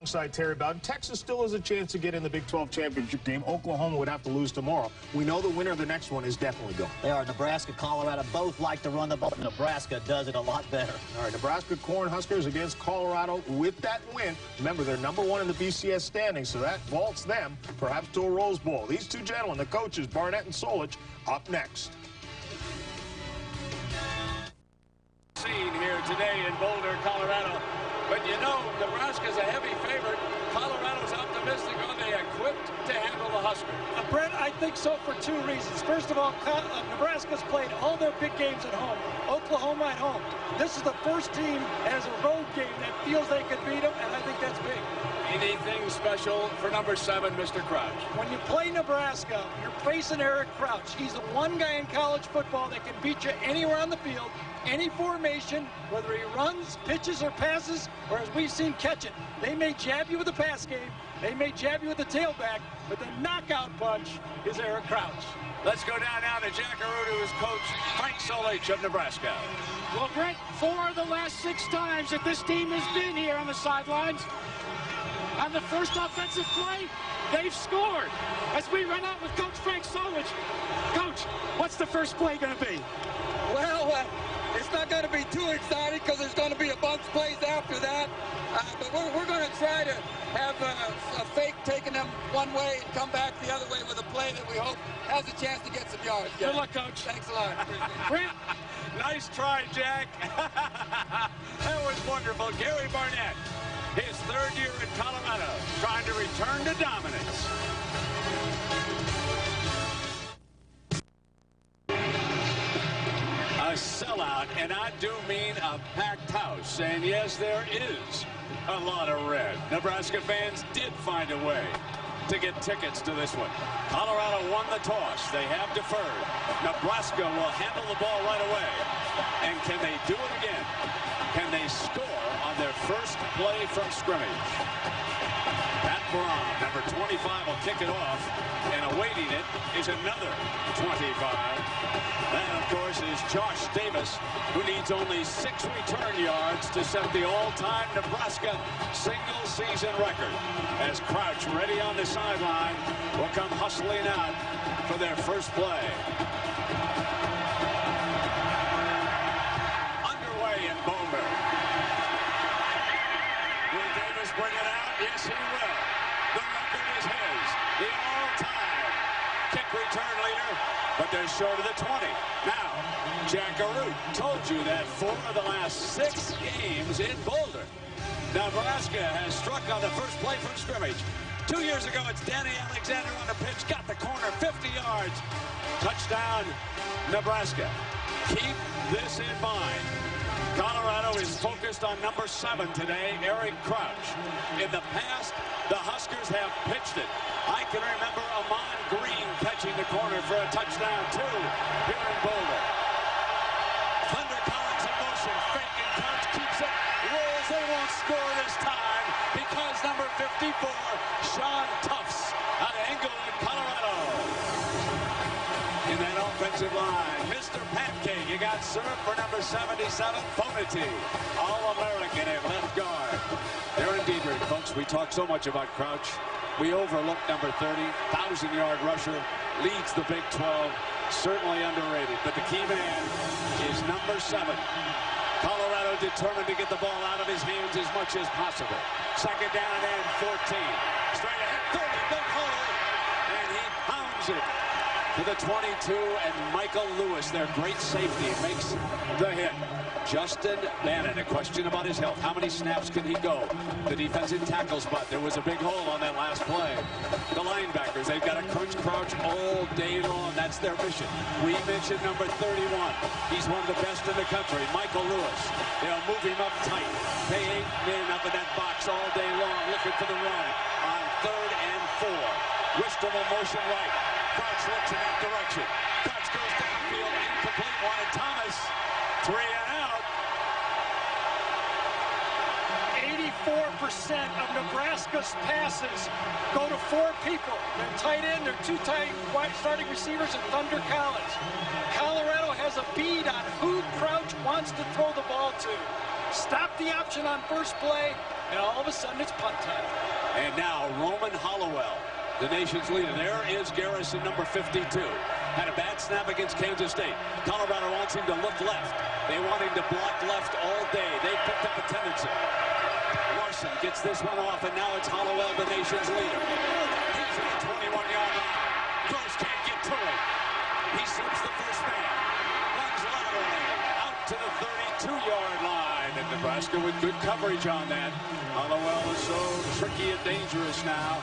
Alongside Terry Bowden, Texas still has a chance to get in the Big 12 championship game. Oklahoma would have to lose tomorrow. We know the winner of the next one is definitely going. They are. Nebraska, Colorado both like to run the ball. Nebraska does it a lot better. All right, Nebraska Cornhuskers against Colorado with that win. Remember, they're #1 in the BCS standings, so that vaults them perhaps to a Rose Bowl. These two gentlemen, the coaches, Barnett and Solich, up next. Scene here today in Boulder, Colorado. But you know, Nebraska's a heavy favorite. Colorado's optimistic. Are they equipped to handle the Huskers? Brent, I think so for two reasons. First of all, Nebraska's played all their big games at home. Oklahoma at home. This is the first team as a road game that feels they can beat them, and I think that's big. Anything special for number 7, Mr. Crouch? When you play Nebraska, you're facing Eric Crouch. He's the one guy in college football that can beat you anywhere on the field, any formation, whether he runs, pitches, or passes, or as we've seen, catch it. They may jab you with the pass game, they may jab you with the tailback, but the knockout punch is Eric Crouch. Let's go down now to Jackaroo, who's coach Frank Solich of Nebraska. Well, Brent, 4 of the last 6 times that this team has been here on the sidelines, on the first offensive play, they've scored. As we run out with Coach Frank Solich. Coach, what's the first play going to be? Well, it's not going to be too exciting because there's going to be a bunch of plays after that. But we're going to try to have a fake taking them one way and come back the other way with a play that we hope has a chance to get some yards. Good luck, Coach. Thanks a lot. Brent. Nice try, Jack. That was wonderful. Gary Barnett, his 3rd year in Colorado, trying to return to dominance. A sellout, and I do mean a packed house. And yes, there is a lot of red. Nebraska fans did find a way to get tickets to this one. Colorado won the toss. They have deferred. Nebraska will handle the ball right away. And can they do it again? Can they score on their first play from scrimmage? Pat Braun, number 25, will kick it off. And awaiting it is another 25. That, of course, is Josh Davis, who needs only 6 return yards to set the all-time Nebraska single-season record. As Crouch, ready on the sideline, will come hustling out for their first play. Underway in Boulder. Will Davis bring it out? Yes, he will. The record is his. The all-time kick return leader, but they're short of the 20. Now, Jackaroo told you that 4 of the last 6 games in Boulder, Nebraska has struck on the first play from scrimmage. 2 years ago, it's Danny Alexander on the pitch, got the corner, 50 yards. Touchdown, Nebraska. Keep this in mind. Colorado is focused on number 7 today, Eric Crouch. In the past, the Huskers have pitched it. I can remember Amon Green catching the corner for a touchdown, too, here in Boulder. Thunder Collins in motion, fake and Crouch keeps it, rolls, they won't score this time because number 54, Sean Tufts, out of Englewood, Colorado. In that offensive line, Mr. Pancake, you got served for number 77, Fonity, All-American at left guard. Aaron Diedrich, folks, we talk so much about Crouch. We overlooked number 30, 1,000-yard rusher, leads the Big 12, certainly underrated. But the key man is number 7. Colorado determined to get the ball out of his hands as much as possible. 2nd down and 14. Straight ahead, 30, big hole, and he pounds it to the 22, and Michael Lewis, their great safety, makes the hit. Justin Bannon, a question about his health. How many snaps can he go? The defensive tackle spot. There was a big hole on that last play. The linebackers, they've got to crunch Crouch all day long. That's their mission. We mentioned number 31. He's one of the best in the country, Michael Lewis. They'll move him up tight. Pay 8 men up in that box all day long, looking for the run on 3rd and 4. Wisdom motion right. Crouch looks in that direction. Crouch goes downfield, incomplete. Wanted Thomas. 3 and out. 84% of Nebraska's passes go to 4 people. They're tight end, they're 2 tight wide starting receivers, and Thunder Collins. Colorado has a bead on who Crouch wants to throw the ball to. stop the option on first play, and all of a sudden it's punt time. And now Roman Hollowell, the nation's leader. There is Garrison, number 52. Had a bad snap against Kansas State. Colorado wants him to look left. They want him to block left all day. They picked up a tendency. Larson gets this one off, and now it's Hollowell, the nation's leader. He's at the 21-yard line. Gross can't get to him. He slips the first man. Runs laterally out to the 32-yard line. And Nebraska with good coverage on that. Hollowell is so tricky and dangerous now.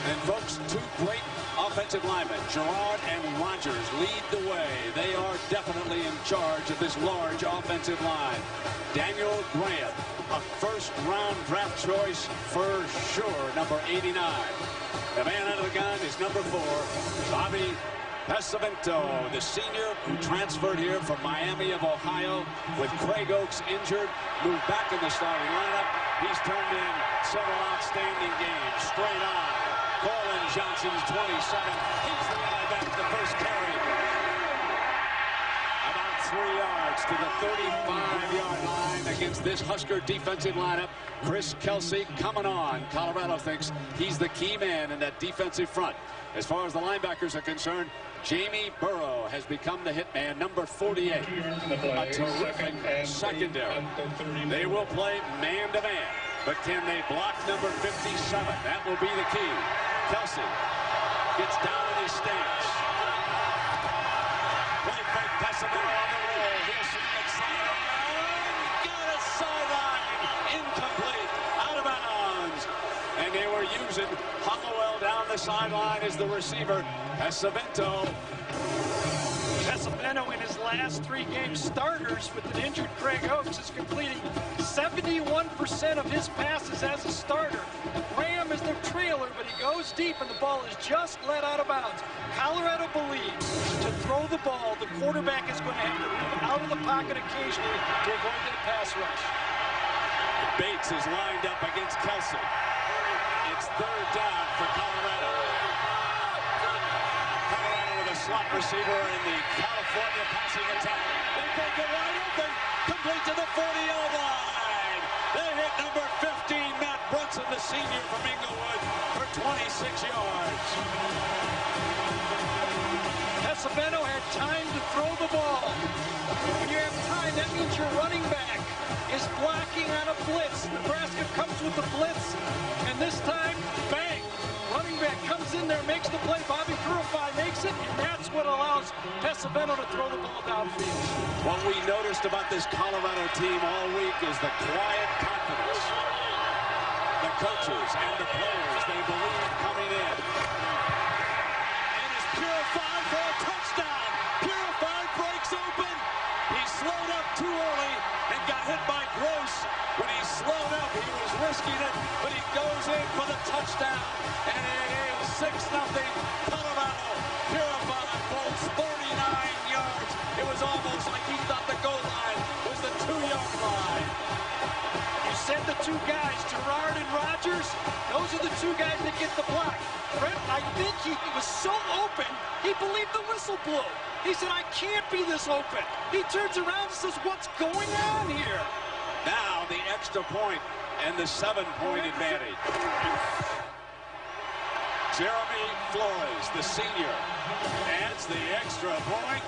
And folks, two great offensive linemen, Gerard and Rogers, lead the way. They are definitely in charge of this large offensive line. Daniel Graham, a first-round draft choice for sure, number 89. The man out of the gun is number 4, Bobby Pesavento, the senior who transferred here from Miami of Ohio with Craig Oaks injured, moved back in the starting lineup. He's turned in several outstanding games. Straight on. Colin Johnson's 27. He's the guy back the first carry. About 3 yards to the 35-yard line against this Husker defensive lineup. Chris Kelsey coming on. Colorado thinks he's the key man in that defensive front. As far as the linebackers are concerned, Jamie Burrow has become the hit man, number 48. A terrific secondary. They will play man-to-man, but can they block number 57? That will be the key. Kelsey gets down in his stance. Play fake, Pesavento on the roll. He'll swing it sideline. Got a sideline. Incomplete. Out of bounds. And they were using Hollowell down the sideline as the receiver. Pesavento in his last 3 game starters with an injured Craig Oaks is completing 71% of his passes as a starter. Graham is their trailer, but he goes deep and the ball is just let out of bounds. Colorado believes to throw the ball, the quarterback is going to have to move out of the pocket occasionally to avoid that pass rush. Bates is lined up against Kelsey. It's 3rd down for Colorado. Colorado with a slot receiver in the California passing attack. They break it wide open. Complete to the 40-yard line. They hit number 15, Matt Brunson, the senior from Inglewood, for 26 yards. Pesavento had time to throw the ball. When you have time, that means your running back is blocking on a blitz. Nebraska comes with the blitz, and this time, bang! Running back comes in there, makes the play. Bobby Purify makes it, and that's what allows Pesavento to throw the ball downfield. What we noticed about this Colorado team all week is the quiet confidence. The coaches and the players, they believe coming in. And it's Purify for a touchdown. Purify breaks open. He slowed up too early and got hit by Gross. When he slowed up, he was risking it, but he goes in for the touchdown. And it is 6-0. Colorado. Purify bolts 39 yards. It was almost like he thought the goal line was the 2-yard line. You said the 2 guys, Gerard and Rogers, those are the 2 guys that get the block. Brent, I think he was so open, he believed the whistle blew. He said, I can't be this open. He turns around and says, what's going on here? Now the extra point and the 7-point advantage. Jeremy Flores, the senior, adds the extra point.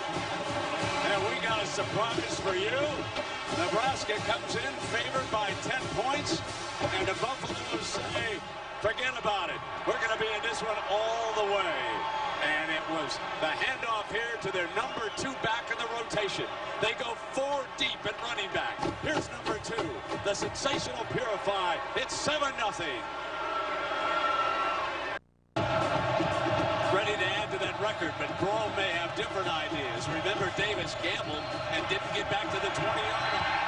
And we got a surprise for you. Nebraska comes in favored by 10 points. And the Buffaloes say, forget about it. We're going to be in this one all the way. And it was the handoff here to their number 2 back in the rotation. They go 4 deep at running back. Here's number 2, the sensational Purify. It's 7-0. Ready to add to that record, but Grohl may have different ideas. Remember, Davis gambled and didn't get back to the 20-yard line.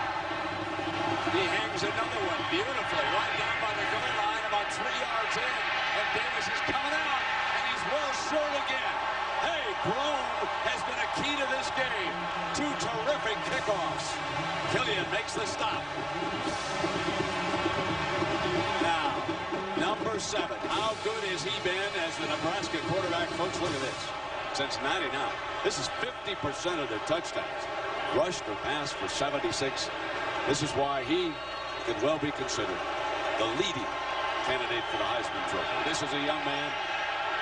He hangs another one beautifully right down by the goal line, about 3 yards in, and Davis is coming out, and he's well short again. Hey, Grohl has been a key to this game. 2 terrific kickoffs. Killian makes the stop. Now, number 7. How good has he been as the Nebraska quarterback? Folks, look at this. Since 99, this is 50% of their touchdowns. Rushed or passed for 76. This is why he could well be considered the leading candidate for the Heisman Trophy. This is a young man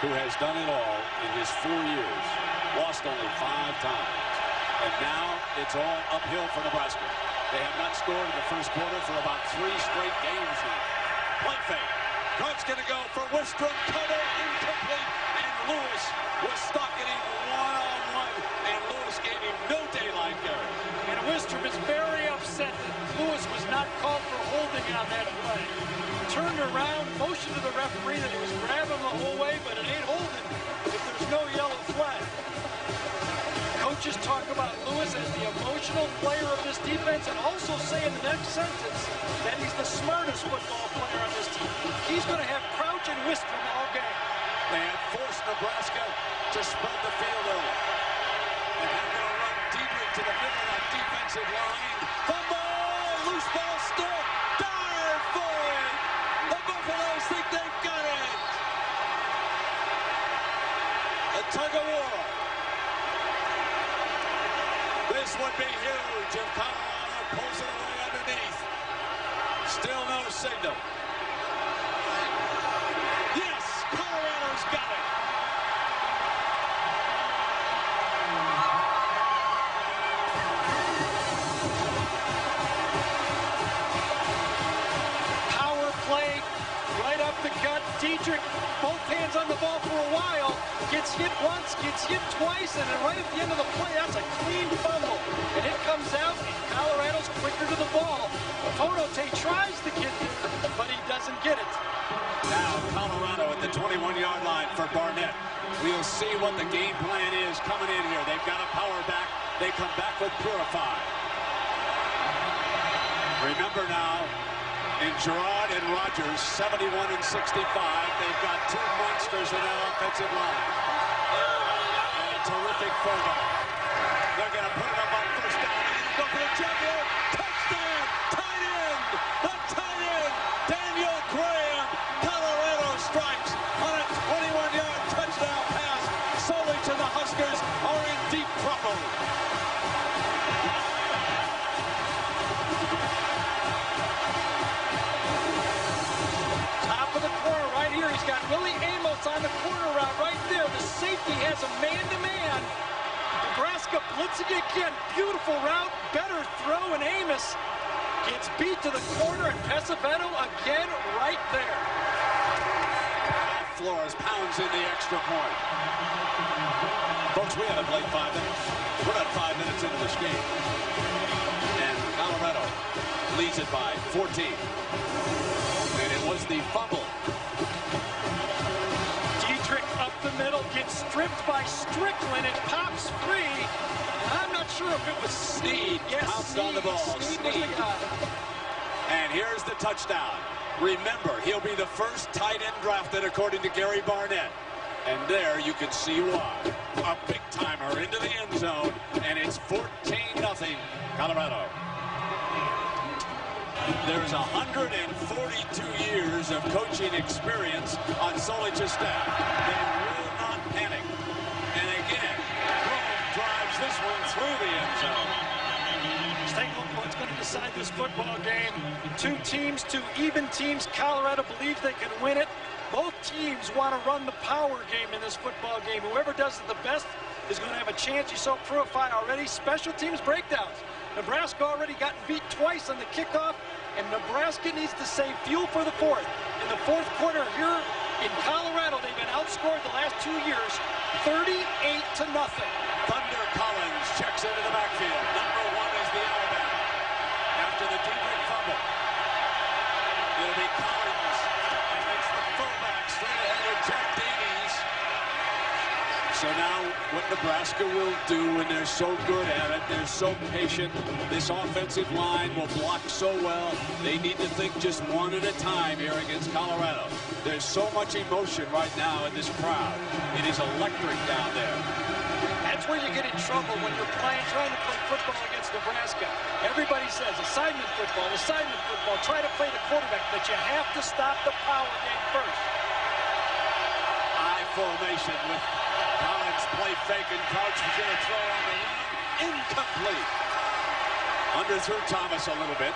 who has done it all in his 4 years, lost only 5 times. And now it's all uphill for Nebraska. They have not scored in the first quarter for about 3 straight games now. Play fake. Coach going to go for Wistrom. Cover incomplete. And Lewis was stalking him one-on-one. And Lewis gave him no daylight there. And Wistrom is very upset that Lewis was not called for holding on that play. Turned around, motioned to the referee that he was grabbing the whole way, but it ain't holding if there's no yellow flag. Coaches talk about Lewis as the emotional player of this defense and also say in the next sentence that he's the smartest football player on this team. He's going to have Crouch and Wistrom all game. They have forced Nebraska to spread the field early. And they're going to run deeper to the middle of that defensive line. Fumble! Loose ball still. Dive for it! The Buffaloes think they've got it! A tug of war. This would be huge if Colorado pulls it away underneath. Still no signal. Yes, Colorado's got it. Power play, right up the gut. Dietrich, both hands on the ball for a while. Gets hit once, gets hit twice, and then right at the end of the play, that's a clean fumble. And it comes out, and Colorado's quicker to the ball. Fonote tries to get there, but he doesn't get it. Now Colorado at the 21-yard line for Barnett. We'll see what the game plan is coming in here. They've got a power back. They come back with Purify. Remember now, in Gerard and Rogers, 71 and 65, they've got 2 monsters in their offensive line. And a terrific fullback. They're going to put it up on first down. Go for the jumper. Touchdown! Tight end! The tight end! Daniel Graham! Colorado strikes on a 21-yard touchdown pass. Solich and the Huskers are in deep trouble. He's got Willie Amos on the corner route right there. The safety has a man-to-man. Nebraska blitzing again. Beautiful route. Better throw, and Amos gets beat to the corner, and Pesavetto again right there. Flores pounds in the extra point. Folks, we haven't played 5 minutes. We're not 5 minutes into this game. And Colorado leads it by 14. And it was the fumble. Up the middle, gets stripped by Strickland. It pops free. I'm not sure if it was Snead. Yes, pounced on the ball. Snead. And here's the touchdown. Remember, he'll be the first tight end drafted according to Gary Barnett. And there you can see why. A big timer into the end zone, and it's 14-0 Colorado. There's 142 years of coaching experience on Solich's staff. They will not panic. And again, Rome drives this one through the end zone. Let's take a look at what's going to decide this football game. 2 teams, 2 even teams. Colorado believes they can win it. Both teams want to run the power game in this football game. Whoever does it the best is going to have a chance. You saw Purify already. Special teams breakdowns. Nebraska already got beat twice on the kickoff, and Nebraska needs to save fuel for the 4th. In the 4th quarter here in Colorado, they've been outscored the last 2 years, 38-0. Thunder Collins checks into the backfield. Number 1 is the Alabama. After the Dietrich fumble, it'll be Collins. And makes the fullback straight ahead with Jack Davies. So now what Nebraska will do when they're so good at it, they're so patient, this offensive line will block so well, they need to think just one at a time here against Colorado. There's so much emotion right now in this crowd. It is electric down there. That's where you get in trouble when you're trying to play football against Nebraska. Everybody says assignment football, try to play the quarterback, but you have to stop the power game first. I formation with Collins play fake, and Crouch is going to throw on the run. Incomplete. Underthrew Thomas a little bit.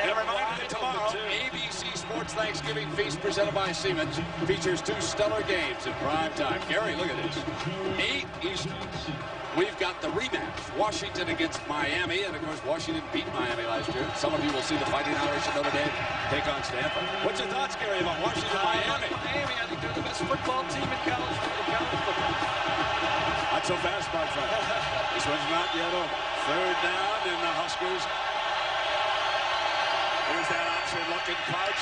And a reminder that tomorrow, ABC Sports Thanksgiving Feast presented by Siemens features 2 stellar games in prime time. Gary, look at this. 8 Eastern. We've got the rematch, Washington against Miami, and of course Washington beat Miami last year. Some of you will see the Fighting Irish at Notre Dame take on Stanford. What's your thoughts, Gary, about Washington Miami? Miami, I think they're the best football team in college football. Not so fast, my friend. This one's not yet over. 3rd down, and the Huskers. Here's that option-looking Couch.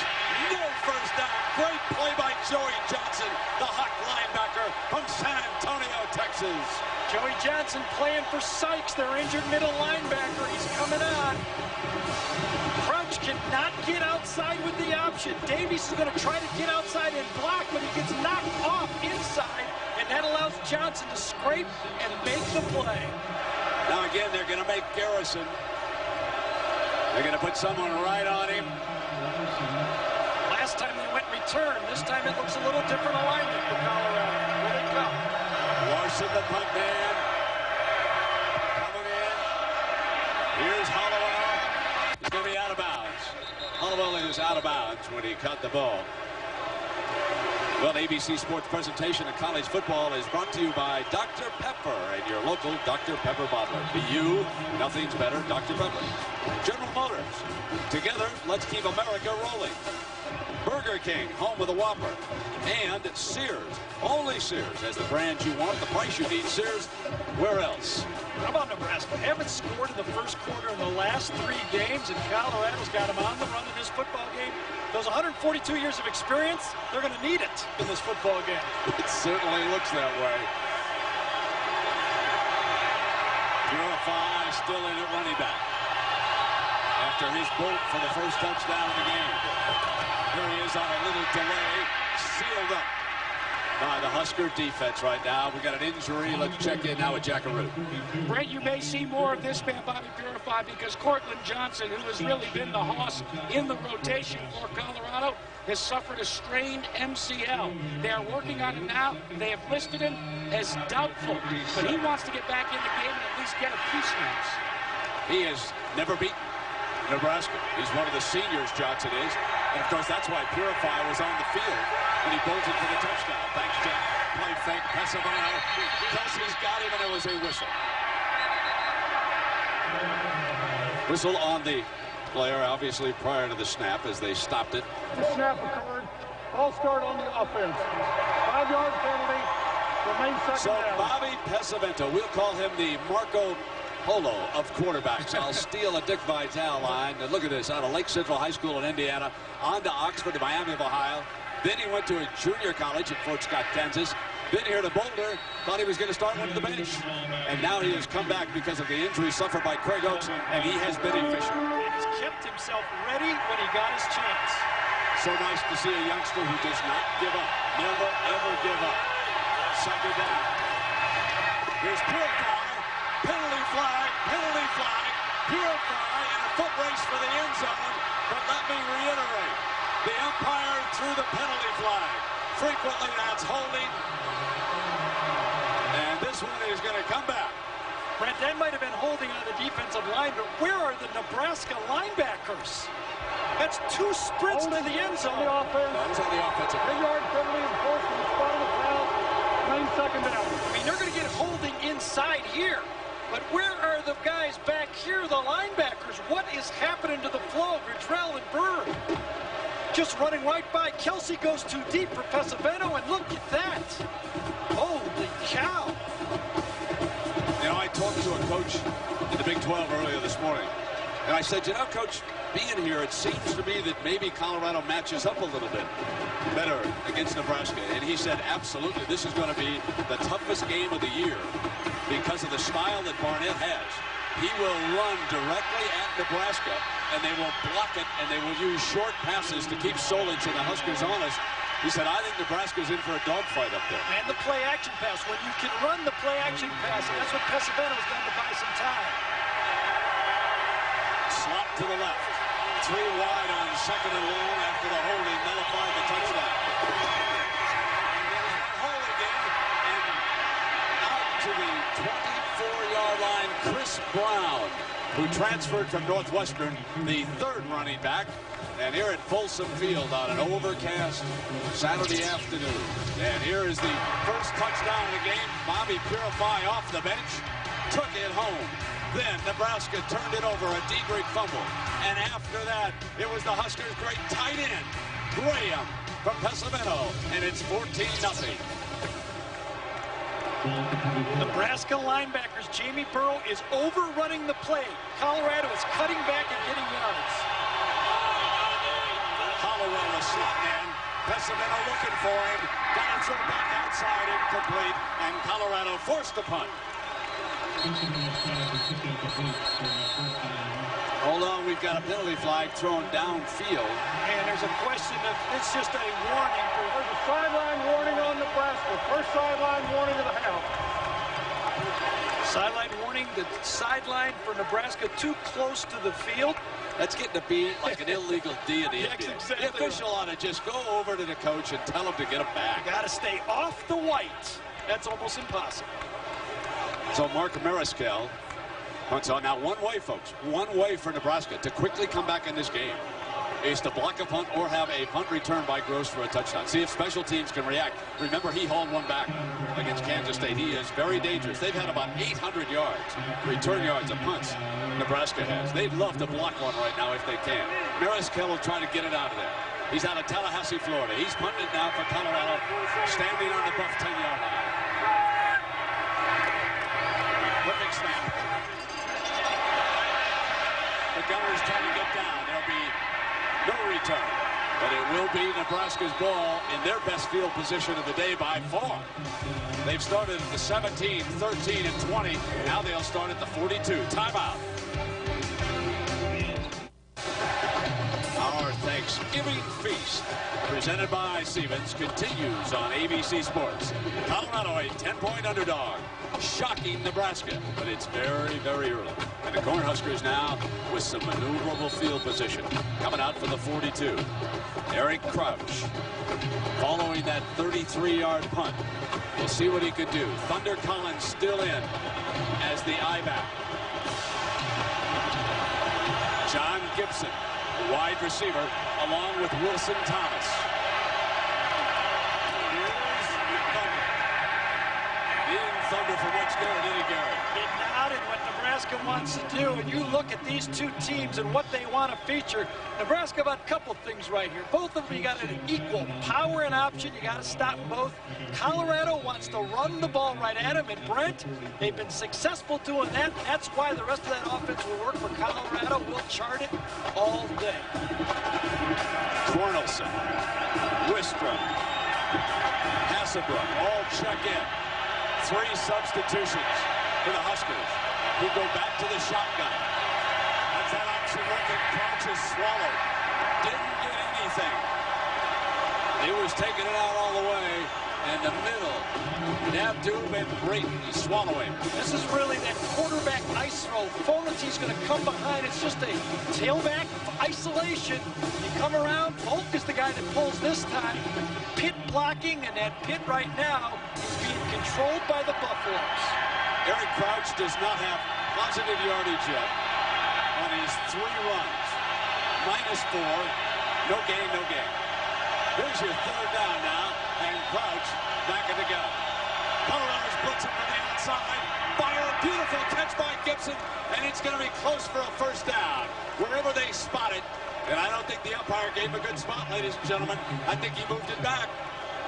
No first down. Great play by Joey Johnson, the Hawk linebacker from San Antonio, Texas. Joey Johnson playing for Sykes, their injured middle linebacker. He's coming on. Crouch cannot get outside with the option. Davies is going to try to get outside and block, but he gets knocked off inside, and that allows Johnson to scrape and make the play. Now again, they're going to make Garrison. They're going to put someone right on him. Last time they went return. This time it looks a little different alignment for Colorado. Here they come. Larson, the punt man. Coming in. Here's Hollowell. He's going to be out of bounds. Hollowell is out of bounds when he caught the ball. Well, ABC Sports presentation of college football is brought to you by Dr. Pepper and your local Dr. Pepper bottler. Be you, nothing's better, Dr. Pepper. General Motors. Together, let's keep America rolling. Burger King, home of the Whopper. And Sears. Only Sears has the brand you want, the price you need. Sears, where else? How about Nebraska? Haven't scored in the first quarter in the last 3 games, and Colorado's got them on the run in this football game. Those 142 years of experience, they're going to need it in this football game. It certainly looks that way. Purify still in at running back. After his bolt for the first touchdown of the game. Here he is on a little delay, sealed up by the Husker defense right now. We got an injury. Let's check in now with Jackaroo. Brett, you may see more of this man, Bobby Purify, because Cortland Johnson, who has really been the hoss in the rotation for Colorado, has suffered a strained MCL. They are working on it now. They have listed him as doubtful, but he wants to get back in the game and at least get a few snaps. He has never beaten Nebraska. He's one of the seniors, Johnson is. And, of course, that's why Purify was on the field when he bolted for the touchdown. Thanks, Jack. Play fake. Pesavano. Kelsey's got him, and it was a whistle. Whistle on the player, obviously, prior to the snap as they stopped it. The snap occurred. All start on the offense. 5-yard penalty. Remain second So, down. Bobby Pesavento, we'll call him the Marco Polo of quarterbacks. I'll steal a Dick Vitale line. And look at this, out of Lake Central High School in Indiana, on to Oxford, to Miami of Ohio. Then he went to a junior college at Fort Scott, Kansas. Then here to Boulder. Thought he was going to start one to the bench. And now he has come back because of the injury suffered by Craig Oaks, and he has been efficient. He's kept himself ready when he got his chance. So nice to see a youngster who does not give up. Never, ever give up. Second down. Here's Purify. Penalty flag, Purify in a foot race for the end zone. But let me reiterate, the umpire threw the penalty flag. Frequently that's holding. And this one is going to come back. Brent, that might have been holding on the defensive line, but where are the Nebraska linebackers? That's 2 sprints to the end zone. On the offense. That was on the offensive. 10-yard penalty enforced in the spot of the foul. Remain second down. I mean, they're going to get holding inside here. But where are the guys back here, the linebackers? What is happening to the flow? Ridrell and Burr just running right by. Kelsey goes too deep for Pesavento, and look at that. Holy cow. You know, I talked to a coach in the Big 12 earlier this morning, and I said, you know, Coach, being here, it seems to me that maybe Colorado matches up a little bit better against Nebraska. And he said, absolutely, this is going to be the toughest game of the year because of the style that Barnett has. He will run directly at Nebraska, and they will block it, and they will use short passes to keep Solich and the Huskers honest. He said, I think Nebraska's in for a dogfight up there. And the play-action pass. When you can run the play-action pass, and that's what Pesavento's done to buy some time. Slot to the left. 3 wide on second and long after the holding nullified the touchdown. Holding and out to the 24-yard line, Chris Brown who transferred from Northwestern, the third running back. And here at Folsom Field on an overcast Saturday afternoon. And here is the first touchdown of the game. Bobby Purify off the bench, took it home. Then Nebraska turned it over, a D-Greek fumble. And after that, it was the Huskers' great tight end, Graham from Pessamento. And it's 14-0. Nebraska linebackers Jamie Burrow is overrunning the play. Colorado is cutting back and getting yards. Hollowell was slotting in. Pessamento looking for him. Got it thrown back outside, incomplete. And Colorado forced the punt. Hold on, we've got a penalty flag thrown downfield. And there's a question of, it's just a warning. There's a sideline warning on Nebraska. First sideline warning of the half. Sideline warning, the sideline for Nebraska too close to the field. That's getting to be like an illegal D in the NBA. Exactly. The official ought to just go over to the coach and tell him to get him back. Got to stay off the white. That's almost impossible. So Mark Mariscal punts on. Now one way, folks, one way for Nebraska to quickly come back in this game is to block a punt or have a punt return by Gross for a touchdown. See if special teams can react. Remember, he hauled one back against Kansas State. He is very dangerous. They've had about 800 yards, return yards of punts, Nebraska has. They'd love to block one right now if they can. Mariscal will try to get it out of there. He's out of Tallahassee, Florida. He's punting it now for Colorado, standing on the Buff 10-yard line. Perfect snap. The gunner's trying to get down. There'll be no return, but it will be Nebraska's ball in their best field position of the day by far. They've started at the 17, 13, and 20. Now they'll start at the 42. Timeout. Our Thanksgiving feast, presented by Siemens, continues on ABC Sports. Colorado, a 10-point underdog, shocking Nebraska, but it's very, very early. And the Cornhuskers now with some maneuverable field position. Coming out for the 42. Eric Crouch following that 33-yard punt. We'll see what he could do. Thunder Collins still in as the I-back. John Gibson, a wide receiver, along with Wilson Thomas. Thunder from what's going, didn't he, Gary? It nodded what Nebraska wants to do, and you look at these two teams and what they want to feature. Nebraska about a couple things right here. Both of them, you got an equal power and option. You got to stop them both. Colorado wants to run the ball right at them, and Brent, they've been successful doing that. That's why the rest of that offense will work for Colorado. We'll chart it all day. Cornelson, Wistrom, Hasselbrook, all check in. 3 substitutions for the Huskers, who go back to the shotgun. That's that option working. Crouch is swallowed. Didn't get anything. He was taking it out all the way. And the middle, Nabdoob and Brayton swallowing. This is really that quarterback ice throw. Fogarty's going to come behind. It's just a tailback isolation. You come around. Volk is the guy that pulls this time. Pitt blocking, and that Pitt right now is being controlled by the Buffaloes. Eric Crouch does not have positive yardage yet on his 3 runs. -4. No gain, no gain. Here's your 3rd down now. And Crouch back in the gun. Colorado's blitzing from the outside. Fire, a beautiful catch by Gibson, and it's going to be close for a first down. Wherever they spot it, and I don't think the umpire gave him a good spot, ladies and gentlemen. I think he moved it back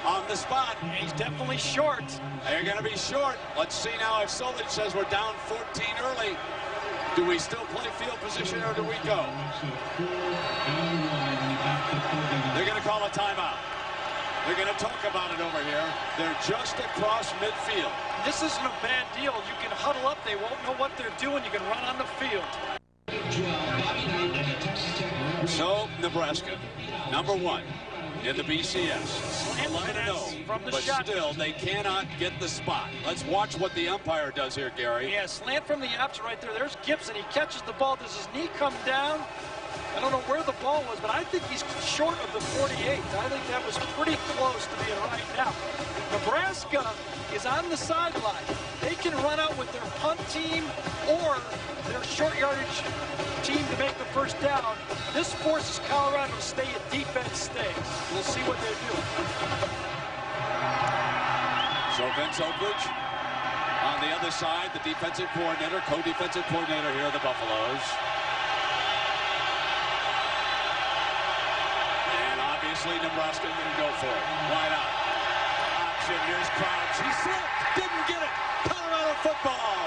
on the spot. He's definitely short. They're going to be short. Let's see now if Solich says we're down 14 early. Do we still play field position or do we go? They're going to call a timeout. They're going to talk about it over here. They're just across midfield. This isn't a bad deal. You can huddle up. They won't know what they're doing. You can run on the field. So, Nebraska, #1 in the BCS. 11-0, but still, they cannot get the spot. Let's watch what the umpire does here, Gary. Yeah, slant from the option right there. There's Gibson. He catches the ball. Does his knee come down? I don't know where the ball was, but I think he's short of the 48. I think that was pretty close to being right now. Nebraska is on the sideline. They can run out with their punt team or their short yardage team to make the first down. This forces Colorado to stay at defense stays. We'll see what they do. So Vince Oakridge on the other side, the defensive coordinator, co-defensive coordinator here of the Buffaloes. And obviously Nebraska going to go for it. Why not? Option, here's Crouch. He slipped, didn't get it. Colorado football.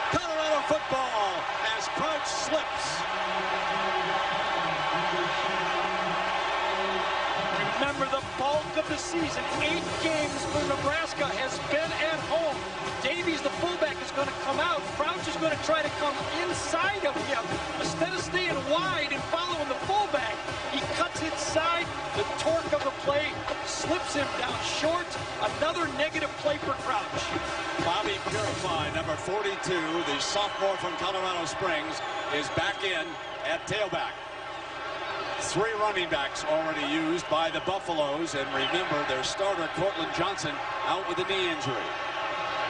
Colorado football as Crouch slips. Remember, the bulk of the season, 8 games for Nebraska, has been at home. Davies, the fullback, is going to come out. Crouch is going to try to come inside of him. Instead of staying wide and following the fullback, he cuts inside. The torque of the play slips him down short. Another negative play for Crouch. Bobby Purify, number 42, the sophomore from Colorado Springs, is back in at tailback. 3 running backs already used by the Buffaloes, and remember their starter Cortland Johnson out with a knee injury.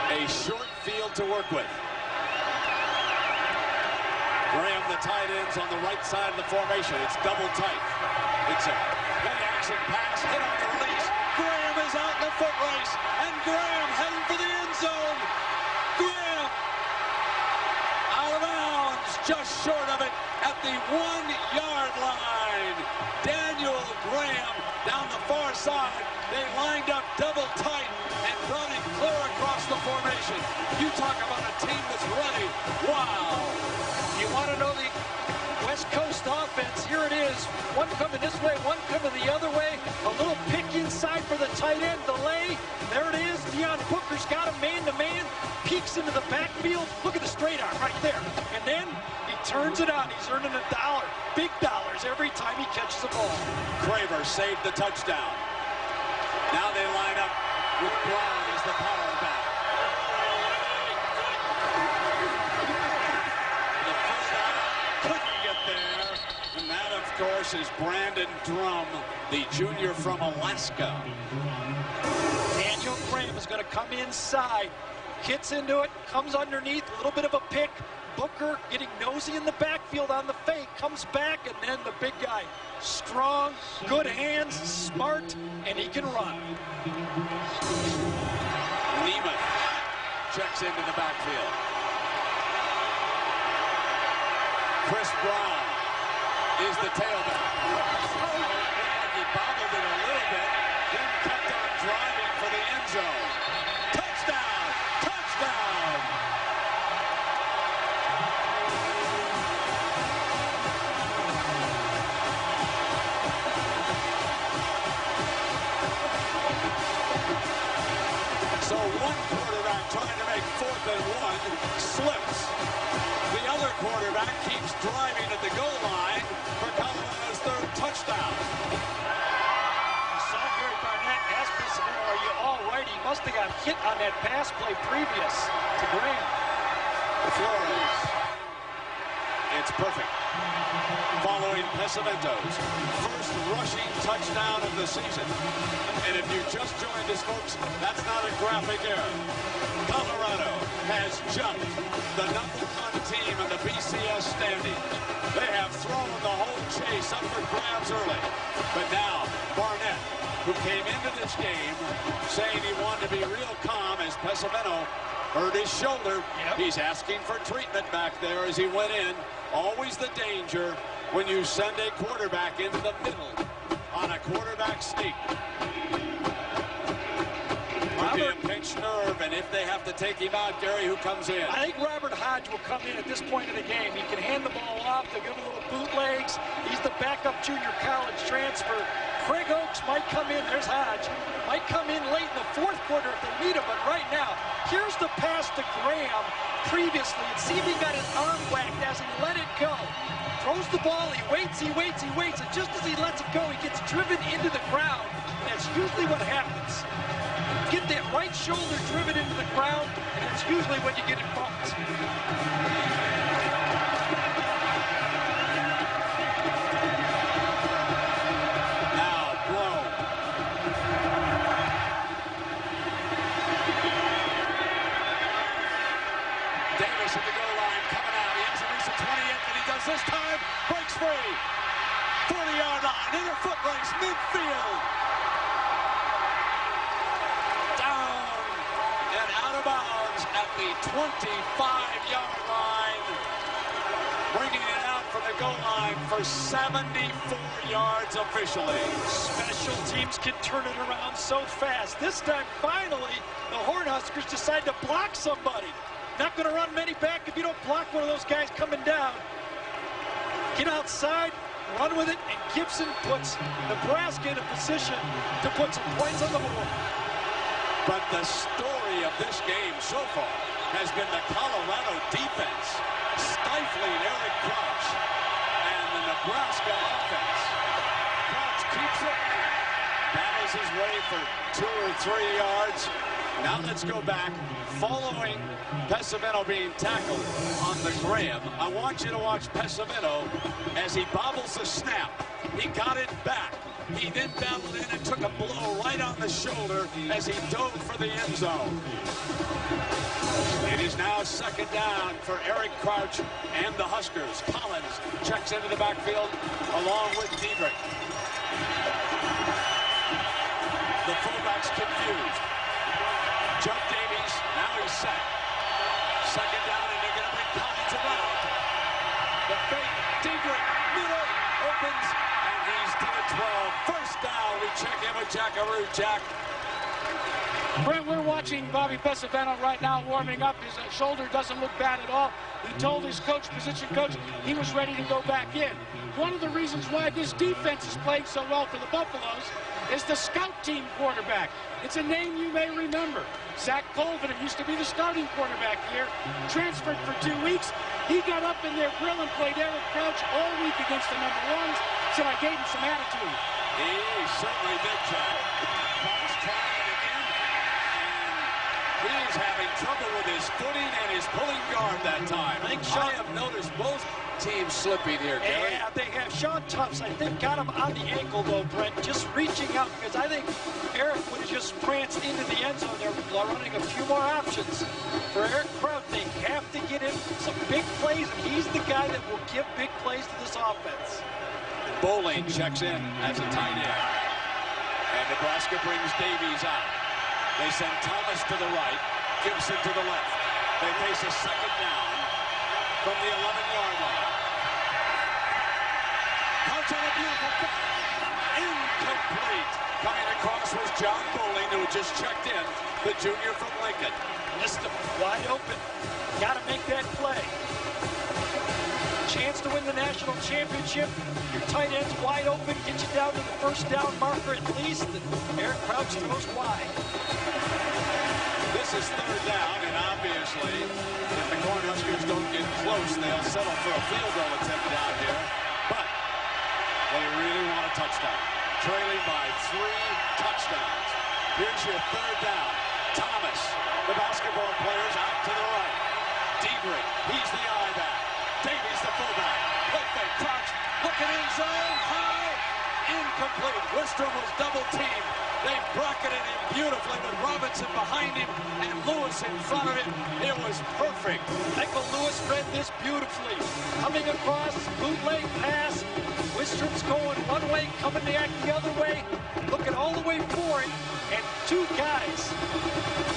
A short field to work with. Graham, the tight ends on the right side of the formation. It's double tight. It's a play action pass, hit on the release. Graham is out in the foot race, and Graham heading for the end zone. Graham out of bounds, just short of it at the 1-yard line. Daniel Graham down the far side. They lined up double tight and brought him clear across the formation. You talk about a team that's ready. Wow. You want to know the West Coast offense? Here it is. One coming this way, one coming the other way. A little pick inside for the tight end delay. There it is. Deion Booker's got him man-to-man. Peeks into the backfield. Look at the straight arm right there. And then he turns it on. He's earning $1. Big dollars every time he catches a ball. Craver saved the touchdown. Now they line up with Brown as the power back. The fullback couldn't get there. And that, of course, is Brandon Drum, the junior from Alaska. Daniel Graham is going to come inside. Hits into it, comes underneath, a little bit of a pick. Booker getting nosy in the backfield on the fake, comes back, and then the big guy. Strong, good hands, smart, and he can run. Neiman checks into the backfield. Chris Brown is the tailback. He bobbled it a little bit, then kept on driving for the end zone. Touchdown! Touchdown! So one quarterback trying to make 4th and 1 slips. The other quarterback keeps driving at the goal line for Colorado's 3rd touchdown. You saw Gary Barnett ask Pissarro, are you all right? He must have got hit on that pass play previous to Graham. Flores. It's perfect. Following Pesavento's first rushing touchdown of the season. And if you just joined us, folks, that's not a graphic error. Colorado has jumped the #1 team in the BCS standings. They have thrown the whole chase up for grabs early. But now, Barnett, who came into this game saying he wanted to be real calm as Pesavento hurt his shoulder. Yep. He's asking for treatment back there as he went in. Always the danger when you send a quarterback into the middle on a quarterback sneak. Could be a pinched nerve, and if they have to take him out, Gary, who comes in? I think Robert Hodge will come in at this point of the game. He can hand the ball off. They'll give him little bootlegs. He's the backup junior college transfer. Craig Oakes might come in. There's Hodge. Might come in late in the 4th quarter if they need him. But right now, here's the pass to Graham previously. And see if he got his arm whacked as he let it go. Throws the ball. He waits, he waits, he waits. And just as he lets it go, he gets driven into the ground. That's usually what happens. Get that right shoulder driven into the ground, and that's usually when you get it bumped. midfield. Down and out of bounds at the 25-yard line. Bringing it out from the goal line for 74 yards officially. Special teams can turn it around so fast. This time, finally, the Cornhuskers decide to block somebody. Not going to run many back if you don't block one of those guys coming down. Get outside, run with it, and Gibson puts Nebraska in a position to put some points on the board. But the story of this game so far has been the Colorado defense stifling Eric Crouch and the Nebraska offense. Crouch keeps it, battles his way for 2 or 3 yards. Now let's go back. Following Pesavento being tackled on the Graham, I want you to watch Pesavento as he bobbles the snap. He got it back. He then battled in and took a blow right on the shoulder as he dove for the end zone. It is now second down for Eric Crouch and the Huskers. Collins checks into the backfield along with Diedrich. The fullback's confused. Chuck Davies, now he's set. Second down, and they're going to bring Collins around. The fake, Diedrich, middle, opens, and he's to the 12. First down, we check in with Jackaroo. Jack. Brent, we're watching Bobby Pesavento right now warming up. His shoulder doesn't look bad at all. He told his coach, position coach, he was ready to go back in. One of the reasons why this defense is playing so well for the Buffaloes is the scout team quarterback. It's a name you may remember. Zach Colvin, who used to be the starting quarterback here, transferred for 2 weeks. He got up in their grill and played Eric Crouch all week against the number ones, so I gave him some attitude. He certainly did, Jack. Crouch trying it again, and he is having trouble with his footing and his pulling guard that time. I have noticed both teams slipping here, Gary. Yeah, they have. Sean Tufts, I think, got him on the ankle, though, Brent, just reaching out, because I think Eric would have just pranced into the end zone. They're running a few more options. For Eric Crouch, they have to get him some big plays, and he's the guy that will give big plays to this offense. Bowling checks in as a tight end. And Nebraska brings Davies out. They send Thomas to the right, Gibson to the left. They face a second down from the 11-yard line. Crouch on a beautiful pass. Incomplete. Coming across was John Bowling, who just checked in, the junior from Lincoln. Missed him wide open. Got to make that play. Chance to win the national championship. Your tight end's wide open. Get you down to the first down marker at least. And Eric Crouch throws wide. This is third down, and obviously, if the Cornhuskers don't get close, they'll settle for a field goal attempt down here. But they really want a touchdown. Trailing by 3 touchdowns. Here's your third down. Thomas, the basketball players out to the right. Diedrich, he's the I-back. Davies, the fullback. Play fake, Crouch, looking in zone, high, incomplete. Wistrom was double teamed. They bracketed him beautifully with Robinson behind him and Lewis in front of him. It was perfect. Michael Lewis read this beautifully. Coming across, bootleg pass. Wistrom's going one way, coming back the other way. Looking all the way for it. And 2 guys.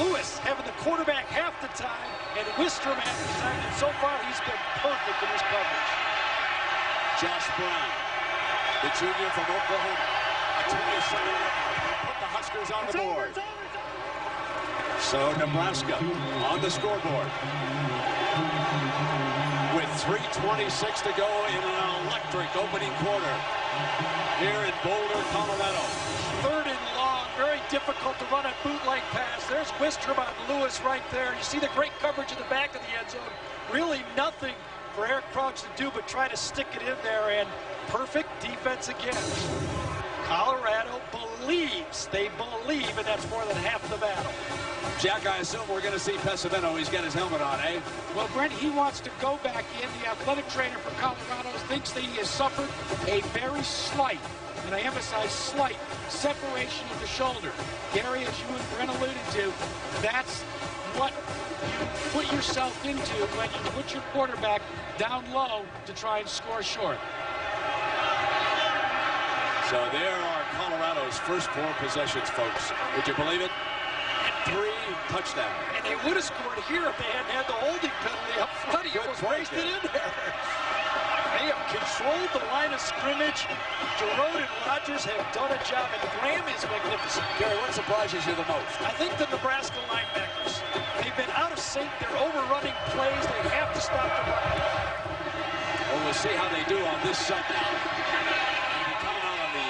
Lewis having the quarterback half the time, and Wistrom half the time. And so far, he's been perfect in his coverage. Josh Brown, the junior from Oklahoma. A 27-year-old. Put the Huskers on the board. So Nebraska on the scoreboard with 3:26 to go in an electric opening quarter here in Boulder, Colorado. Third and long, very difficult to run a bootleg pass. There's Wistrom on Lewis right there. You see the great coverage in the back of the end zone. Really nothing for Eric Crouch to do but try to stick it in there, and perfect defense again. Colorado believes, they believe, and that's more than half the battle. Jack, I assume we're going to see Pesavento. He's got his helmet on, eh? Well, Brent, he wants to go back in. The athletic trainer for Colorado thinks that he has suffered a very slight, and I emphasize slight, separation of the shoulder. Gary, as you and Brent alluded to, that's what you put yourself into when you put your quarterback down low to try and score short. So there are Colorado's first 4 possessions, folks. Would you believe it? 3 touchdowns. And they would have scored here if they hadn't had the holding penalty up front. He almost raced it in there. They have controlled the line of scrimmage. Jerome and Rogers have done a job, and Graham is magnificent. Gary, what surprises you the most? I think the Nebraska linebackers. They've been out of sync. They're overrunning plays. They have to stop the run. Well, we'll see how they do on this Sunday. Coming out on the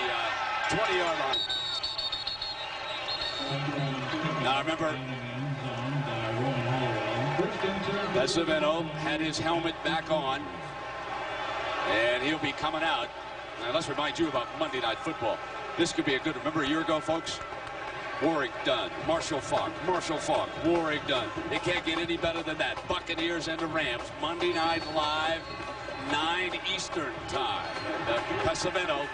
20-yard line. Now, remember, Pesavento had his helmet back on, and he'll be coming out. Now, let's remind you about Monday Night Football. This could be a good, remember a year ago, folks? Warwick Dunn, Marshall Falk, Warwick Dunn. It can't get any better than that. Buccaneers and the Rams, Monday Night Live, 9 Eastern time. And Pesavento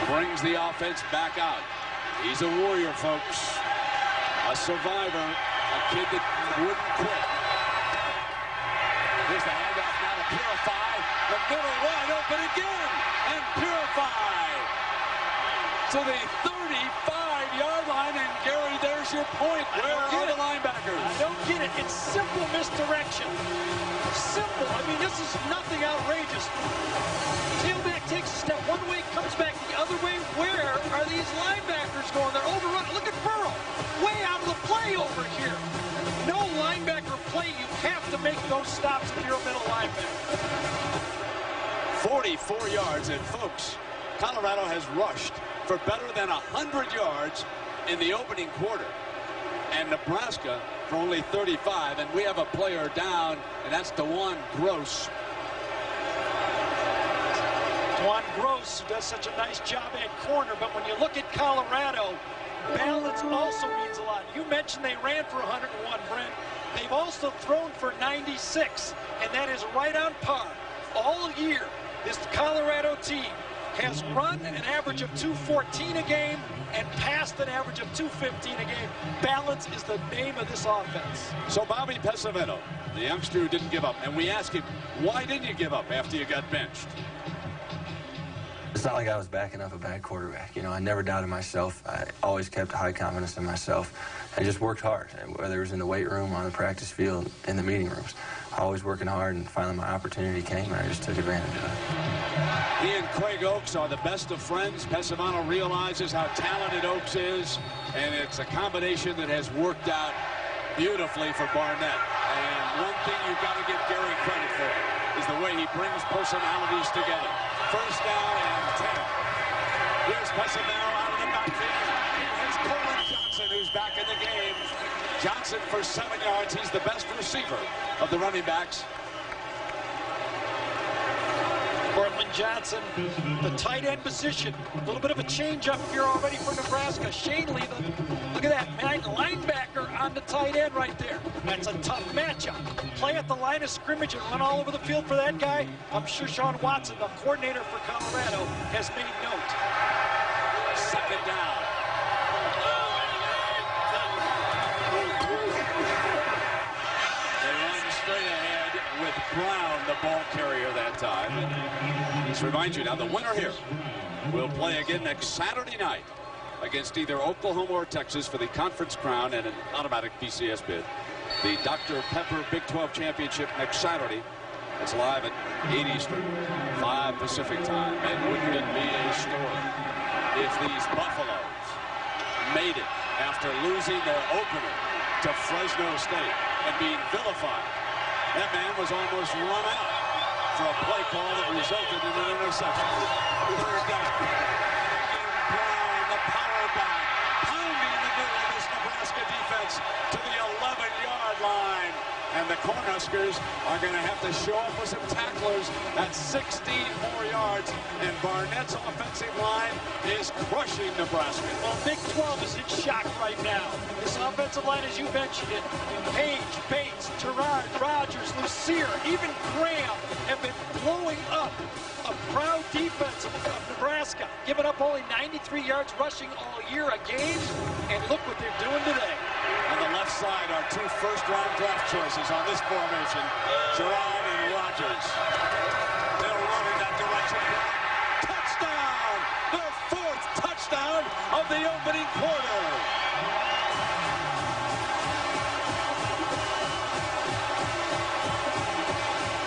brings the offense back out. He's a warrior, folks. A survivor, a kid that wouldn't quit. Here's the handoff now to Purify. The middle wide open again. And Purify to the 35-yard line. And Gary, there's your point. Where are the linebackers? I don't get it. It's simple misdirection. Simple. I mean, this is nothing outrageous. Tailback takes a step one way, comes back the other way. Where are these linebackers going? They're overrun. Look at Burrow. Way out of the play over here. No linebacker play. You have to make those stops if you're a middle linebacker. 44 yards. And, folks, Colorado has rushed for better than 100 yards in the opening quarter. And Nebraska for only 35. And we have a player down, and that's DeJuan Gross. DeJuan Gross, who does such a nice job at corner. But when you look at Colorado, balance also means a lot. You mentioned they ran for 101, Brent. They've also thrown for 96, and that is right on par. All year, this Colorado team has run an average of 214 a game and passed an average of 215 a game. Balance is the name of this offense. So Bobby Pesavento, the youngster who didn't give up, and we ask him, why didn't you give up after you got benched? It's not like I was backing up a bad quarterback. You know, I never doubted myself. I always kept high confidence in myself and just worked hard, whether it was in the weight room, on the practice field, in the meeting rooms. Always working hard, and finally my opportunity came, and I just took advantage of it. He and Craig Oaks are the best of friends. Pesavento realizes how talented Oaks is, and it's a combination that has worked out beautifully for Barnett. And one thing you've got to give Gary credit for is the way he brings personalities together. First down and 10. Here's Pesavento out of the backfield. Here's Colin Johnson, who's back in the game. Johnson for 7 yards. He's the best receiver of the running backs. Cortland Johnson, the tight end position. A little bit of a change up here already for Nebraska. Shanley, look at that linebacker on the tight end right there. That's a tough matchup. Play at the line of scrimmage and run all over the field for that guy. I'm sure Sean Watson, the coordinator for Colorado, has made note. Second down. They run straight ahead with Brown, the ball carrier that time. Just remind you now, the winner here will play again next Saturday night against either Oklahoma or Texas for the conference crown and an automatic BCS bid. The Dr. Pepper Big 12 Championship next Saturday. It's live at 8 Eastern, 5 Pacific time. And wouldn't it be a story if these Buffaloes made it after losing their opener to Fresno State and being vilified? That man was almost run out for a play call that resulted in an interception. Third down. Brown, the power back, pounding the middle of this Nebraska defense to the 11-yard line. And the Cornhuskers are going to have to show up with some tacklers at 16 more yards. And Barnett's offensive line is crushing Nebraska. Well, Big 12 is in shock right now. This offensive line, as you mentioned it, Page, Bates, Terrard, Rogers, Lucier, even Graham have been blowing up a proud defense of Nebraska, giving up only 93 yards rushing all year a game. And look what they're doing today. On the left side are 2 first-round draft choices on this formation, Gerard and Rogers. They'll run in that direction. Touchdown! Their 4th the opening quarter.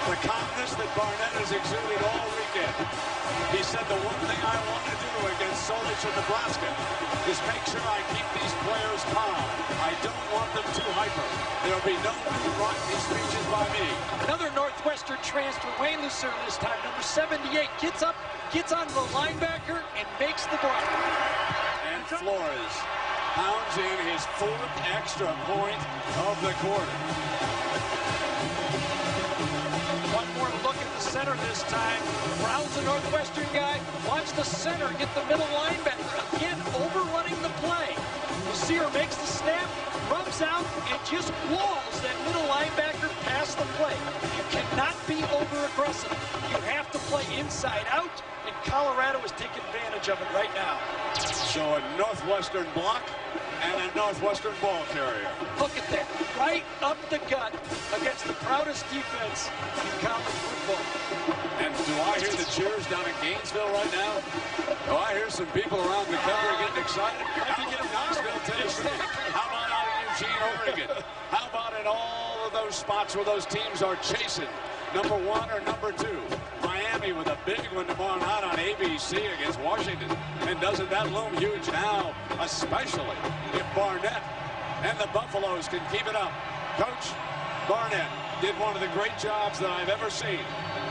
The calmness that Barnett has exuded all weekend. He said the one thing I want to do against Solich in Nebraska is make sure I keep these players calm. I don't want them too hyper. There'll be no rocky speeches by me. Another Northwestern transfer, Wayne Lucerne this time, number 78, gets up, gets on the linebacker, and makes the block. And Flores pounds in his 4th extra point of the quarter. One more look at the center this time. Brown's a Northwestern guy. Watch the center get the middle linebacker. Again, overrunning the play. Lucerne makes the snap, rubs out, and just walls that middle linebacker past the play. You cannot be over-aggressive. You have to play inside out, and Colorado is taking advantage of it right now. So a Northwestern block and a Northwestern ball carrier. Look at that, right up the gut against the proudest defense in college football. And do I hear the cheers down in Gainesville right now? Do I hear some people around the country getting excited? How about in Knoxville, Tennessee? How about out in Eugene, Oregon? How about in all of those spots where those teams are chasing number 1 or number 2? Miami with a big one tomorrow night on ABC against Washington. And doesn't that loom huge now, especially if Barnett and the Buffaloes can keep it up? Coach Barnett did one of the great jobs that I've ever seen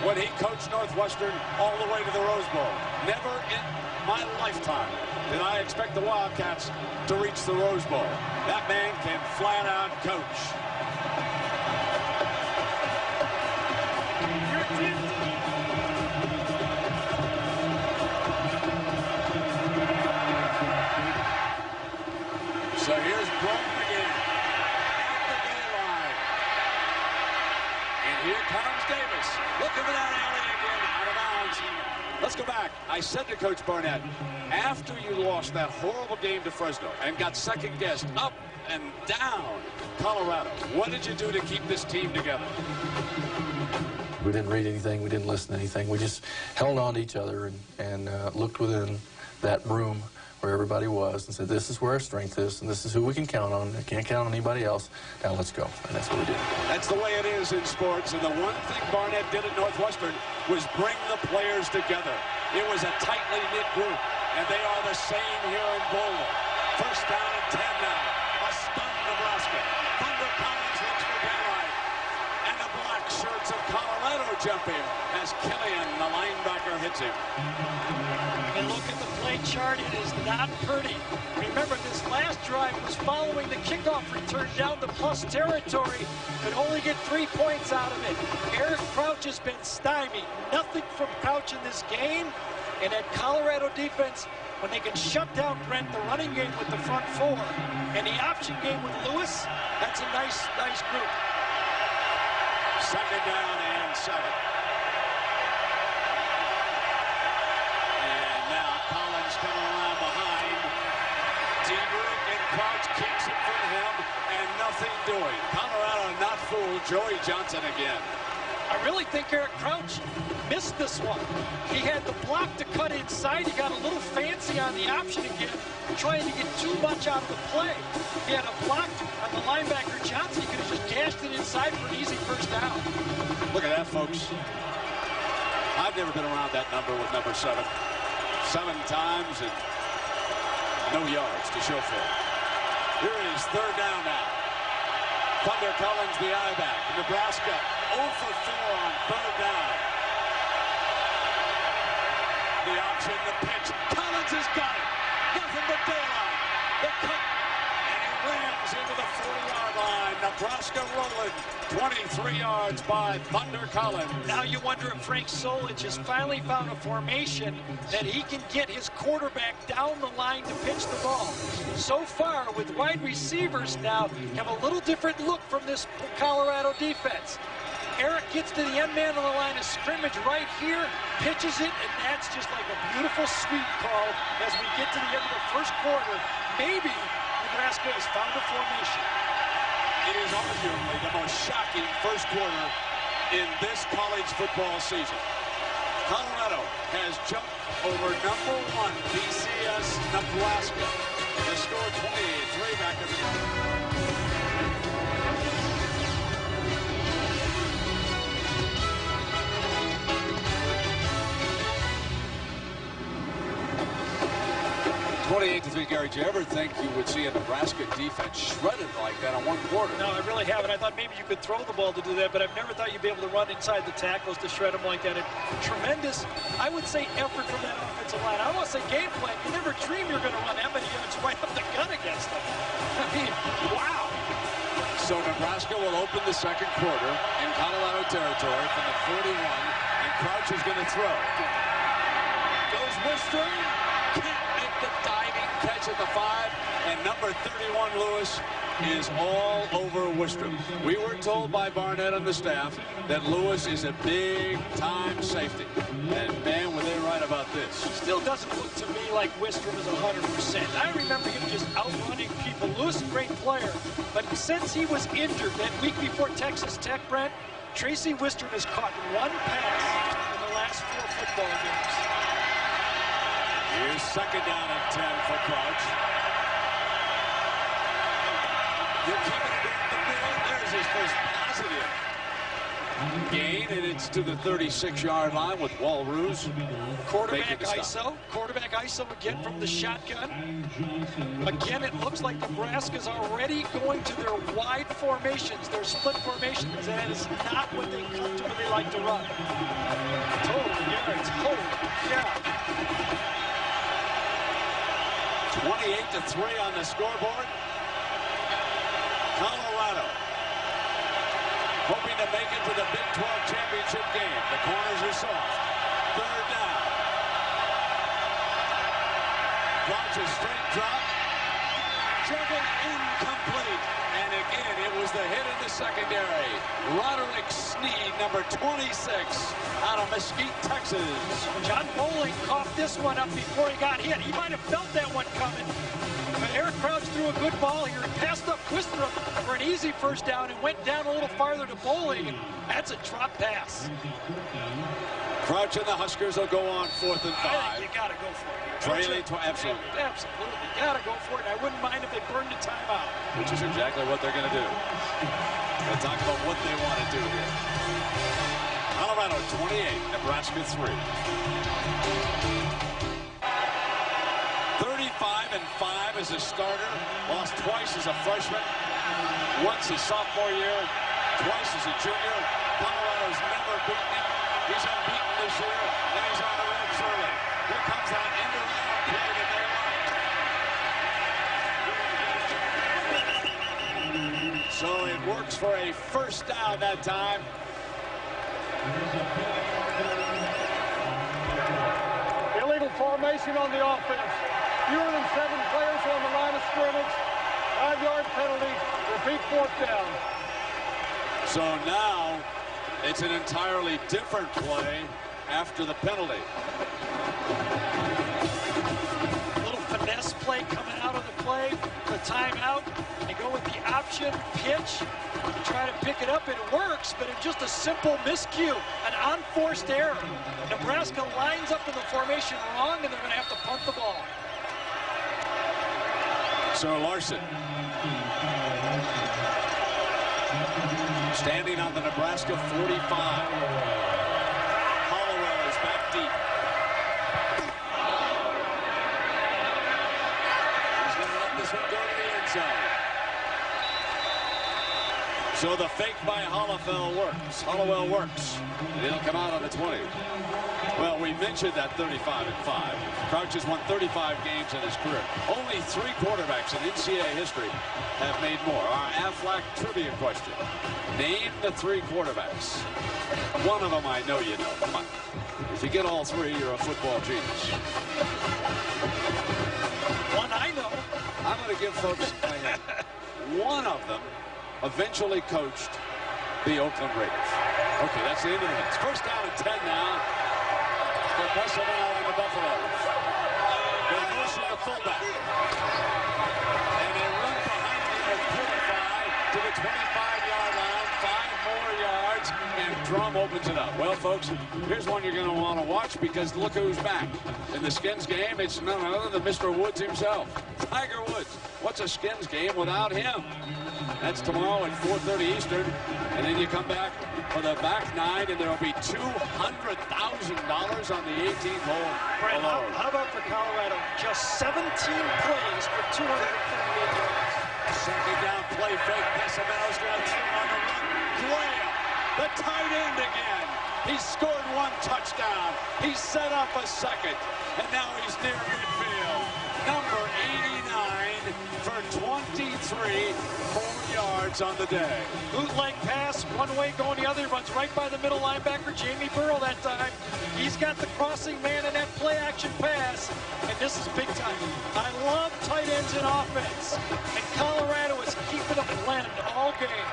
when he coached Northwestern all the way to the Rose Bowl. Never in my lifetime did I expect the Wildcats to reach the Rose Bowl. That man can flat out coach. So here's Brown again at the goal line. And here comes Davis. Looking for that alley again, out of bounds. Let's go back. I said to Coach Barnett, after you lost that horrible game to Fresno and got second-guessed up and down Colorado, what did you do to keep this team together? We didn't read anything. We didn't listen to anything. We just held on to each other and looked within that room where everybody was and said, this is where our strength is, and this is who we can count on. I can't count on anybody else. Now let's go. And that's what we did. That's the way it is in sports. And the one thing Barnett did at Northwestern was bring the players together. It was a tightly knit group, and they are the same here in Boulder. First down and 10 now. A stunned Nebraska. Thunder Collins looks for daylight. And the black shirts of Colorado jump in as Killian, the linebacker, hits him. And look at the play chart. It is not pretty. Remember, this last drive was following the kickoff return down to plus territory. Could only get 3 points out of it. Eric Crouch has been stymied. Nothing from Crouch in this game. And that Colorado defense, when they can shut down Brent, the running game with the front 4, and the option game with Lewis, that's a nice group. Second down and 7. Coming around behind. Diedrich and Crouch keeps it from him, and nothing doing. Colorado not fooled. Joey Johnson again. I really think Eric Crouch missed this one. He had the block to cut inside. He got a little fancy on the option again, trying to get too much out of the play. He had a block on the linebacker Johnson. He could have just gashed it inside for an easy first down. Look at that, folks. I've never been around that number with number 7. 7 times and no yards to show for it. Here is third down now. Thunder Collins, the I-back. Nebraska 0 for 4 on third down. The option, the pitch. Collins has got it. Nothing but daylight. The cut. And he lands into the 40-yard line. Nebraska rolling. 23 yards by Thunder Collins. Now you wonder if Frank Solich has finally found a formation that he can get his quarterback down the line to pitch the ball. So far, with wide receivers now, have a little different look from this Colorado defense. Eric gets to the end man on the line of scrimmage right here, pitches it, and that's just like a beautiful sweep call as we get to the end of the first quarter. Maybe Nebraska has found a formation. It is arguably the most shocking first quarter in this college football season. Colorado has jumped over #1 BCS Nebraska. The score 28-3 back at the... 28-3, Gary. Did you ever think you would see a Nebraska defense shredded like that in one quarter? No, I really haven't. I thought maybe you could throw the ball to do that, but I've never thought you'd be able to run inside the tackles to shred them like that. And tremendous, I would say, effort from that offensive line. I don't want to say game plan. You never dream you're going to run that many yards right up the gun against them. I mean, wow. So Nebraska will open the second quarter in Colorado territory from the 41, and Crouch is going to throw. Goes Wistrom. Can't make the diving catch at the 5, and number 31, Lewis, is all over Wistrom. We were told by Barnett and the staff that Lewis is a big-time safety. And, man, were they right about this. Still doesn't look to me like Wistrom is 100%. I remember him just outrunning people. Lewis, a great player, but since he was injured that week before Texas Tech, Brent, Tracy Wistrom has caught one pass in the last 4 football games. Here's second down and 10 for Crouch. He'll keep it in the middle. There's his first positive gain, and it's to the 36-yard line with Walrus. Quarterback ISO again from the shotgun. Again, it looks like Nebraska's already going to their wide formations, their split formations. That is not what they comfortably like to run. Total yards. Holy cow. 28-3 on the scoreboard. Colorado hoping to make it to the Big 12 championship game. The corners are soft. Third down. Crouch's straight drop. Juggled incomplete. And again, it was the hit in the secondary. Roderick Sneed, number 26, out of Mesquite, Texas. John Bowling coughed this one up before he got hit. He might have felt that one coming. But Eric Crouch threw a good ball here. He passed up Wistrom for an easy first down and went down a little farther to Bowling. And that's a drop pass. Crouch and the Huskers will go on 4th and 5. I think you got to go for it. Trailing, absolutely. Absolutely. You got to go for it. And I wouldn't mind if they burned the timeout. Which is exactly what they're going to do. We'll talk about what they want to do here. Colorado 28, Nebraska 3. 35-5 as a starter. Lost twice as a freshman. Once his sophomore year. Twice as a junior. Colorado's never beaten him. He's unbeaten this year, and he's on the ropes early. Here comes that end-around play that they like. So it works for a first down that time. Illegal formation on the offense. Fewer than 7 players on the line of scrimmage. 5-yard penalty. Repeat 4th down. So now it's an entirely different play after the penalty. A little finesse play coming out of the play. The timeout. They go with the option pitch. Try to pick it up. It works, but it's just a simple miscue. An unforced error. Nebraska lines up in the formation wrong, and they're going to have to punt the ball. So Larson standing on the Nebraska 45. Hollowell is back deep. He's going to let this one go to the end zone. So the fake by Hollowell works. And it'll come out on the 20. Well, we mentioned that 35-5. Crouch has won 35 games in his career. Only 3 quarterbacks in NCAA history have made more. Our Aflac trivia question. Name the 3 quarterbacks. One of them I know you know. Come on. If you get all 3, you're a football genius. One I know. I'm going to give folks a hint. One of them eventually coached the Oakland Raiders. Okay, that's the end of the hits. First down and 10 now for Pesavell and the Buffaloes. They motion the fullback. And they run behind the Purify to the 25-yard line. 5 more yards and Strum opens it up. Well, folks, here's one you're going to want to watch because look who's back. In the Skins game, it's none other than Mr. Woods himself, Tiger Woods. What's a Skins game without him? That's tomorrow at 4:30 Eastern. And then you come back for the back nine, and there will be $200,000 on the 18th hole. Brent, how about for Colorado? Just 17 plays for 238 yards. Second down play fake. Pesaveno's got two on the run. Graham, the tight end again. He scored one touchdown. He set up a second, and now he's near midfield. Number 89 for 23 more yards on the day. Bootleg pass, one way going the other. He runs right by the middle linebacker, Jamie Burrow that time. He's got the crossing man in that play-action pass, and this is big time. I love tight ends in offense, and Colorado is keeping a blend all game.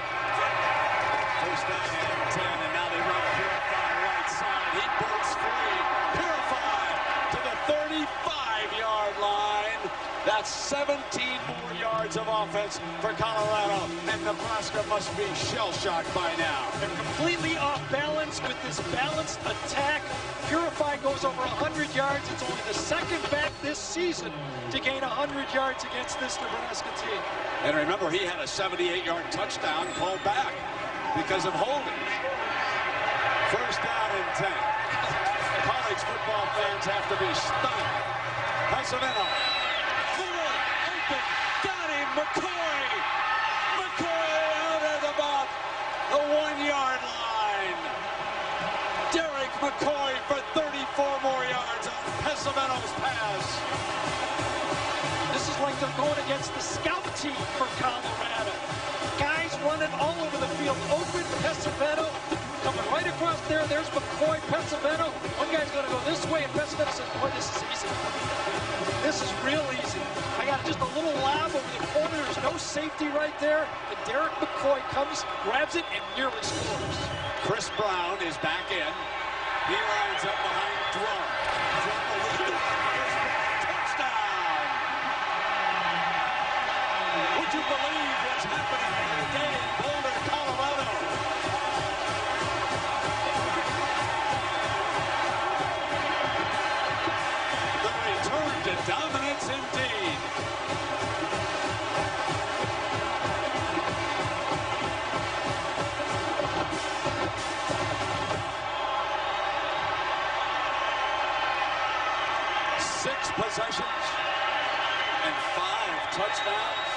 First down and 10, and now they run Purify right side. He breaks free. Purify to the 35-yard line. That's 17 more yards of offense for Colorado, and Nebraska must be shell-shocked by now. They're completely off balance with this balanced attack. Purify goes over 100 yards. It's only the second back this season to gain 100 yards against this Nebraska team. And remember, he had a 78-yard touchdown called back because of holding. First down and 10. College football fans have to be stunned. Pesaveno. Got him, McCoy. McCoy out at about the 1-yard line. Derek McCoy for 34 more yards on Pesaveno's pass. This is like they're going against the scout team for Colorado. Guys running all over the field. Open, Pesaveno coming right across there. There's McCoy, Pesaveno. One guy's going to go this way, and Pesaveno says, boy, this is easy. This is real easy. I got just a little lob over the corner. There's no safety right there. And Derek McCoy comes, grabs it, and nearly scores. Chris Brown is back in. He lines up behind Drum. Touchdown! Would you believe what's happening today in Boulder, Colorado? The return to dominance indeed. Possessions and 5 touchdowns.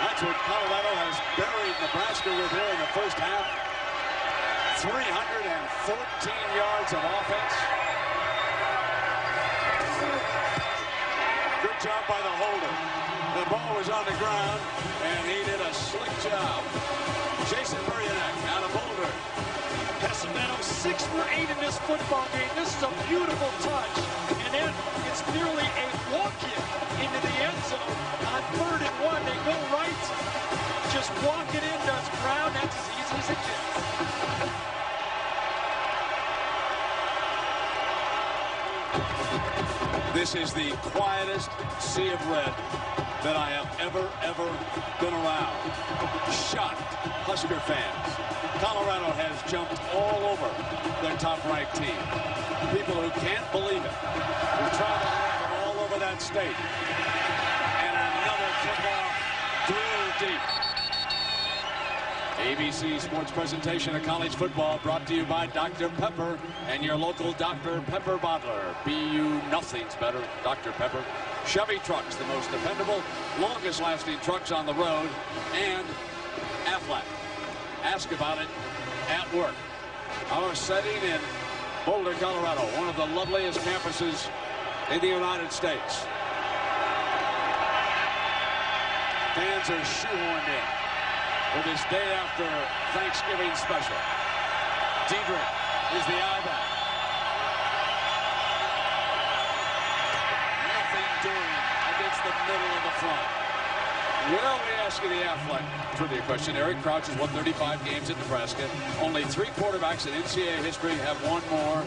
That's what Colorado has buried Nebraska with here in the first half. 314 yards of offense. Good job by the holder. The ball was on the ground, and he did a slick job. Jason Buryanek out of Boulder. Pesaveno 6 for 8 in this football game. This is a beautiful touch. And then it's nearly a walk-in into the end zone on 3rd and 1. They go right. Just walk it in, does Brown. That's as easy as it gets. This is the quietest sea of red that I have ever been around. Shocked Husker fans. Colorado has jumped all over their top-ranked team. People who can't believe it, who travel from all over that state. And another kickoff through deep. ABC Sports presentation of college football brought to you by Dr. Pepper and your local Dr. Pepper bottler. BU nothing's better, Dr. Pepper. Chevy trucks, the most dependable, longest-lasting trucks on the road, and Aflac. Ask about it at work. Our setting in Boulder, Colorado, one of the loveliest campuses in the United States. Fans are shoehorned in for this day after Thanksgiving special. Diedrich is the I-back. Nothing doing against the middle of the front. Well, we ask you the Aflac trivia question. Eric Crouch has won 35 games at Nebraska. Only 3 quarterbacks in NCAA history have won more.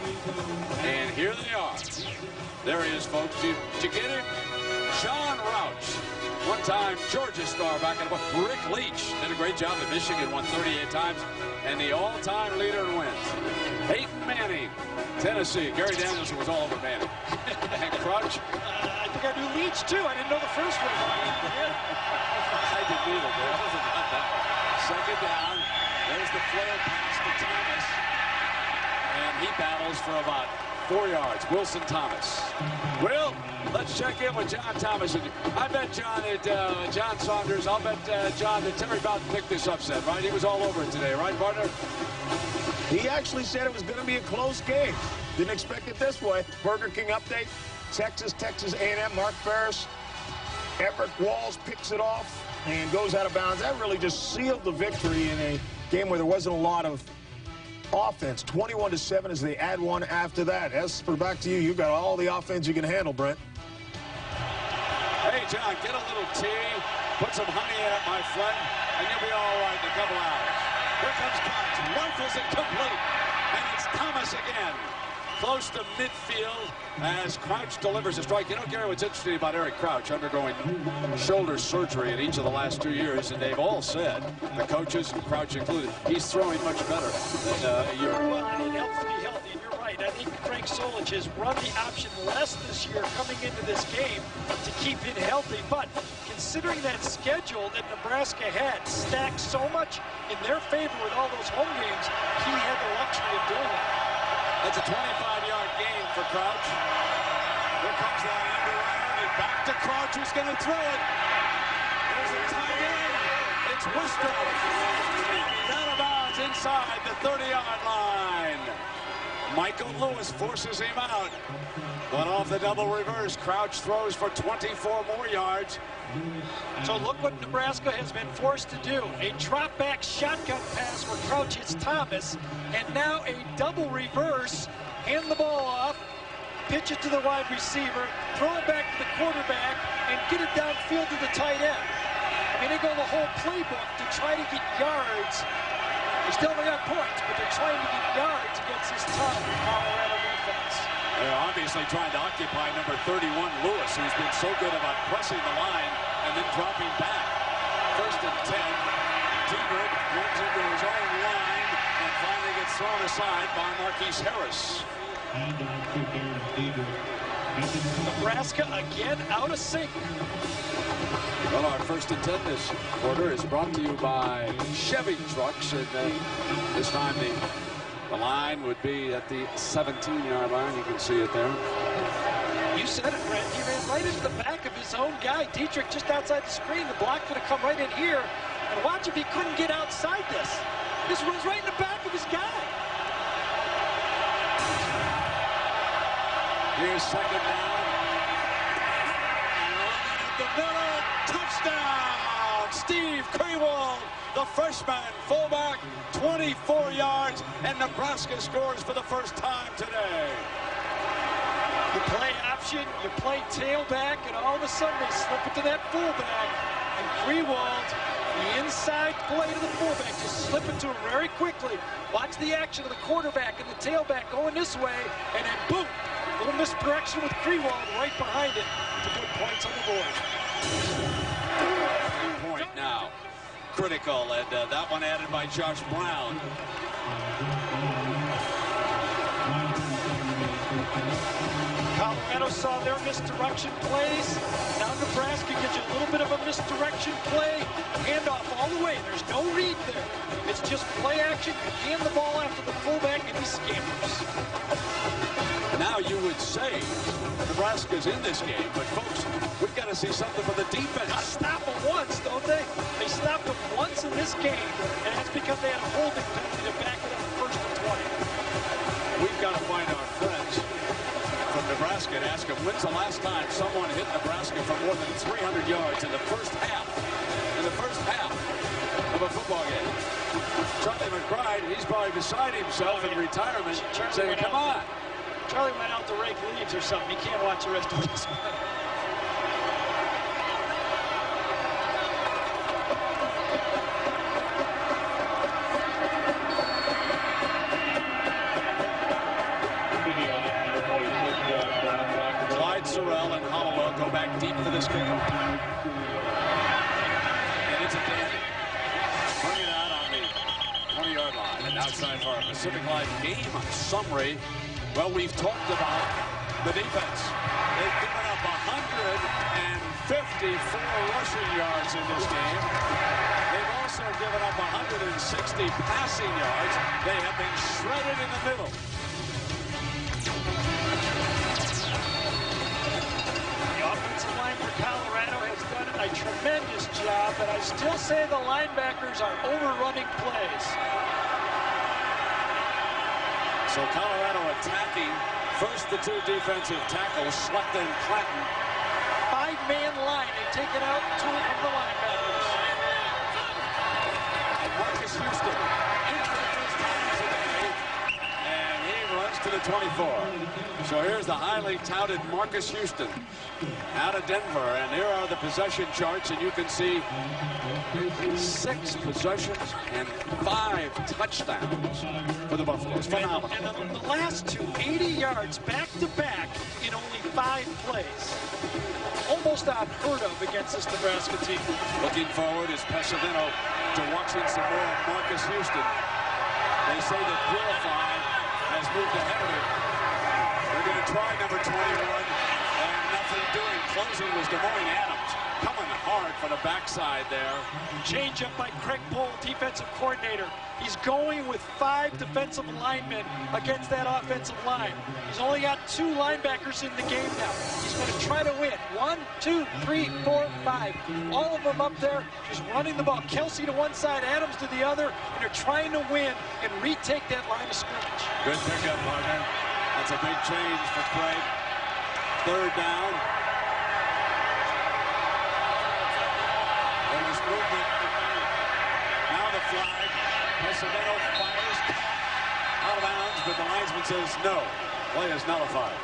And here they are. There he is, folks. Did you get it? John Rouch. One Two-time Georgia star back in the Rick Leach did a great job at Michigan, won 38 times, and the all-time leader in wins. Peyton Manning, Tennessee. Gary Danielson was all over Manning. And Crouch. I think I knew Leach, too. I didn't know the first one. I didn't either, but it wasn't about that. Second down. There's the flail pass to Thomas. And he battles for about 4 yards. Wilson Thomas. Will, let's check in with John Thomas. I bet John that John Saunders, I'll bet John that Terry Bowden picked this upset, right? He was all over it today, right, partner? He actually said it was going to be a close game. Didn't expect it this way. Burger King update. Texas A&M, Mark Ferris. Everett Walls picks it off and goes out of bounds. That really just sealed the victory in a game where there wasn't a lot of offense. 21-7 as they add one after that. Esper, back to you. You've got all the offense you can handle, Brent. Hey, John, get a little tea, put some honey in it, my friend, and you'll be all right in a couple hours. Here comes Crouch. Rifles it complete. And it's Thomas again. Close to midfield as Crouch delivers a strike. You know, Gary, what's interesting about Eric Crouch undergoing shoulder surgery in each of the last 2 years, and they've all said, the coaches, Crouch included, he's throwing much better than a year ago. Well, and it helps to be healthy, and you're right. I think Frank Solich has run the option less this year coming into this game to keep it healthy. But considering that schedule that Nebraska had stacked so much in their favor with all those home games, he had the luxury of doing it. That's a 25-yard gain for Crouch. Here comes that end around, and back to Crouch, who's going to throw it. There's a tight end. It's Worcester. Down of bounds inside the 30-yard line. Michael Lewis forces him out. But off the double reverse, Crouch throws for 24 more yards. So look what Nebraska has been forced to do. A drop-back shotgun pass where Crouch hits Thomas, and now a double reverse. Hand the ball off, pitch it to the wide receiver, throw it back to the quarterback, and get it downfield to the tight end. I mean, they go the whole playbook to try to get yards. They still haven't got points, but they're trying to get yards against this tough Colorado defense. They're obviously trying to occupy number 31, Lewis, who's been so good about pressing the line and then dropping back. First and 10. T-Bird runs into his own line and finally gets thrown aside by Marquise Harris. Nebraska again out of sync. Well, our first and 10 this quarter is brought to you by Chevy Trucks, and this time the line would be at the 17-yard line. You can see it there. You said it, Brent. He ran right into the back of his own guy. Dietrich just outside the screen. The block could have come right in here. And watch if he couldn't get outside this. This runs right in the back of his guy. Here's second down. And the middle, touchdown! Steve Krewald, the freshman fullback, 24 yards, and Nebraska scores for the first time today. You play option, you play tailback, and all of a sudden they slip it to that fullback. And Krewald, the inside play to the fullback, just slip it to him very quickly. Watch the action of the quarterback and the tailback going this way, and then boom, a little misdirection with Krewald right behind it to put points on the board. Point now, critical, and that one added by Josh Brown. Colorado saw their misdirection plays. Now Nebraska gives you a little bit of a misdirection play. Handoff all the way. There's no read there. It's just play action. You hand the ball after the fullback and he scampers. Now you would say Nebraska's in this game, but folks, we've got to see something from the defense. Got to stop them once, don't they? They stopped them once in this game, and that's because they had a holding penalty to back it up first and 20. We've got to find our friends from Nebraska and ask them, when's the last time someone hit Nebraska for more than 300 yards in the first half? In the first half of a football game. Charlie McBride, he's probably beside himself in retirement, saying, come on. Charlie went out to rake leaves or something. He can't watch the rest of this. Clyde Sorrell and Hollowell go back deep for this kickoff. Civic Life game summary. Well, we've talked about the defense. They've given up 154 rushing yards in this game. They've also given up 160 passing yards. They have been shredded in the middle. The offensive line for Colorado has done a tremendous job, but I still say the linebackers are overrunning plays. So Colorado attacking. First, the two defensive tackles, Schlechter and Clanton. Five-man line. They've taken out two of the linebackers. And Marcus Houston into the first time today. And he runs to the 24. So here's the highly touted Marcus Houston out of Denver. And here are the possession charts. And you can see 6 possessions and 5 touchdowns for the Buffaloes. Phenomenal. And the last two, 80 yards back-to-back in only 5 plays. Almost unheard of against this Nebraska team. Looking forward is Pesavino to watching some more of Marcus Houston. They say that Purify has moved ahead of him. They're going to try number 21, and nothing doing. Closing was Des Moines Adams. Coming hard for the backside there. Change up by Craig Pohl, defensive coordinator. He's going with 5 defensive linemen against that offensive line. He's only got 2 linebackers in the game now. He's going to try to win. 1, 2, 3, 4, 5. All of them up there just running the ball. Kelsey to one side, Adams to the other, and they're trying to win and retake that line of scrimmage. Good pickup, partner. That's a big change for Craig. 3rd down. There's movement. Now the flag. Pesavino fires out of bounds, but the linesman says no. Play is nullified.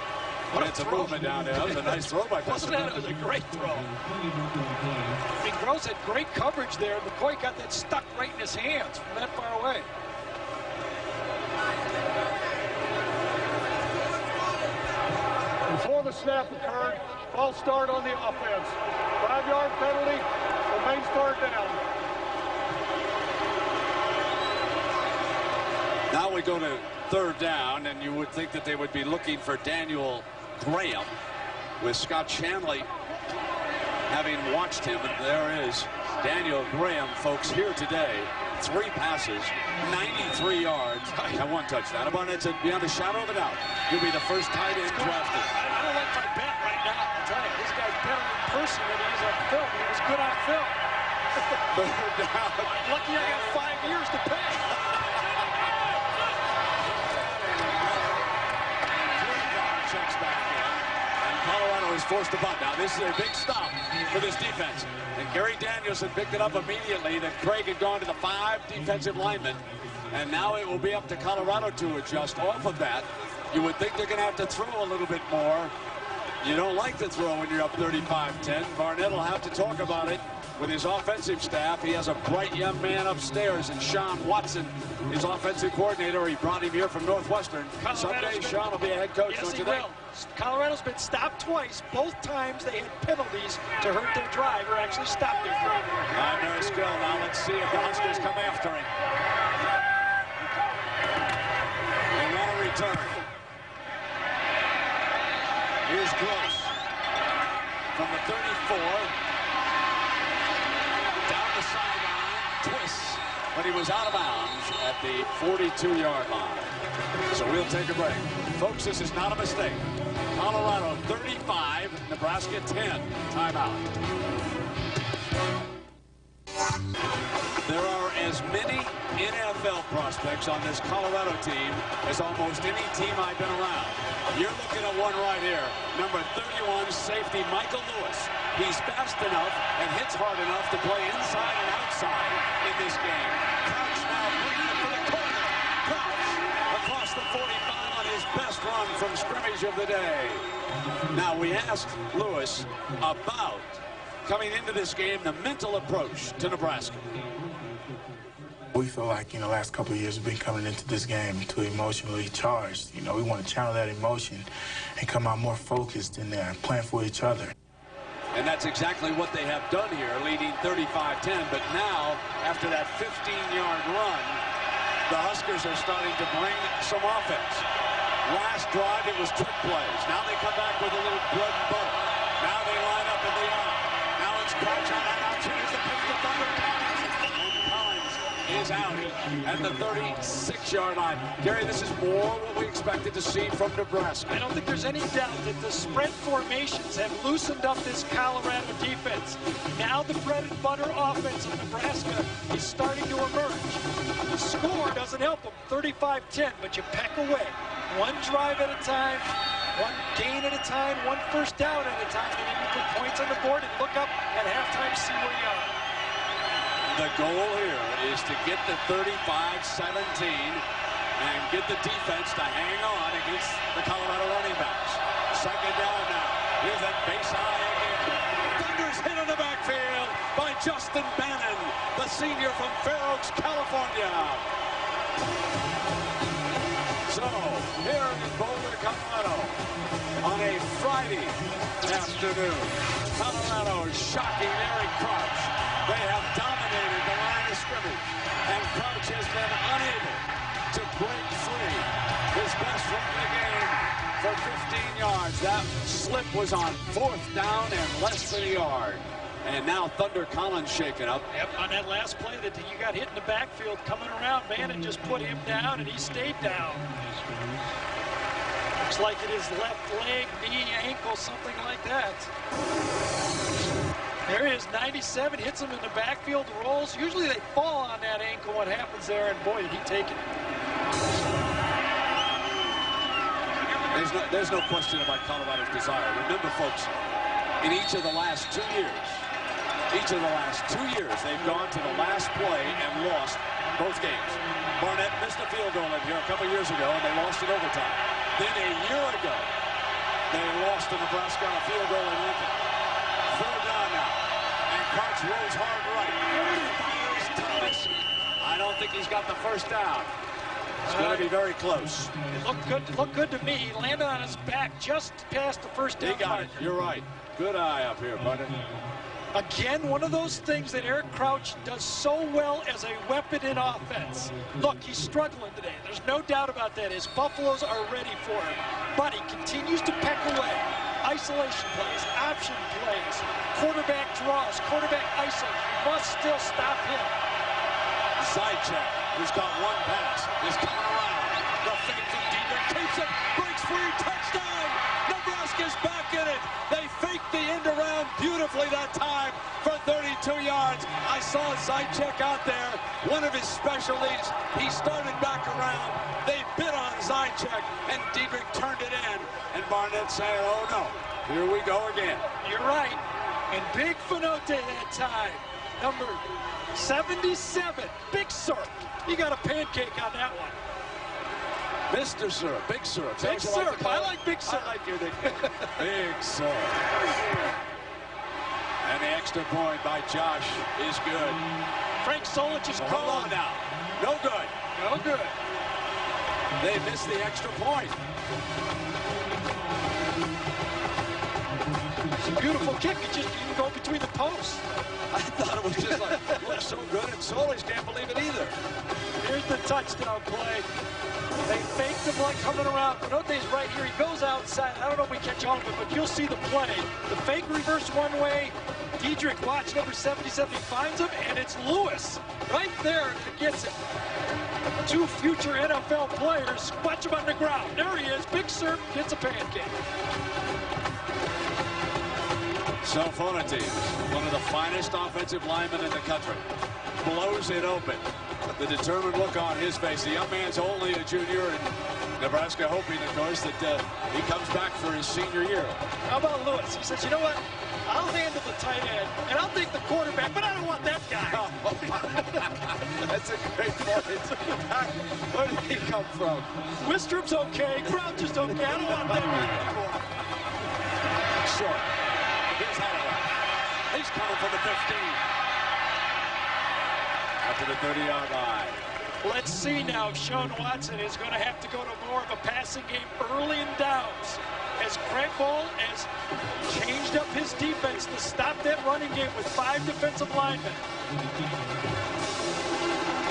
But it's a movement down there. That was a nice throw by Pesavino. It was a great throw. I mean, Gross had great coverage there. McCoy got that stuck right in his hands from that far away. Before the snap occurred, false start on the offense. 5-yard penalty, remains 3rd down. Now we go to 3rd down, and you would think that they would be looking for Daniel Graham with Scott Shanley having watched him. And there is Daniel Graham, folks, here today. 3 passes, 93 yards, and 1 touchdown. It's beyond a shadow of a doubt. He'll be the first tight end drafted. I don't like my bet right now. I'll tell you, this guy's better in person than he is on film. He was good on film. 3rd down. Lucky I got 5 years to pay. Checks back in, and Colorado is forced to bunt. Now this is a big stop for this defense, and Gary Danielson picked it up immediately that Craig had gone to the 5 defensive linemen, and now it will be up to Colorado to adjust off of that. You would think they're going to have to throw a little bit more. You don't like to throw when you're up 35-10. Barnett will have to talk about it with his offensive staff. He has a bright young man upstairs, and Sean Watson, his offensive coordinator. He brought him here from Northwestern. Someday Sean will be a head coach. Yes, he today. will. Colorado's been stopped twice. Both times they had penalties to hurt their drive or actually stop their drive. Primary skill. Now let's see if the Huskers come after him. They want to return. Here's Gross from the 34. Down the sideline, twists, but he was out of bounds at the 42-yard line. So we'll take a break. Folks, this is not a mistake. Colorado 35, Nebraska 10. Timeout. There are as many NFL prospects on this Colorado team as almost any team I've been around. You're looking at one right here. Number 31, safety Michael Lewis. He's fast enough and hits hard enough to play inside and outside in this game. Crouch now bringing it for the corner. Crouch across the 45 on his best run from scrimmage of the day. Now we asked Lewis about coming into this game, the mental approach to Nebraska. We feel like, the last couple of years we've been coming into this game too emotionally charged. We want to channel that emotion and come out more focused and playing for each other. And that's exactly what they have done here, leading 35-10. But now, after that 15-yard run, the Huskers are starting to bring some offense. Last drive, it was trick plays. Now they come back with a little bread and butter. Now they line up in the arm. Now it's Crouch on that option. Here's the pitch to Thunder Collins. And Collins is out at the 36-yard line. Gary, this is more what we expected to see from Nebraska. I don't think there's any doubt that the spread formations have loosened up this Colorado defense. Now the bread and butter offense of Nebraska is starting to emerge. The score doesn't help them, 35-10, but you peck away. One drive at a time, one gain at a time, one first down at a time, and then you put points on the board and look up at halftime, see where you are. The goal here is to get the 35-17 and get the defense to hang on against the Colorado running backs. Second down now. Here's that base high again. Thunder's hit in the backfield by Justin Bannon, the senior from Fair Oaks, California. So, here in Boulder, Colorado, on a Friday afternoon, Colorado is shocking Eric Crouch. They have dominated the line of scrimmage, and Crouch has been unable to break free. His best run of the game for 15 yards. That slip was on 4th down and less than a yard. And now Thunder Collins shaken up. Yep, on that last play that you got hit in the backfield coming around, Bannon just put him down and he stayed down. Looks like it is left leg, knee, ankle, something like that. There he is, 97, hits him in the backfield, rolls. Usually they fall on that ankle. What happens there, and boy, did he take it. There's no question about Colorado's desire. Remember, folks, in each of the last 2 years, they've gone to the last play and lost both games. Barnett missed a field goal in here a couple years ago, and they lost in overtime. Then a year ago, they lost to Nebraska on a field goal in Lincoln. Third down now, and Crouch rolls hard right. Here's Thomas. I don't think he's got the first down. It's going to be very close. It looked good to me. He landed on his back just past the first down. He got it. You're right. Good eye up here, buddy. Again, one of those things that Eric Crouch does so well as a weapon in offense. Look, he's struggling today. There's no doubt about that. His Buffaloes are ready for him. But he continues to peck away. Isolation plays, option plays, quarterback draws, quarterback iso. You must still stop him. Side check. Who's got one pass? Is coming around. The fake from Diedrich keeps it. Breaks free. Touchdown. Nebraska's back in it. They faked the end around beautifully that time for 32 yards. I saw a side check out there. One of his specialties. He started back around. They bit on side check, and Diedrich turned it in. And Barnett saying, oh no, here we go again. You're right. And Big Finote that time. Number 77, Big Syrup. You got a pancake on that one. Mr. Syrup, Big Syrup. Big Syrup. I like Big Syrup. I like your nickname. Big Syrup. And the extra point by Josh is good. Frank Solich is Hold on now. No good. No good. They missed the extra point. It's a beautiful kick. It just didn't go between the posts. I thought it was just like, looks so good, and Solis can't believe it either. Here's the touchdown play. They faked him like coming around. Pinote's right here. He goes outside. I don't know if we catch all of it, but you'll see the play. The fake reverse one way. Diedrich, watch number 77. He finds him, and it's Lewis right there that gets it. Two future NFL players. Watch him on the ground. There he is. Big Syrup gets a pancake. So Fonte, one of the finest offensive linemen in the country, blows it open. The determined look on his face. The young man's only a junior, and Nebraska hoping, of course, that he comes back for his senior year. How about Lewis? He says, you know what? I'll handle the tight end, and I'll take the quarterback, but I don't want that guy. That's a great point. Where did he come from? Wistrup's okay. Crouch is okay. I don't want that guy anymore. Short. Here's Holloway. He's coming from the 15. After the 30-yard line. Let's see now if Sean Watson is going to have to go to more of a passing game early in downs, as Craig Ball has changed up his defense to stop that running game with 5 defensive linemen.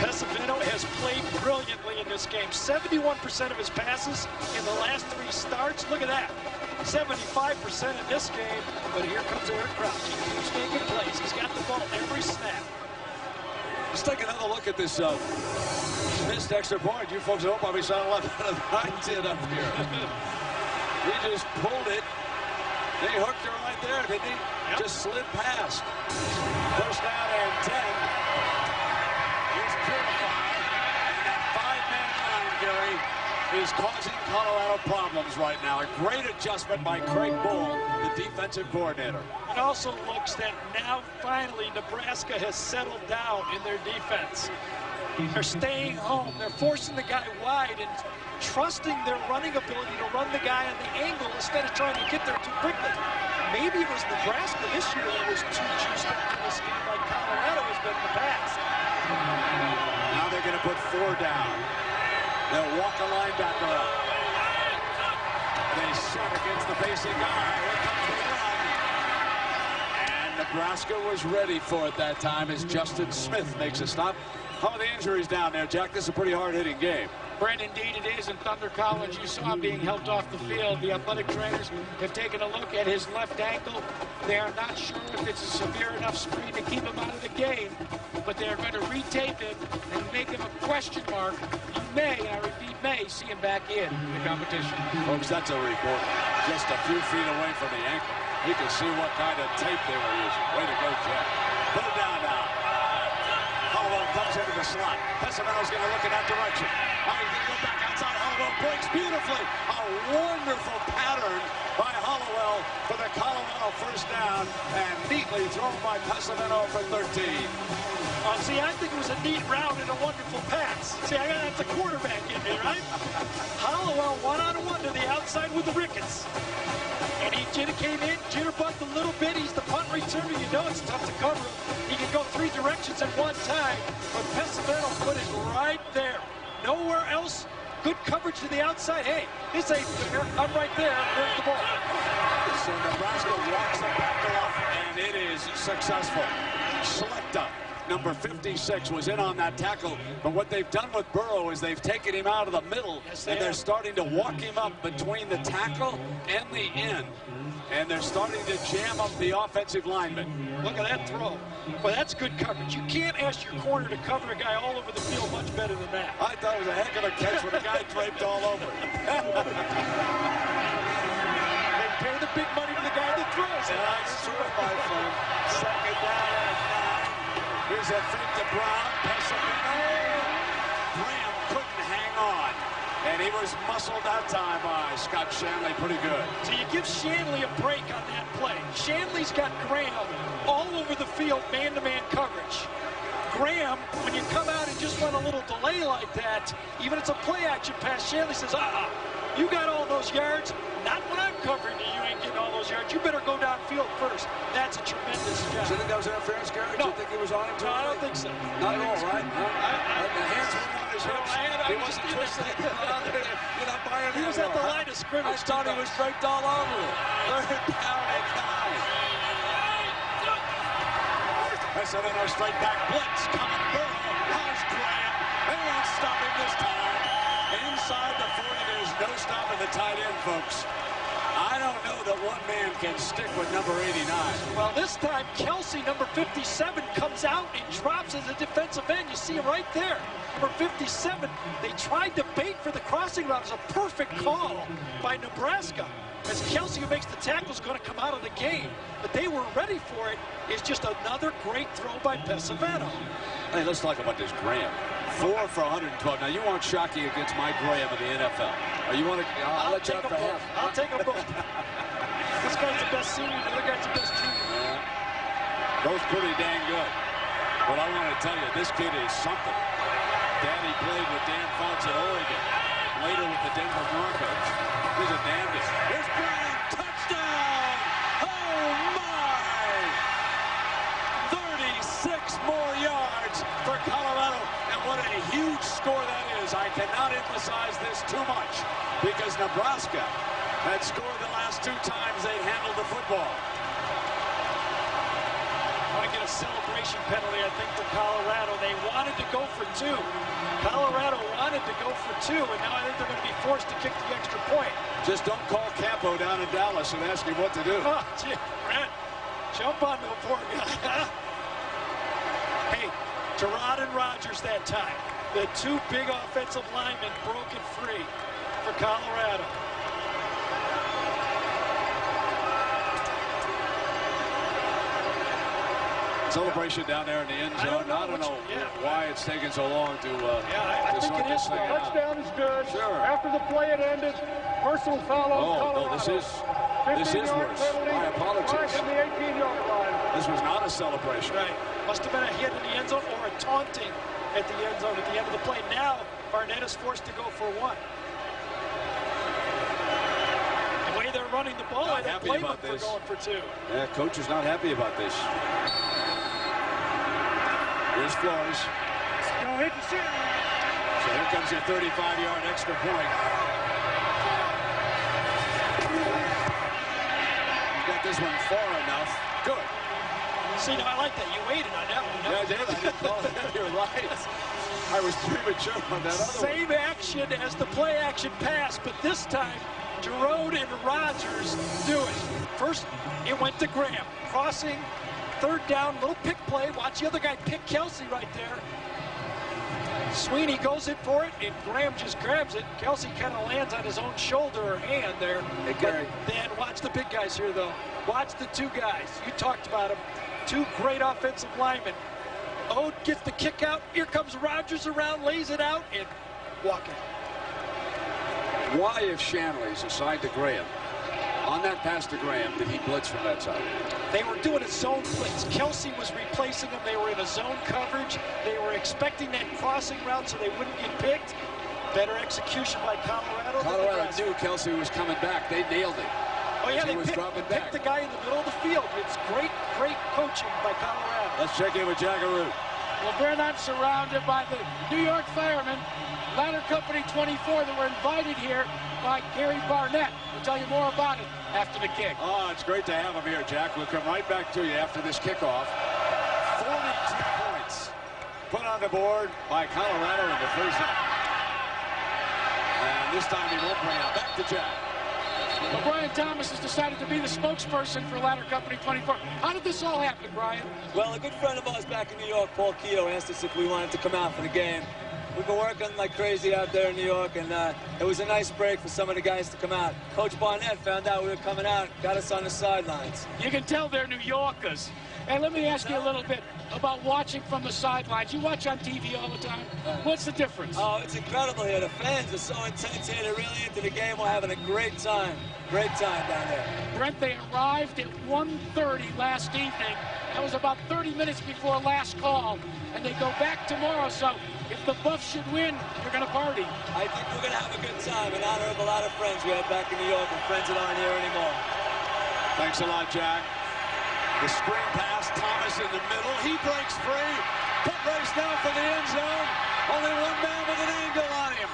Pesavento has played brilliantly in this game. 71% of his passes in the last 3 starts. Look at that. 75% in this game. But here comes Eric Crouch. He keeps making plays. He's got the ball every snap. Let's take another look at this missed extra point. You folks at home probably saw a lot better than I did up here. He just pulled it. They hooked her right there, didn't he? Yep. Just slid past. First down and 10. Here's Purifier. And that 5-man line, Gary, is causing Colorado problems right now. A great adjustment by Craig Bull, the defensive coordinator. It also looks that now finally Nebraska has settled down in their defense. They're staying home. They're forcing the guy wide and trusting their running ability to run the guy on the angle instead of trying to get there too quickly. Maybe it was Nebraska this year that was too juiced up in this game like Colorado has been in the past. Now they're going to put 4 down. They'll walk a linebacker up. They set against the basic eye. Here comes the run. And Nebraska was ready for it that time as Justin Smith makes a stop. How are the injuries down there, Jack? This is a pretty hard-hitting game. Brent, indeed it is. In Thunder College, you saw him being helped off the field. The athletic trainers have taken a look at his left ankle. They are not sure if it's a severe enough sprain to keep him out of the game, but they are going to retape him and make him a question mark. You may, and I repeat, may see him back in the competition. Folks, that's a report just a few feet away from the ankle. You can see what kind of tape they were using. Way to go, Jack. Put it down now. Hollowell comes into the slot. Pesavento's going to look in that direction. Now he's going to go back outside. Hollowell breaks beautifully. A wonderful pattern by Hollowell for the Colorado first down, and neatly thrown by Pesavento for 13. See, I think it was a neat route and a wonderful pass. See, I got that's a quarterback in there, right? Hollowell one-on-one to the outside with the Ricketts. And he came in, jitterbugged a little bit. He's the punt returner. You know it's tough to cover him. He can go 3 directions at one time, but Pesavento put it right there. Nowhere else. Good coverage to the outside. Hey, this ain't fair. I'm right there. Where's the ball? So Nebraska walks the backer off, and it is successful. Selecta, number 56, was in on that tackle, but what they've done with Burrow is they've taken him out of the middle, and they're starting to walk him up between the tackle and the end, and they're starting to jam up the offensive lineman. Look at that throw. Well, that's good coverage. You can't ask your corner to cover a guy all over the field much better than that. I thought it was a heck of a catch with a guy draped all over. They pay the big money to the guy that throws it. That's true, my friend. Second down and 9. Here's a fake to Brown. Graham couldn't hang on. And he was muscled that time by Scott Shanley pretty good. So you give Shanley a break on that play. Shanley's got Graham all over the field, man-to-man coverage. Graham, when you come out and just run a little delay like that, even if it's a play-action pass, Shanley says, you got all those yards. Not when I'm covering you, you ain't getting all those yards. You better go downfield first. That's a tremendous job. So you think that was interference, Gary? No. Do you think he was on him? No, I don't think so. Not at all, right? The hands were on his hips. He wasn't twisting. You're not buying that. He was at the line of scrimmage. I thought he was draped all over it. Third down and 9. Pesavento straight back blitz. Coming Burrow. How's Graham? They won't stop him this time. Inside the 40, there's no stopping the tight end, folks. I don't know that one man can stick with number 89. Well, this time, Kelsey, number 57, comes out and drops as a defensive end. You see him right there. Number 57, they tried to bait for the crossing route. It was a perfect call by Nebraska. As Kelsey, who makes the tackle, is going to come out of the game. But they were ready for it. It's just another great throw by Pesavento. Hey, let's talk about this Graham. 4 for 112. Now, you want Shockey against Mike Graham in the NFL. Or you want to... I'll let you have the half. I'll take them both. This guy's the best senior. The other guy's the best junior. Yeah. Both pretty dang good. But I want to tell you, this kid is something. Daddy played with Dan Fouts at Oregon. Later with the Denver Broncos. He's a dandy. Here's Graham. Touchdown! Oh, my! 36 more yards for Colorado. And what a huge score that is. I cannot emphasize this too much because Nebraska had scored the last 2 times they handled the football. I want to get a celebration penalty, I think, for Colorado. They wanted to go for 2. Colorado wanted to go for 2, and now I think they're going to be forced to kick the extra point. Just don't call Campo down in Dallas and ask him what to do. Oh, gee, Brent, jump on the poor guy. Hey, Terod and Rogers that time. The 2 big offensive linemen broke it free for Colorado. Celebration down there in the end zone. I don't know why it's taking so long to I think sort it this is. thing out. Touchdown is good. Sure. After the play had ended, personal foul on Colorado. No, this is worse. My apologies. Right from the 18-yard line. This was not a celebration. Right. Must have been a hit in the end zone or a taunting at the end zone at the end of the play. Now, Barnett is forced to go for 1. The way they're running the ball, I don't blame them for going for 2. Yeah, coach is not happy about this. Here's Flores. Go hit the center. So here comes your 35-yard extra point. You got this one far enough. Good. See, now I like that. You waited on that one. Yeah, I did. I didn't call it. You're right. I was premature on that other one. Same action as the play action pass, but this time, Terod and Rogers do it. First, it went to Graham. Crossing, 3rd down, little pick play. Watch the other guy pick Kelsey right there. Sweeney goes in for it, and Graham just grabs it. Kelsey kind of lands on his own shoulder or hand there. Hey, Gary. Then watch the big guys here, though. Watch the 2 guys. You talked about them. 2 great offensive linemen. Ode gets the kick out. Here comes Rogers around, lays it out, and walking. Why, if Shanley's assigned to Graham, on that pass to Graham, did he blitz from that side? They were doing a zone blitz. Kelsey was replacing them. They were in a zone coverage. They were expecting that crossing route so they wouldn't get picked. Better execution by Colorado. Colorado knew Kelsey was coming back. They nailed it. Oh, yeah, they was dropping back. picked the guy in the middle of the field. It's great coaching by Colorado. Let's check in with Jackaroo. Well, Brent, I'm surrounded by the New York firemen, Ladder Company 24, that were invited here by Gary Barnett. We'll tell you more about it after the kick. Oh, it's great to have him here, Jack. We'll come right back to you after this kickoff. 42 points put on the board by Colorado in the first half. And this time he won't bring it back to Jack. Well, Brian Thomas has decided to be the spokesperson for Ladder Company 24. How did this all happen, Brian? Well, a good friend of ours back in New York, Paul Keto, asked us if we wanted to come out for the game. We've been working like crazy out there in New York, and it was a nice break for some of the guys to come out. Coach Barnett found out we were coming out, got us on the sidelines. You can tell they're New Yorkers. And let me ask you a little bit about watching from the sidelines. You watch on TV all the time. What's the difference? Oh, it's incredible here. The fans are so intense here. They're really into the game. We're having a great time. Great time down there. Brent, they arrived at 1:30 last evening. That was about 30 minutes before last call. And they go back tomorrow. So if the Buffs should win, you're going to party. I think we're going to have a good time in honor of a lot of friends we have back in New York and friends that aren't here anymore. Thanks a lot, Jack. The screen pass, Thomas in the middle. He breaks free. Foot race now for the end zone. Only one man with an angle on him.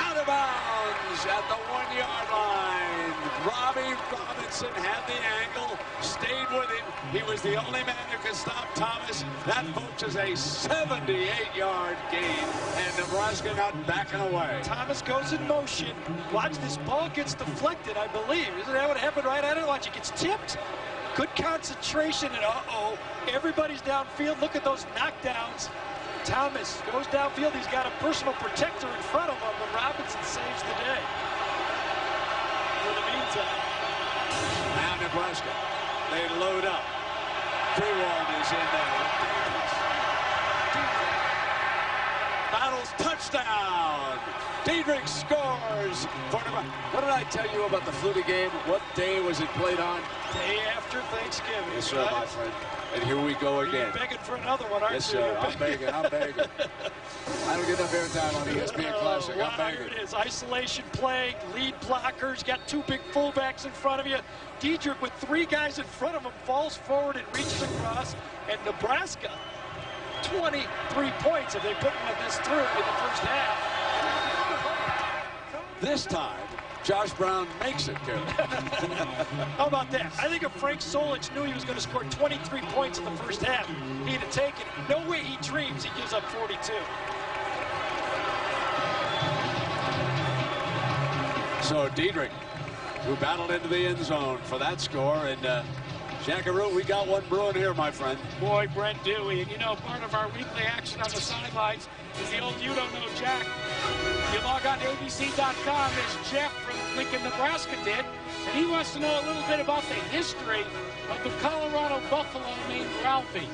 Out of bounds at the 1-yard line. Robbie Robinson had the angle, stayed with him. He was the only man who could stop Thomas. That, folks, is a 78-yard gain, and Nebraska not backing away. Thomas goes in motion. Watch, this ball gets deflected, I believe. Isn't that what happened right at it? Watch, it gets tipped. Good concentration, and everybody's downfield. Look at those knockdowns. Thomas goes downfield. He's got a personal protector in front of him, but Robinson saves the day. For the meantime. Now Nebraska, they load up. Freewald is in there. Battles touchdown. Diedrich scores for Nebraska. What did I tell you about the Flutie game? What day was it played on? Day after Thanksgiving. Yes, sir, my friend. And here we go again. You're begging for another one, aren't you? Yes, sir. I'm begging. I'm begging. I don't get enough airtime on the ESPN Classic. Wow, I'm begging. here it is. Isolation play, lead blockers, got 2 big fullbacks in front of you. Diedrich with 3 guys in front of him falls forward and reaches across. And Nebraska, 23 points if they put one of this through in the first half. This time, Josh Brown makes it, Kevin. How about that? I think if Frank Solich knew he was going to score 23 points in the first half, he'd have taken it. No way he dreams he gives up 42. So Diedrich, who battled into the end zone for that score, and Jackaroo, we got one brewing here, my friend. Boy, Brent Dewey. And you know, part of our weekly action on the sidelines is the old You Don't Know Jack. You log on to abc.com, as Jeff from Lincoln, Nebraska did, and he wants to know a little bit about the history of the Colorado Buffalo named Ralphie.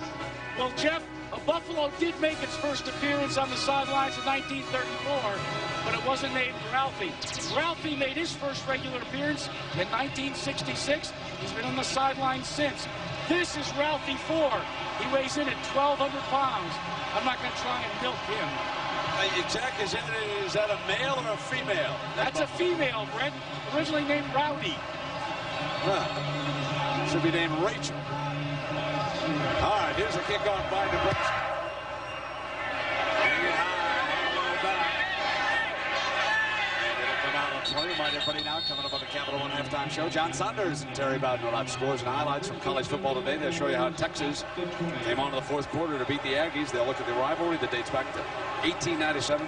Well, Jeff, Buffalo did make its first appearance on the sidelines in 1934, but it wasn't named Ralphie. Ralphie made his first regular appearance in 1966. He's been on the sidelines since. This is Ralphie 4. He weighs in at 1,200 pounds. I'm not going to try and milk him. Jack, is that a male or a female? That's a female, Brent. Originally named Rowdy. Should be named Rachel. All right, here's a kickoff by Nebraska. Hang it high, hang it back. It'll come out on play by everybody now. Coming up on the Capital One Halftime Show. John Saunders and Terry Bowden will have scores and highlights from college football today. They'll show you how Texas came on to the fourth quarter to beat the Aggies. They'll look at the rivalry that dates back to 1897.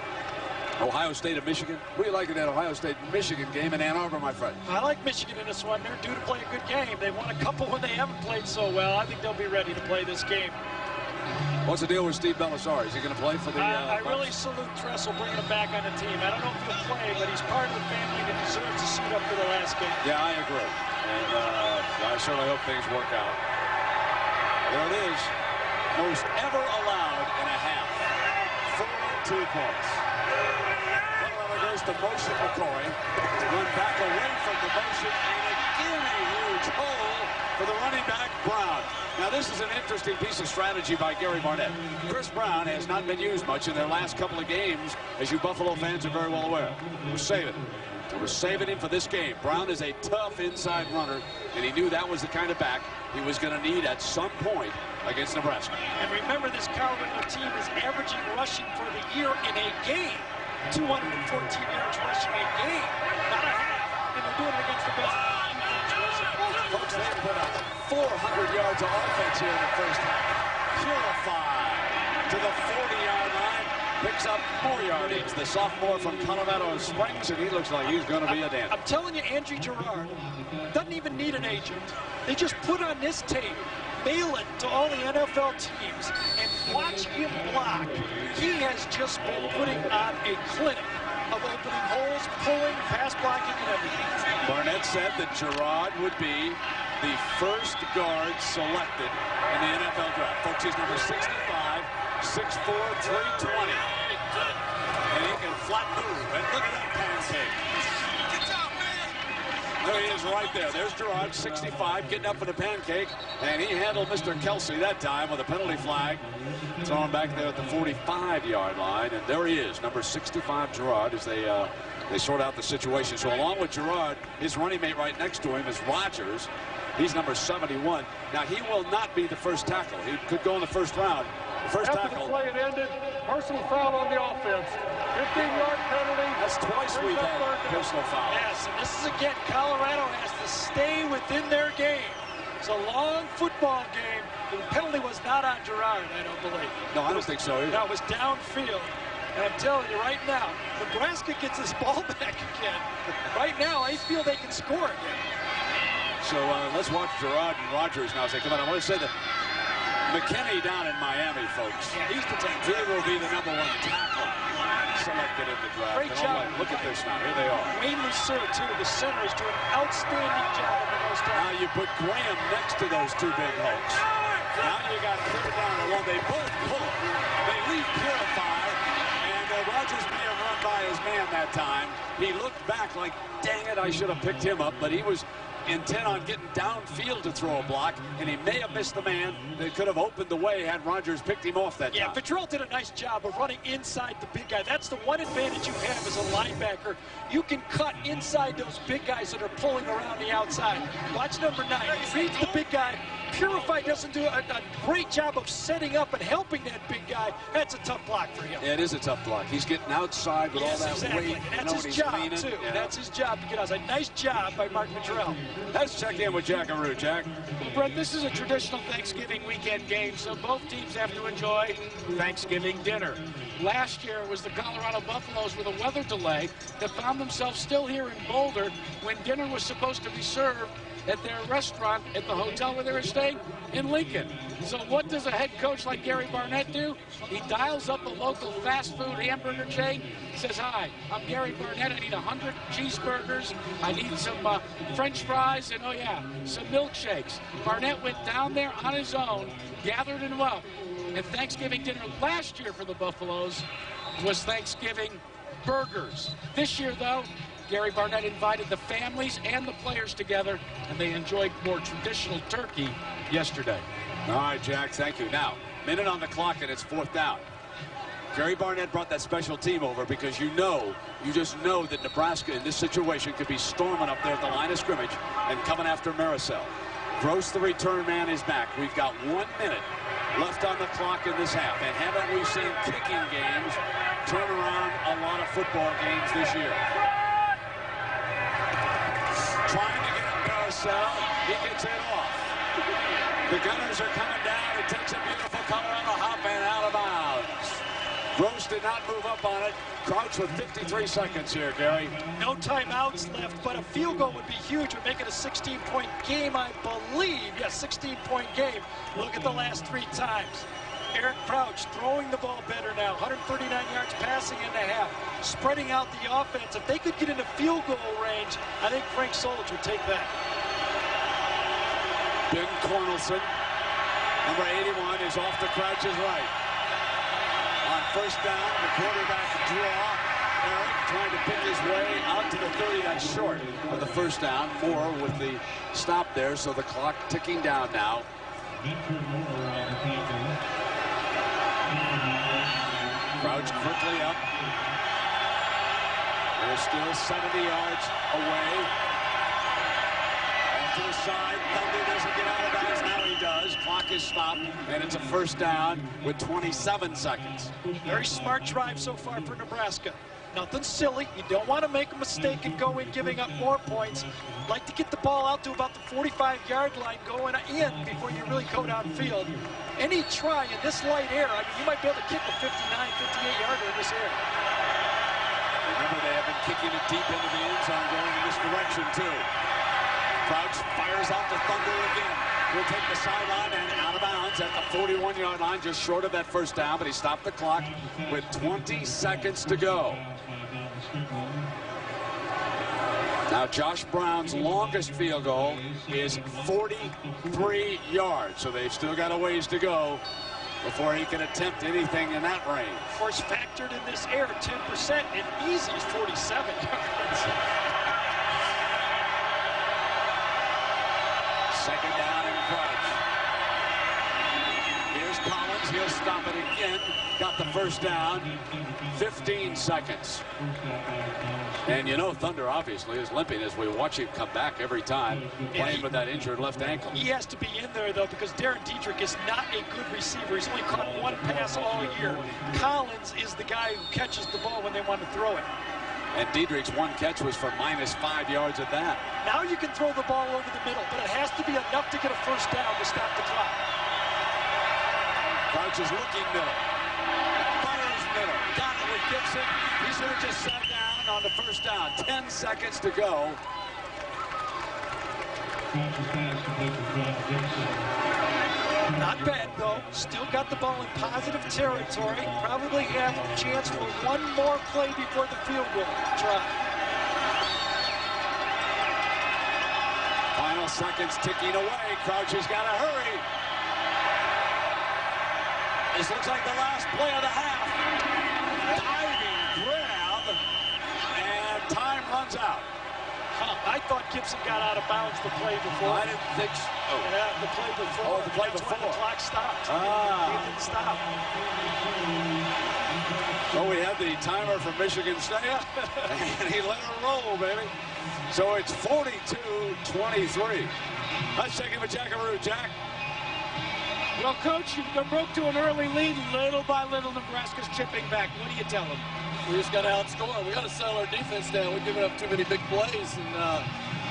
Ohio State and Michigan. What do you like in that Ohio State-Michigan game in Ann Arbor, my friend? I like Michigan in this one. They're due to play a good game. They won a couple when they haven't played so well. I think they'll be ready to play this game. What's the deal with Steve Belisari? Is he going to play for the I really salute Tressel bringing him back on the team. I don't know if he'll play, but he's part of the family that deserves to suit up for the last game. Yeah, I agree. And I certainly hope things work out. There it is. Most ever allowed in a half. 42 points. Goes to motion McCoy. Run back away from the motion, and again a huge hole for the running back, Brown. Now, this is an interesting piece of strategy by Gary Barnett. Chris Brown has not been used much in their last couple of games, as you Buffalo fans are very well aware. We're saving him. We're saving him for this game. Brown is a tough inside runner, and he knew that was the kind of back he was going to need at some point against Nebraska. And remember, this Colorado team is averaging rushing for the year in a game 214 yards rushing a game, not a half, and they're doing it against the best defense rushing. Folks, they put up 400 yards of offense here in the first half. Purified to the 40-yard line, picks up more yardage. The sophomore from Colorado Springs, and he looks like he's going to be a dandy. I'm telling you, Andrew Gerard doesn't even need an agent. They just put on this tape, mail it to all the NFL teams, and watch him block. He has just been putting on a clinic of opening holes, pulling, pass blocking, and everything. Barnett said that Gerard would be the first guard selected in the NFL draft. Folks, he's number 65, 6'4", 320. And he can flat move. And look at that pancake. There he is right there. There's Gerard, 65, getting up for the pancake. And he handled Mr. Kelsey that time with a penalty flag. Thrown back there at the 45-yard line. And there he is, number 65, Gerard, as they sort out the situation. So along with Gerard, his running mate right next to him is Rogers. He's number 71. Now, he will not be the first tackle. He could go in the first round. The first After tackle. the play it ended, personal foul on the offense. 15-yard penalty. That's twice we've had personal foul. Yes, and this is again, Colorado has to stay within their game. It's a long football game. The penalty was not on Gerard, I don't believe. No, I don't think so either. No, it was downfield. And I'm telling you right now, Nebraska gets this ball back again. Right now, I feel they can score again. So let's watch Gerard and Rogers now as they come out. I want to say that McKinney down in Miami, folks. Yeah, he's the He will be the #1 tackle selected in the draft. Great job. Look at this now. Here they are. Wayne Lucero, too, the center, is doing an outstanding job in the first half. Now you put Graham next to those two big hulks. Now you got clear down the one. They both pull. They leave Purify. And Rogers may have run by his man that time. He looked back like, dang it, I should have picked him up. But he was intent on getting downfield to throw a block, and he may have missed the man that could have opened the way had Rogers picked him off that time. Yeah, Vitrell did a nice job of running inside the big guy. That's the one advantage you have as a linebacker. You can cut inside those big guys that are pulling around the outside. Watch number 9. He reads the big guy, Purify doesn't do a great job of setting up and helping that big guy, that's a tough block for him. Yeah, it is a tough block. He's getting outside with all that exactly. weight. And that's his job, too. Yeah. That's his job to get outside. Nice job by Mark Madrell. Let's check in with Jackaroo. Jack. Brett, this is a traditional Thanksgiving weekend game, so both teams have to enjoy Thanksgiving dinner. Last year was the Colorado Buffaloes with a weather delay that found themselves still here in Boulder when dinner was supposed to be served at their restaurant at the hotel where they were staying in Lincoln. So what does a head coach like Gary Barnett do? He dials up a local fast food hamburger chain, says, "Hi, I'm Gary Barnett. I need 100 cheeseburgers. I need some French fries, and, oh, yeah, some milkshakes." Barnett went down there on his own, gathered them up. And Thanksgiving dinner last year for the Buffaloes was Thanksgiving burgers. This year, though, Gary Barnett invited the families and the players together, and they enjoyed more traditional turkey yesterday. All right, Jack, thank you. Now, minute on the clock, and it's 4th down. Gary Barnett brought that special team over because you just know that Nebraska in this situation could be storming up there at the line of scrimmage and coming after Maricel. Gross, the return man, is back. We've got 1 minute left on the clock in this half, and haven't we seen kicking games turn around a lot of football games this year? Trying to get it Maricel. He gets it off. The Gunners are coming down. It takes a beautiful Colorado hop and out of bounds. Gross did not move up on it. Crouch with 53 seconds here, Gary. No timeouts left, but a field goal would be huge. We're making a 16-point game, I believe. Yeah, 16-point game. Look at the last 3 times. Eric Crouch throwing the ball better now. 139 yards passing in the half. Spreading out the offense. If they could get into field goal range, I think Frank Solich would take that. Ben Cornelson, number 81, is off to Crouch's right. On 1st down, the quarterback draw. Eric trying to pick his way out to the 30. That's short of the 1st down. Moore with the stop there, so the clock ticking down now. Crouch quickly up. They're still 70 yards away. Off to the side. Thunder doesn't get out of bounds. Now he does. Clock is stopped, and it's a 1st down with 27 seconds. Very smart drive so far for Nebraska. Nothing silly. You don't want to make a mistake and go in giving up more points. Like to get the ball out to about the 45-yard line going in before you really go downfield. Any try in this light air, I mean, you might be able to kick a 59, 58-yarder in this air. Remember, they have been kicking it deep into the end zone going in this direction, too. Crouch fires out to Thunder again. He'll take the sideline and out of bounds at the 41-yard line, just short of that 1st down, but he stopped the clock with 20 seconds to go. Now, Josh Brown's longest field goal is 43 yards, so they've still got a ways to go before he can attempt anything in that range. Of course, factored in this air, 10%, and easy is 47 yards. 2nd down and Crouch. Here's Collins. He'll stop it again. Got the 1st down. 15 seconds. And you know Thunder obviously is limping as we watch him come back every time playing with that injured left ankle. He has to be in there, though, because Darren Dietrich is not a good receiver. He's only caught 1 pass all year. Collins is the guy who catches the ball when they want to throw it. And Dietrich's 1 catch was for -5 yards at that. Now you can throw the ball over the middle, but it has to be enough to get a 1st down to stop the clock. Crouch is looking middle. Fires middle. Got it with Gibson. He should have just sat down on the 1st down. 10 seconds to go. Not bad, though. Still got the ball in positive territory. Probably have a chance for 1 more play before the field goal try. Final seconds ticking away. Crouch has got to hurry. This looks like the last play of the half. Diving grab, and time runs out. I thought Gibson got out of bounds the play before. I didn't think so. Yeah, the play before. Oh, the play That's before. when the clock stopped. Ah. It didn't stop. Well, we had the timer from Michigan State, and he let her roll, baby. So it's 42-23. Let's check in with Jackaroo. Jack. Well, Coach, you broke to an early lead. Little by little, Nebraska's chipping back. What do you tell them? We just got to outscore. We got to settle our defense down. We're giving up too many big plays, and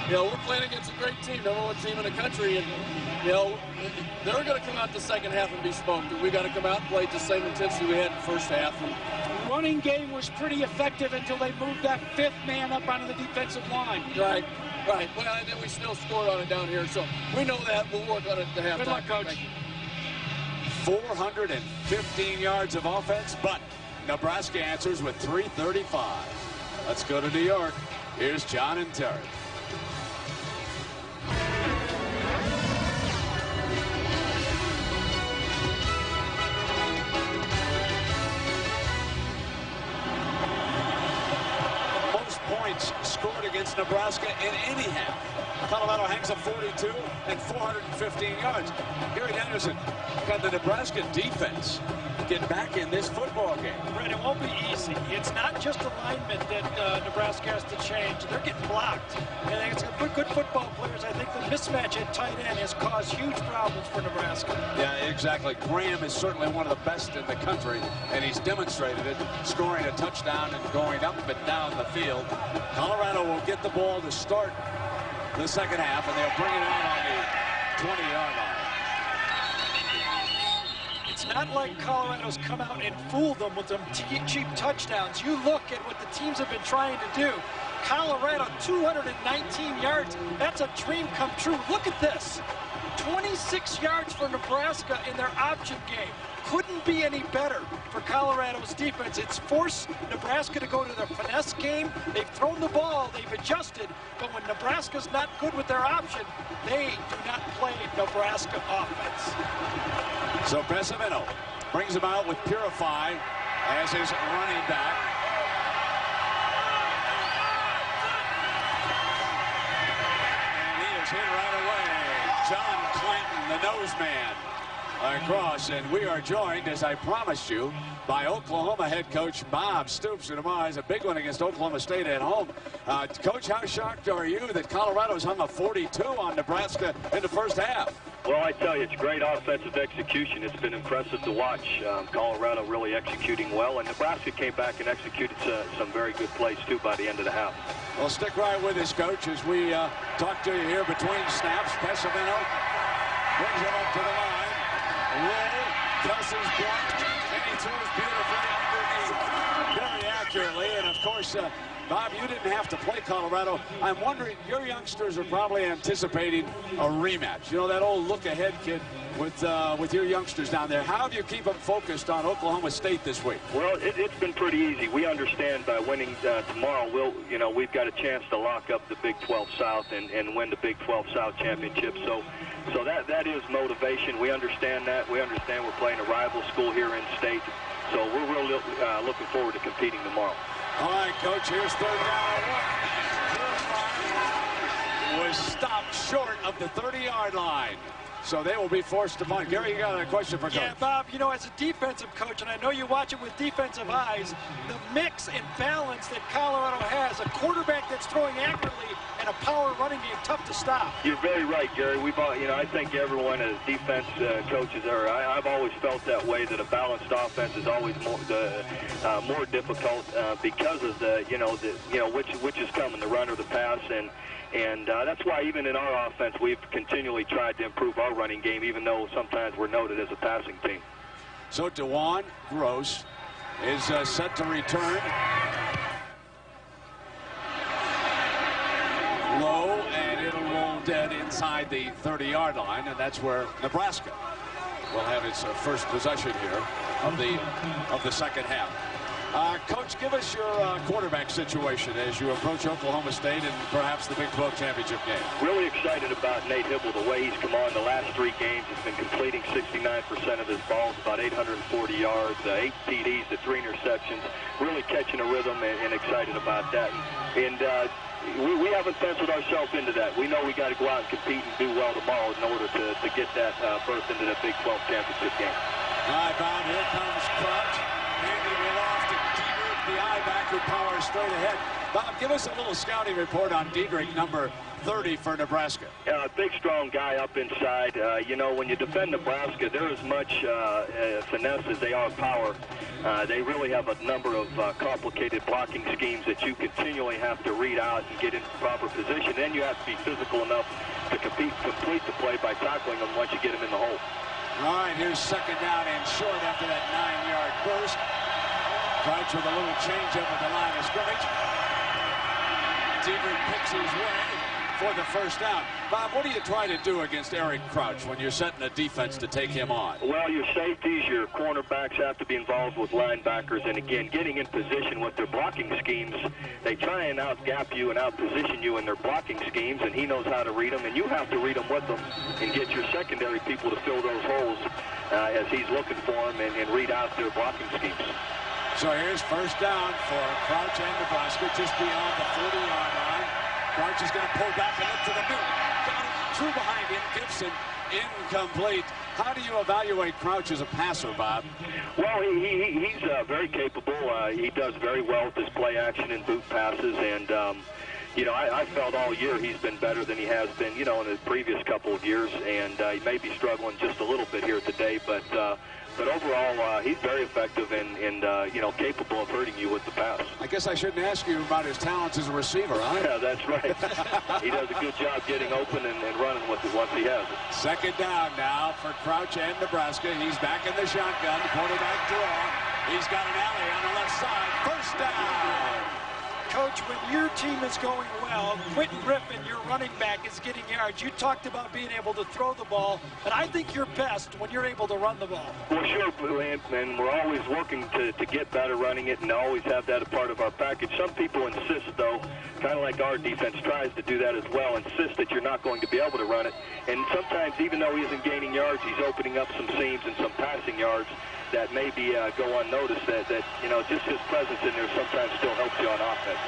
you know, we're playing against a great team, #1 team in the country, and you know, they're going to come out the second half and be smoked. We got to come out and play at the same intensity we had in the first half. The running game was pretty effective until they moved that 5th man up onto the defensive line. Right. Right. Well, and then we still scored on it down here, so we know that. We'll work on it at the halftime. Good luck, Coach. 415 yards of offense, but Nebraska answers with 335. Let's go to New York. Here's John and Terry. Most points scored against Nebraska in any half. Colorado hangs up 42 and 415 yards. Gary Danielson, can the Nebraska defense get back in this football game? Brett, it won't be easy. It's not just alignment that Nebraska has to change. They're getting blocked. And it's good football players. I think the mismatch at tight end has caused huge problems for Nebraska. Yeah, exactly. Graham is certainly one of the best in the country, and he's demonstrated it, scoring a touchdown and going up and down the field. Colorado will get the ball to start the second half, and they'll bring it out on the 20-yard line. It's not like Colorado's come out and fooled them with them cheap touchdowns. You look at what the teams have been trying to do. Colorado, 219 yards. That's a dream come true. Look at this. 26 yards for Nebraska in their option game. Couldn't be any better for Colorado's defense. It's forced Nebraska to go to their finesse game. They've thrown the ball, they've adjusted, but when Nebraska's not good with their option, they do not play Nebraska offense. So Pesavino brings him out with Purify as his running back. And he is hit right away. John Clanton, the nose man, across, and we are joined, as I promised you, by Oklahoma head coach Bob Stoops, and tomorrow has a big one against Oklahoma State at home. Coach, how shocked are you that Colorado's hung a 42 on Nebraska in the first half? Well, I tell you, it's great offensive execution. It's been impressive to watch. Colorado really executing well, and Nebraska came back and executed some very good plays, too, by the end of the half. Well, stick right with us, Coach, as we talk to you here between snaps. Pesavino brings him up to the line. Roll, Kelsey's blocked, and he throws beautifully underneath, very accurately. And of course, Bob, you didn't have to play Colorado. I'm wondering, your youngsters are probably anticipating a rematch. You know, that old look-ahead kid with your youngsters down there. How do you keep them focused on Oklahoma State this week? Well, it's been pretty easy. We understand by winning tomorrow, we've got a chance to lock up the Big 12 South and win the Big 12 South championship. So that is motivation. We understand that. We understand we're playing a rival school here in state. So we're really looking forward to competing tomorrow. All right, Coach, here's third down and 1. Was stopped short of the 30-yard line. So they will be forced to punt. Gary, you got a question for Coach? Yeah, Bob, you know, as a defensive coach, and I know you watch it with defensive eyes, the mix and balance that Colorado has, a quarterback that's throwing accurately and a power running game, tough to stop. You're very right, Gary. I think everyone as defense coaches, I've always felt that way, that a balanced offense is always more difficult because of which is coming, the run or the pass, and that's why even in our offense, we've continually tried to improve our running game, even though sometimes we're noted as a passing team. So DeJuan Gross is set to return. Low, and it'll roll dead inside the 30-yard line, and that's where Nebraska will have its first possession here of the second half. Coach, give us your quarterback situation as you approach Oklahoma State and perhaps the Big 12 championship game. Really excited about Nate Hibble, the way he's come on the last 3 games. He's been completing 69% of his balls, about 840 yards, 8 TDs to 3 interceptions. Really catching a rhythm and excited about that. And we haven't penciled ourselves into that. We know we got to go out and compete and do well tomorrow in order to get that berth into the Big 12 championship game. All right, Bob, here comes Crouch. Handing it off to Dieter, the I-back, who powers straight ahead. Bob, give us a little scouting report on Diedrich, number 30 for Nebraska. Big, strong guy up inside. You know, when you defend Nebraska, they're as much finesse as they are power. They really have a number of complicated blocking schemes that you continually have to read out and get in proper position. Then you have to be physical enough to complete the play by tackling them once you get them in the hole. All right, here's second down and short after that 9-yard burst. Crouch with a little change-up at the line of scrimmage. Diedrich picks his way for the first down. Bob, what do you try to do against Eric Crouch when you're setting a defense to take him on? Well, your safeties, your cornerbacks have to be involved with linebackers, and again, getting in position with their blocking schemes. They try and out-gap you and out-position you in their blocking schemes, and he knows how to read them, and you have to read them with them and get your secondary people to fill those holes as he's looking for them and read out their blocking schemes. So here's first down for Crouch and Nebraska, just beyond the 40-yard line. Crouch is going to pull back and look to the middle. Got it through behind him. Gibson incomplete. How do you evaluate Crouch as a passer, Bob? Well, he's very capable. He does very well with his play action and boot passes. And, you know, I felt all year he's been better than he has been, you know, in the previous couple of years. And he may be struggling just a little bit here today. But overall, he's very effective and you know, capable of hurting you with the pass. I guess I shouldn't ask you about his talents as a receiver, huh? Yeah, that's right. He does a good job getting open and running with it once he has it. Second down now for Crouch and Nebraska. He's back in the shotgun. Quarterback draw. He's got an alley on the left side. First down. Coach, when your team is going well, Quentin Griffin, your running back, is getting yards. You talked about being able to throw the ball, and I think you're best when you're able to run the ball. Well, sure, and we're always working to get better running it and always have that a part of our package. Some people insist, though, kind of like our defense tries to do that as well, insist that you're not going to be able to run it. And sometimes, even though he isn't gaining yards, he's opening up some seams and some passing yards that maybe go unnoticed, that you know, just his presence in there sometimes still helps you on offense.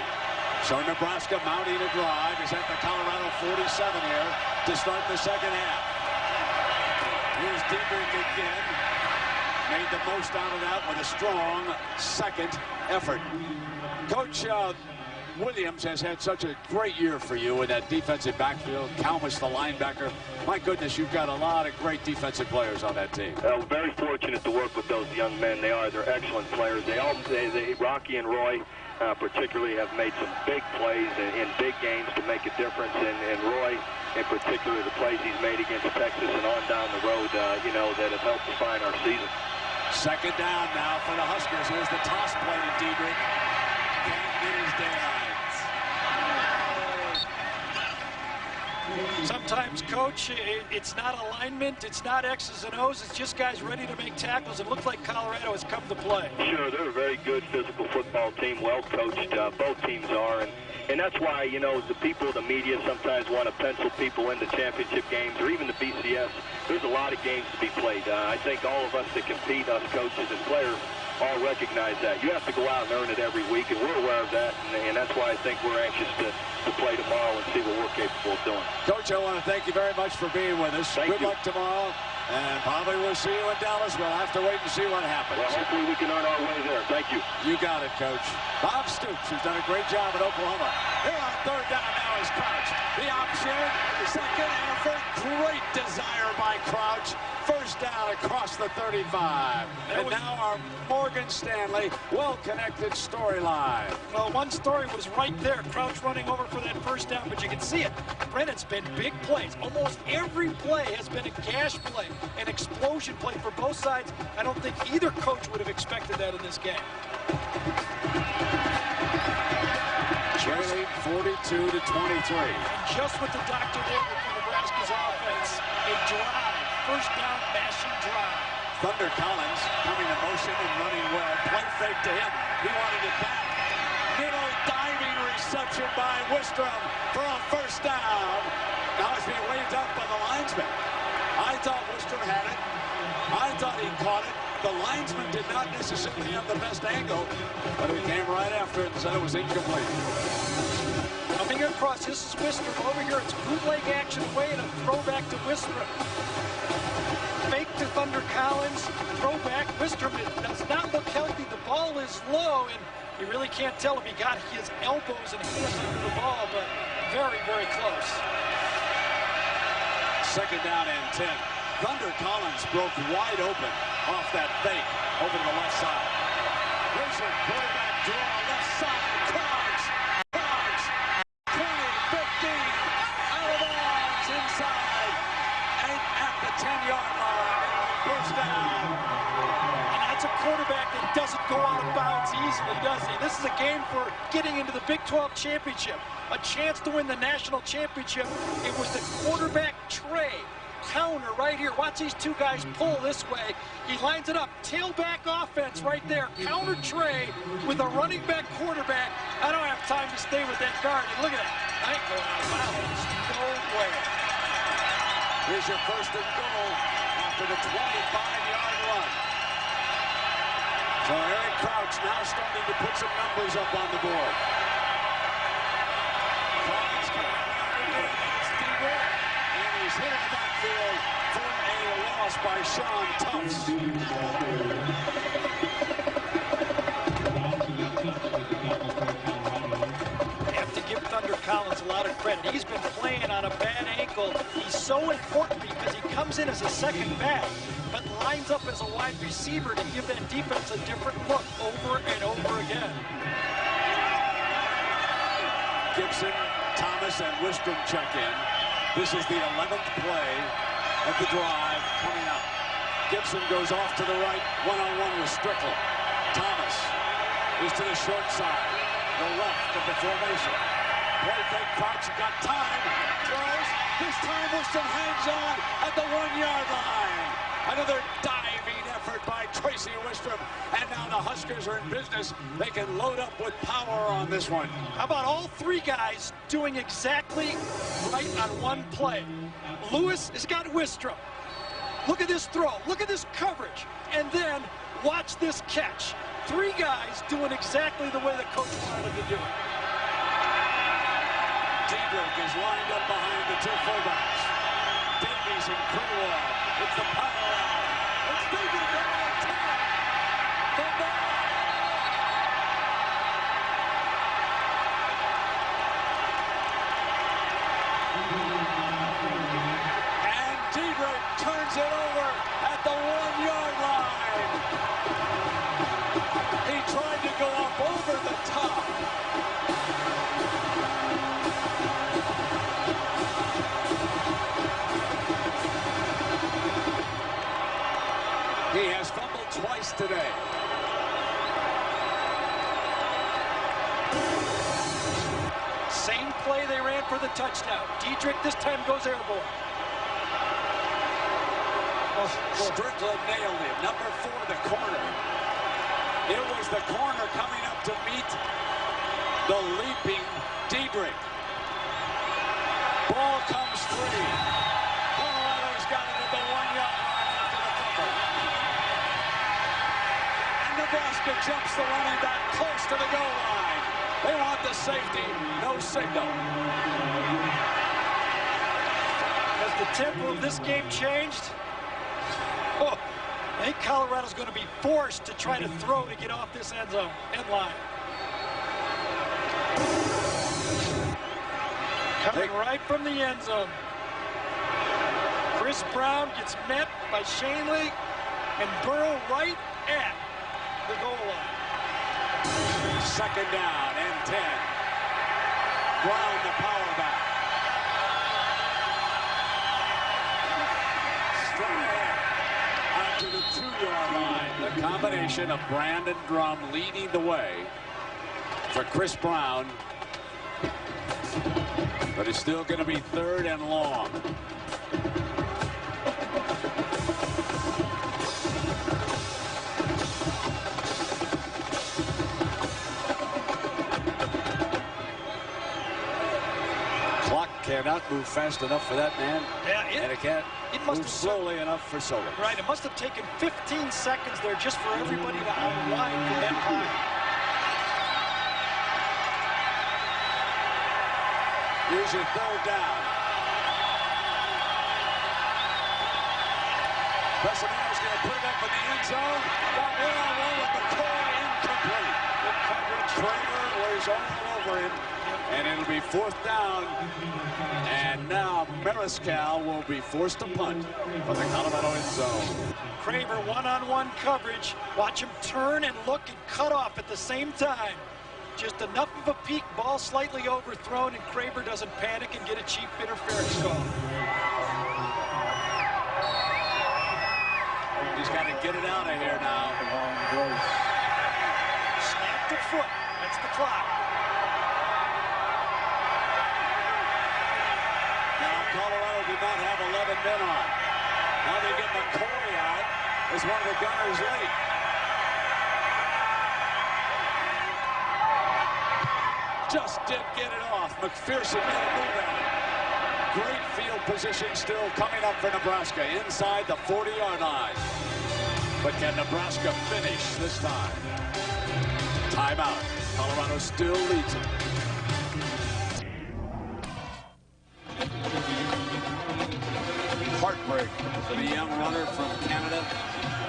So Nebraska mounting a drive is at the Colorado 47 here to start the second half. Here's Diedrich again. Made the most out of that with a strong second effort. Coach Williams has had such a great year for you in that defensive backfield. Kalmus, the linebacker. My goodness, you've got a lot of great defensive players on that team. Very fortunate to work with those young men. They're excellent players. Rocky and Roy particularly have made some big plays in big games to make a difference. And Roy, in particular, the plays he's made against Texas and on down the road, you know, that have helped define our season. Second down now for the Huskers. Here's the toss play to Diedrich. Can't get his daylight. Sometimes, Coach, it's not alignment, it's not X's and O's, it's just guys ready to make tackles. It looks like Colorado has come to play. Sure, they're a very good physical football team, well coached. Both teams are, and that's why, you know, the people, the media sometimes want to pencil people into championship games or even the BCS. There's a lot of games to be played. I think all of us that compete, us coaches and players, all recognize that. You have to go out and earn it every week, and we're aware of that, and that's why I think we're anxious to play tomorrow and see what we're capable of doing. Coach, I want to thank you very much for being with us. Good luck tomorrow, and probably we'll see you in Dallas. We'll have to wait and see what happens. Well, hopefully we can earn our way there. Thank you. You got it, Coach. Bob Stoops, who's done a great job at Oklahoma. Here on third down now is Crouch. The option, second effort, great desire by Crouch. First down across the 35. And now our Morgan Stanley well-connected storyline. Well, one story was right there. Crouch running over for that first down, but you can see it. Brennan, it's been big plays. Almost every play has been a gash play, an explosion play for both sides. I don't think either coach would have expected that in this game. Trailing 42-23. And just what the doctor did with Nebraska's offense, a drive. First down, mashing drive. Thunder Collins coming in motion and running well. Play fake to him. He wanted it back. Middle diving reception by Wistrom for a first down. Now it's being waved up by the linesman. I thought Wistrom had it. I thought he caught it. The linesman did not necessarily have the best angle, but he came right after it and said it was incomplete. Coming across, this is Wistrom. Over here, it's bootleg action away and a throwback to Wistrom. Fake to Thunder Collins. Throwback. Wistrom does not look healthy. The ball is low, and you really can't tell if he got his elbows and hands under the ball, but very, very close. Second down and 10. Thunder Collins broke wide open off that fake over to the left side. Here's a quarterback draw, left side. Cogs, 20, 15, out of bounds, inside, and at the 10-yard line. First down. And that's a quarterback that doesn't go out of bounds easily, does he? This is a game for getting into the Big 12 championship. A chance to win the national championship. It was the quarterback tray. Counter right here. Watch these two guys pull this way. He lines it up. Tailback offense right there. Counter tray with a running back quarterback. I don't have time to stay with that guard. And look at that. I ain't going out of bounds. No way. Here's your first and goal after the 25-yard run. So Eric Crouch now starting to put some numbers up on the board. Collins coming out against Deaver, and he's hit in the backfield for a loss by Sean Tufts. You have to give Thunder Collins a lot of credit. He's been playing on a bad ankle. He's so important because he comes in as a second back, but lines up as a wide receiver to give that defense a different look over and over again. Gibson, Thomas, and Wistrom check in. This is the 11th play of the drive coming up. Gibson goes off to the right, one-on-one with Strickland. Thomas is to the short side, the left of the formation. Play fake, Crouch, got time, throws. This time Wistrom hangs on at the 1-yard line. Another diving effort by Tracy Wistrom. And now the Huskers are in business. They can load up with power on this one. How about all three guys doing exactly right on one play? Lewis has got Wistrom. Look at this throw. Look at this coverage. And then watch this catch. Three guys doing exactly the way the coach wanted them to do it. Diedrich is lined up behind the two fullbacks. Davies and Greenwald. It's the power out. It's Davies down on 10. The ball. And Diedrich turns it over at the 1-yard line. He tried to go up over the top. He has fumbled twice today. Same play they ran for the touchdown. Diedrich this time goes airborne. Strickland nailed him. Number 4, the corner. It was the corner coming up to meet the leaping Diedrich. Ball comes free. Colorado's got it at the 1-yard line after the fumble. And Nebraska jumps the running back close to the goal line. They want the safety, no signal. Has the tempo of this game changed? Oh, I think Colorado's going to be forced to try to throw to get off this end line. Coming right from the end zone. Chris Brown gets met by Shanley and Burrow right at the goal line. Second down and 10. Brown the power back. Straight ahead out to the 2-yard line. The combination of Brandon Drum leading the way for Chris Brown. But it's still going to be 3rd and long. Clock cannot move fast enough for that man. Yeah, and it can't move slowly enough for Solich. Right, it must have taken 15 seconds there just for everybody to unwind from that time. Here's your 3rd down. Pesavino's going to put it up in the end zone. Got one-on-one with McCoy, incomplete. Good coverage. Kramer was all over him. And it'll be 4th down. And now Nebraska will be forced to punt from the Colorado end zone. Kramer one-on-one coverage. Watch him turn and look and cut off at the same time. Just enough of a peak, ball slightly overthrown, and Kramer doesn't panic and get a cheap interference call. He's got to get it out of here now. Snap the foot. That's the clock. Now Colorado did not have 11 men on. Now they get McCoy out as one of the gunners late. Just didn't get it off. McPherson made a move at it. Great field position still coming up for Nebraska inside the 40-yard line. But can Nebraska finish this time? Timeout. Colorado still leads it. Heartbreak for the young runner from Canada.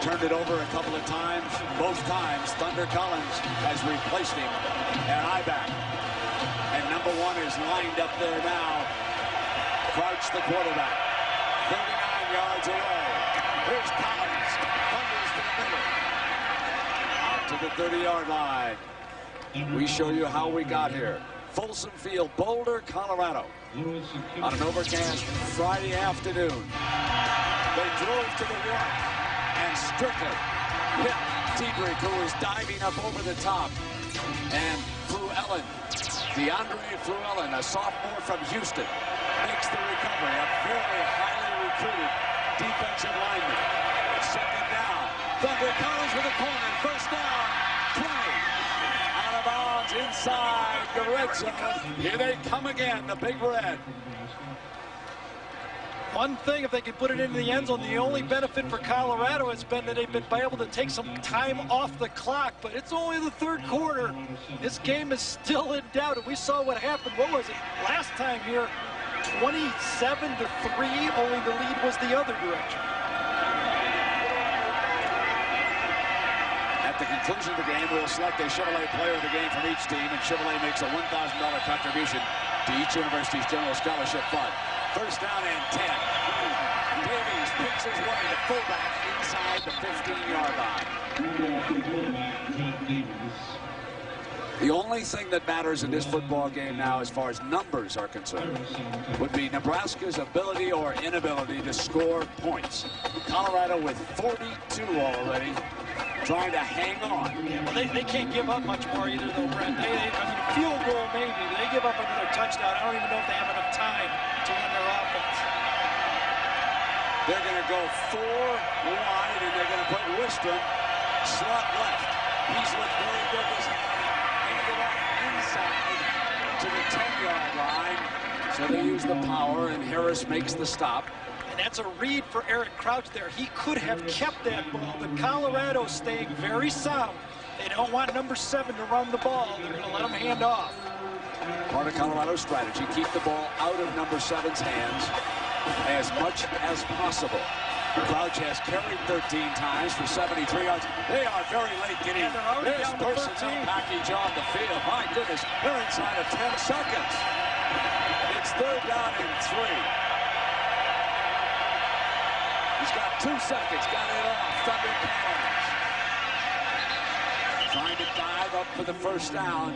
Turned it over a couple of times. Both times, Thunder Collins has replaced him at I-back. And number 1 is lined up there now. Crouch, the quarterback. 39 yards away. Here's Collins. Thunders to the middle. Out to the 30-yard line. We show you how we got here. Folsom Field, Boulder, Colorado. On an overcast Friday afternoon. They drove to the right. And Strickland hit Diedrich, who was diving up over the top. And Fluellen, DeAndre Fluellen, a sophomore from Houston, makes the recovery. A very highly recruited defensive lineman. 2nd down. Thunder Collins with a corner. 1st down. 20. Out of bounds inside the red zone. Here they come again, the Big Red. One thing, if they can put it into the end zone, the only benefit for Colorado has been that they've been able to take some time off the clock, but it's only the 3rd quarter. This game is still in doubt, and we saw what happened. What was it? Last time here, 27-3, only the lead was the other direction. At the conclusion of the game, we'll select a Chevrolet player of the game from each team, and Chevrolet makes a $1,000 contribution to each university's general scholarship fund. 1st down and 10. Davies picks his way to fullback inside the 15-yard line. The only thing that matters in this football game now, as far as numbers are concerned, would be Nebraska's ability or inability to score points. Colorado with 42 already, trying to hang on. Yeah, well, they can't give up much more either, though, Brent. I mean, field goal maybe. They give up another touchdown. I don't even know if they have enough time to run their offense. They're going to go 4 wide, and they're going to put Wistrom slot left. He's looked very good this inside to the 10-yard line. So they use the power, and Harris makes the stop. And that's a read for Eric Crouch there. He could have kept that ball, but Colorado's staying very sound. They don't want number 7 to run the ball. They're going to let him hand off. Part of Colorado's strategy, keep the ball out of number 7's hands as much as possible. Crouch has carried 13 times for 73 yards. They are very late getting this personnel package on the field. My goodness, they're inside of 10 seconds. It's 3rd down and 3. He's got 2 seconds, got it off. Thunder Collins trying to dive up for the 1st down.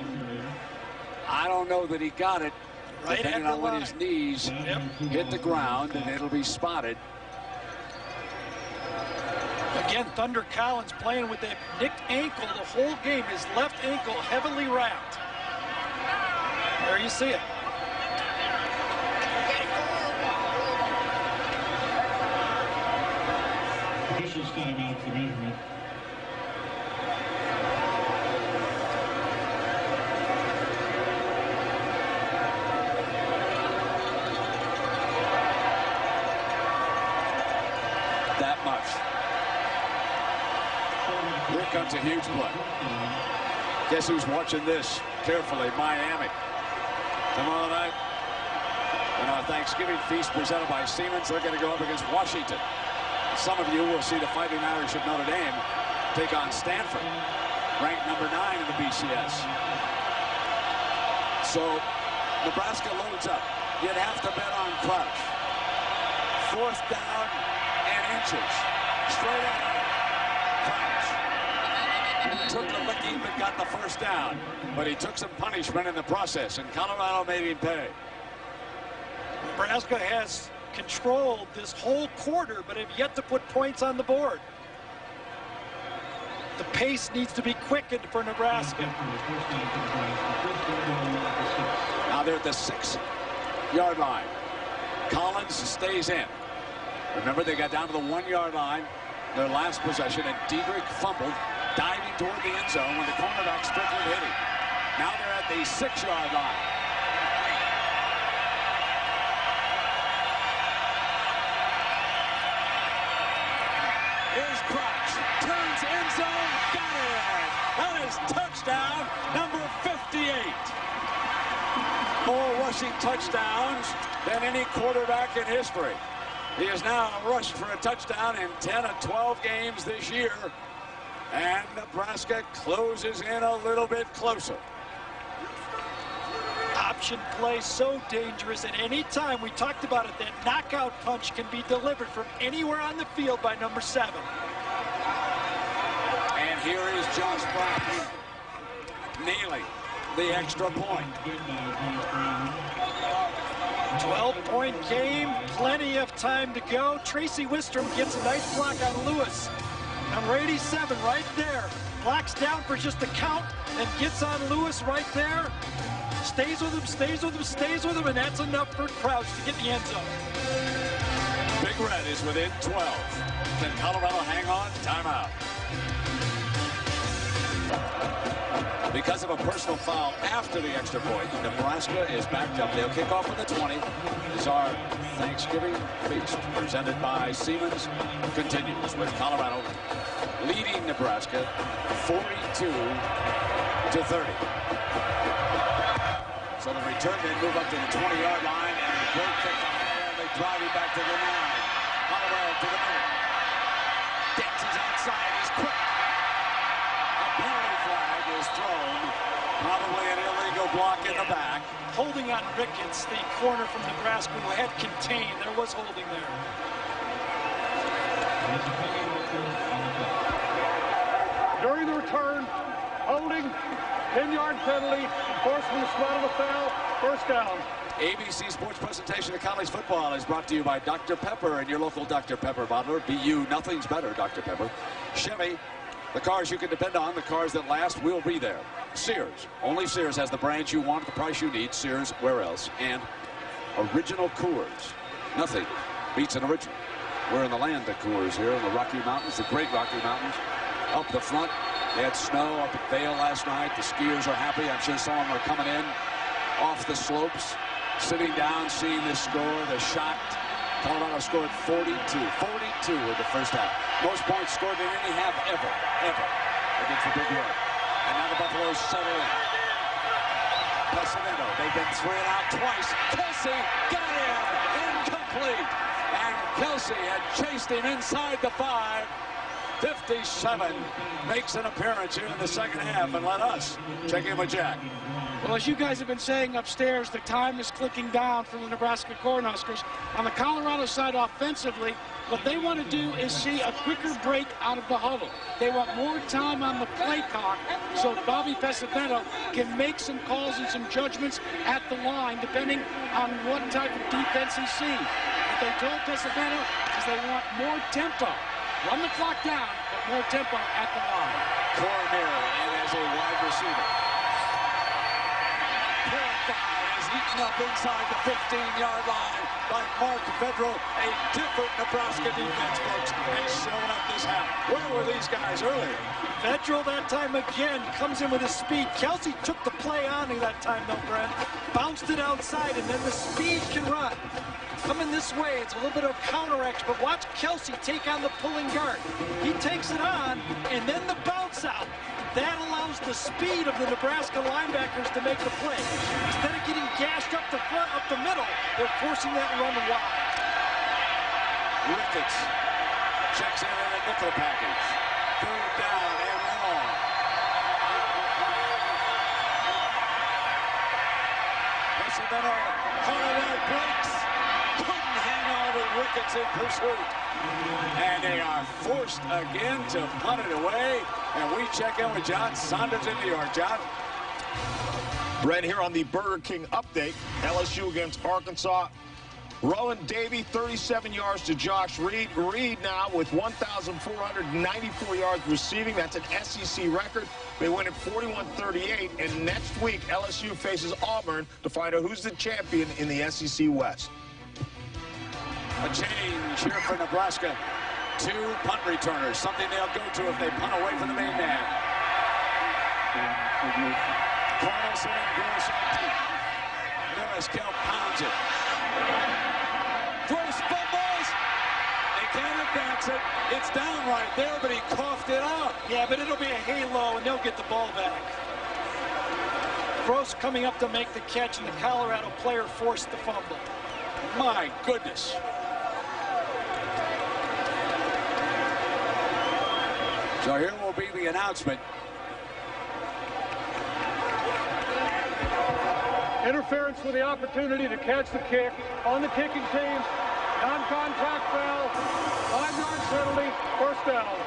I don't know that he got it, right, depending on when his knees hit the ground, and it'll be spotted. Again, Thunder Collins playing with that nicked ankle the whole game. His left ankle heavily wrapped. There you see it. Officials timeout for measurement. That much. Here comes a huge play. Guess who's watching this carefully? Miami. Tomorrow night, in our Thanksgiving feast presented by Siemens, they're going to go up against Washington. Some of you will see the Fighting Irish of Notre Dame take on Stanford, ranked number 9 in the BCS. So Nebraska loads up. You'd have to bet on Crouch. 4th down and inches. Straight ahead. Crouch took the licking but got the 1st down. But he took some punishment in the process, and Colorado made him pay. Nebraska has controlled this whole quarter, but have yet to put points on the board. The pace needs to be quickened for Nebraska. Now they're at the 6-yard line. Collins stays in. Remember, they got down to the 1-yard line, their last possession, and Diedrich fumbled, diving toward the end zone when the cornerback Strickland hit him. Now they're at the 6-yard line. Here's Crouch, turns end zone, got it! That is touchdown number 58. More rushing touchdowns than any quarterback in history. He has now rushed for a touchdown in 10 of 12 games this year, and Nebraska closes in a little bit closer. Option play so dangerous at any time. We talked about it. That knockout punch can be delivered from anywhere on the field by number 7. And here is Josh Brown nailing the extra point. 12-point game, plenty of time to go. Tracy Wistrom gets a nice block on Lewis. Number 87 right there. Blocks down for just a count and gets on Lewis right there. Stays with him, stays with him, stays with him, and that's enough for Crouch to get the end zone. Big Red is within 12. Can Colorado hang on? Timeout. Because of a personal foul after the extra point, Nebraska is backed up. They'll kick off with the 20. As our Thanksgiving feast presented by Siemens continues with Colorado leading Nebraska 42-30. So the return men move up to the 20-yard line, and a great kick on there. They drive him back to the 9. Colorado to the middle. Dances outside. He's quick. A penalty flag is thrown. Probably an illegal block in the back. Holding on Ricketts, the corner from Nebraska, who had contained. There was holding there. During the return, holding, 10-yard penalty, enforcement is not a foul, 1st down. ABC Sports presentation of college football is brought to you by Dr. Pepper and your local Dr. Pepper bottler. BU, nothing's better, Dr. Pepper. Chevy, the cars you can depend on, the cars that last will be there. Sears, only Sears has the brands you want at the price you need. Sears, where else? And original Coors. Nothing beats an original. We're in the land of Coors here in the Rocky Mountains, the great Rocky Mountains. Up the front, they had snow up at Vail last night. The skiers are happy. I'm sure some of them are coming in off the slopes, sitting down, seeing this score. They're shocked. Colorado scored 42 in the first half. Most points scored in any half ever against the Big Red. And now the Buffaloes settle in. Pescadero, they've been 3 and out twice. Kelsey got him, incomplete. And Kelsey had chased him inside the 5. 57 makes an appearance here in the second half, and let us check in with Jack. Well, as you guys have been saying upstairs, the time is clicking down for the Nebraska Cornhuskers. On the Colorado side offensively, what they want to do is see a quicker break out of the huddle. They want more time on the play clock so Bobby Pescadero can make some calls and some judgments at the line depending on what type of defense he sees. What they told Pescadero is they want more tempo. Run the clock down, but more tempo at the line. Cormier in as a wide receiver. Is eaten up inside the 15-yard line by Mark Vedral. A different Nebraska defense, folks, has shown up this half. Where were these guys earlier? Vedral that time again comes in with his speed. Kelsey took the play on him that time, though, Brent. Bounced it outside, and then the speed can run. Coming this way, it's a little bit of counteraction, but watch Kelsey take on the pulling guard. He takes it on, and then the bounce out. That allows the speed of the Nebraska linebackers to make the play. Instead of getting gashed up the front, up the middle, they're forcing that run wide. Ricketts checks in a nickel package. Third down and long. Colorado breaks. Couldn't hang on to Ricketts in pursuit. And they are forced again to punt it away. And we check in with John Saunders in New York. John? Brent here on the Burger King update. LSU against Arkansas. Rowan Davey, 37 yards to Josh Reed. Reed now with 1,494 yards receiving. That's an SEC record. They win at 41-38. And next week, LSU faces Auburn to find out who's the champion in the SEC West. A change here for Nebraska. 2 punt returners, something they'll go to if they punt away from the main man. Carlson and Gross on deep. Nebraska pounds it. Gross fumbles. They can't advance it. It's down right there, but he coughed it out. Yeah, but it'll be a halo, and they'll get the ball back. Gross coming up to make the catch, and the Colorado player forced the fumble. My goodness. So here will be the announcement. Interference with the opportunity to catch the kick on the kicking team. Non-contact foul. 5-yard penalty. First down.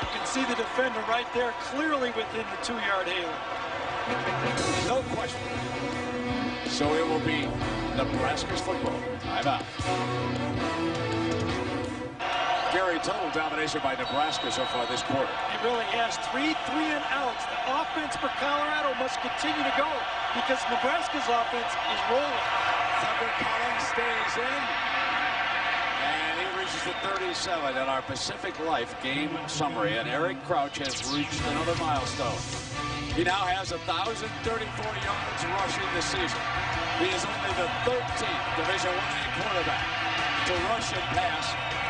You can see the defender right there, clearly within the 2-yard halo. No question. So it will be Nebraska's football. Timeout. Gary, total domination by Nebraska so far this quarter. It really has 3 3-and-outs. The offense for Colorado must continue to go because Nebraska's offense is rolling. Tucker Collins stays in. And he reaches the 37 in our Pacific Life game summary. And Eric Crouch has reached another milestone. He now has 1,034 yards rushing this season. He is only the 13th Division I quarterback to rush and pass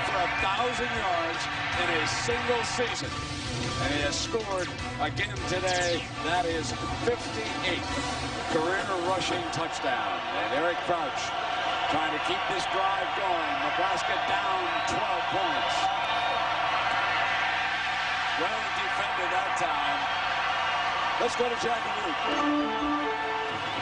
for 1,000 yards in a single season. And he has scored again today. That is 58th career rushing touchdown. And Eric Crouch trying to keep this drive going. Nebraska down 12 points. Well defended that time. Let's go to Jack Luke.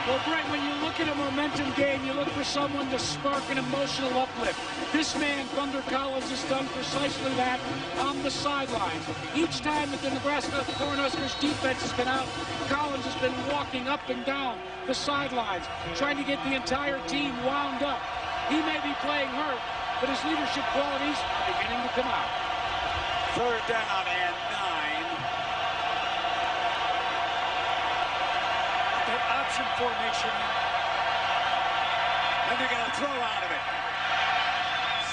Well, Brent, when you look at a momentum game, you look for someone to spark an emotional uplift. This man, Thunder Collins, has done precisely that on the sidelines. Each time that the Nebraska Cornhuskers defense has been out, Collins has been walking up and down the sidelines, trying to get the entire team wound up. He may be playing hurt, but his leadership qualities are beginning to come out. Third down and 9. Option formation. And they're going to throw out of it.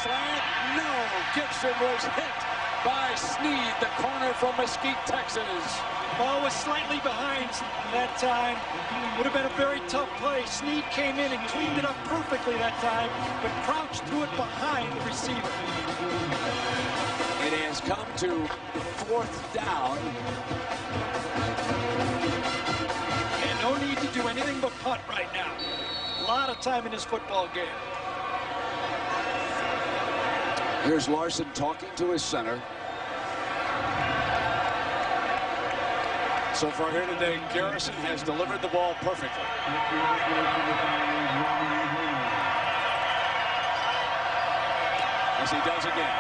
Slant, no. Gibson was hit by Sneed, the corner from Mesquite, Texas. Ball was slightly behind that time. Would have been a very tough play. Sneed came in and cleaned it up perfectly that time, but Crouch threw it behind the receiver. It has come to 4th down. No need to do anything but punt right now. A lot of time in this football game. Here's Larson talking to his center. So far here today, Garrison has delivered the ball perfectly. As he does again.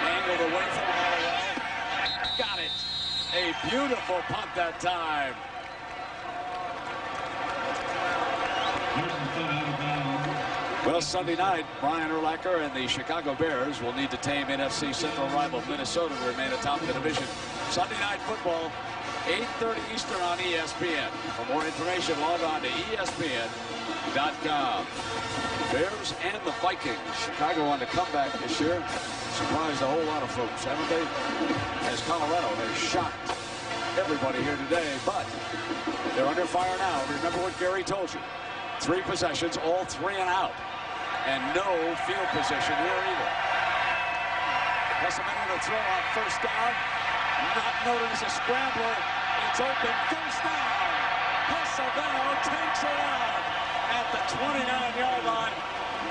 Angled away from Holloway. Got it. A beautiful punt that time. Well, Sunday night, Brian Urlacher and the Chicago Bears will need to tame NFC Central rival Minnesota to remain atop the division. Sunday night football, 8:30 Eastern on ESPN. For more information, log on to ESPN.com. Bears and the Vikings. Chicago on the comeback this year. Surprised a whole lot of folks, haven't they? As Colorado has shocked everybody here today, but they're under fire now. Remember what Gary told you. 3 possessions, all 3 and out. And no field position here either. Pessimento to throw on first down. Not noted as a scrambler. It's open first down. Pessimento takes it out at the 29-yard line.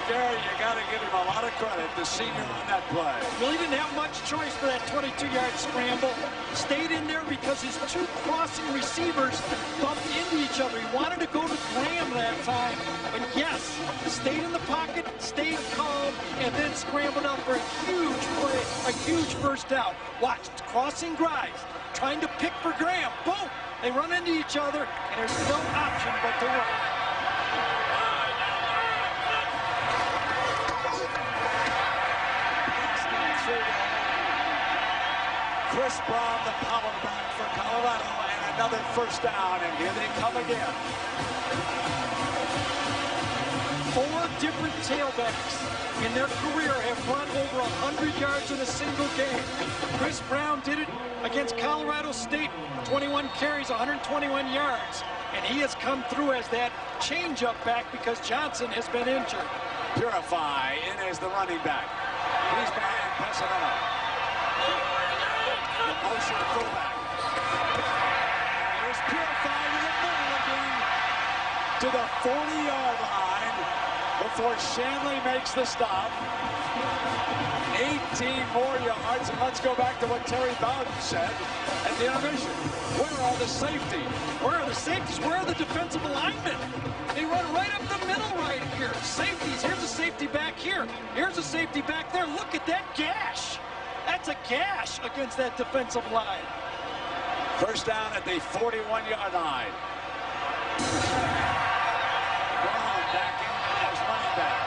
Gary, you got to give him a lot of credit, the senior on that play. Really didn't have much choice for that 22-yard scramble. Stayed in there because his two crossing receivers bumped into each other. He wanted to go to Graham that time, but yes, stayed in the pocket, stayed calm, and then scrambled out for a huge play, a huge first down. Watch, crossing Grimes, trying to pick for Graham. Boom! They run into each other, and there's no option but to run. Chris Brown, the power back for Colorado, and another first down, and here they come again. 4 different tailbacks in their career have run over 100 yards in a single game. Chris Brown did it against Colorado State, 21 carries, 121 yards, and he has come through as that change-up back because Johnson has been injured. Purify in as the running back. He's behind Pesavento. The motion fullback. Here's Purify with a middle again to the 40-yard line before Shanley makes the stop. 18 more yards, and let's go back to what Terry Bowden said at the intermission. Where are the safeties? Where are the safeties? Where are the defensive linemen? They run right up the middle right here. Safeties. Here's a safety back here. Here's a safety back there. Look at that gash. That's a gash against that defensive line. First down at the 41-yard line. Brown back in as running back.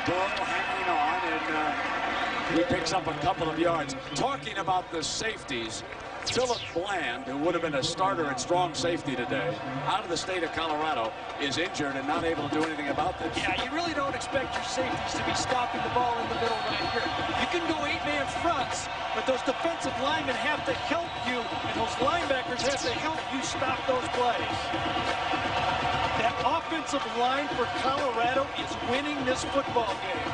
Bull hanging on, and he picks up a couple of yards. Talking about the safeties, Philip Bland, who would have been a starter at strong safety today, out of the state of Colorado, is injured and not able to do anything about this. Yeah, you really don't expect your safeties to be stopping the ball in the middle right here. You can go 8-man fronts, but those defensive linemen have to help you, and those linebackers have to help you stop those plays. That offensive line for Colorado is winning this football game.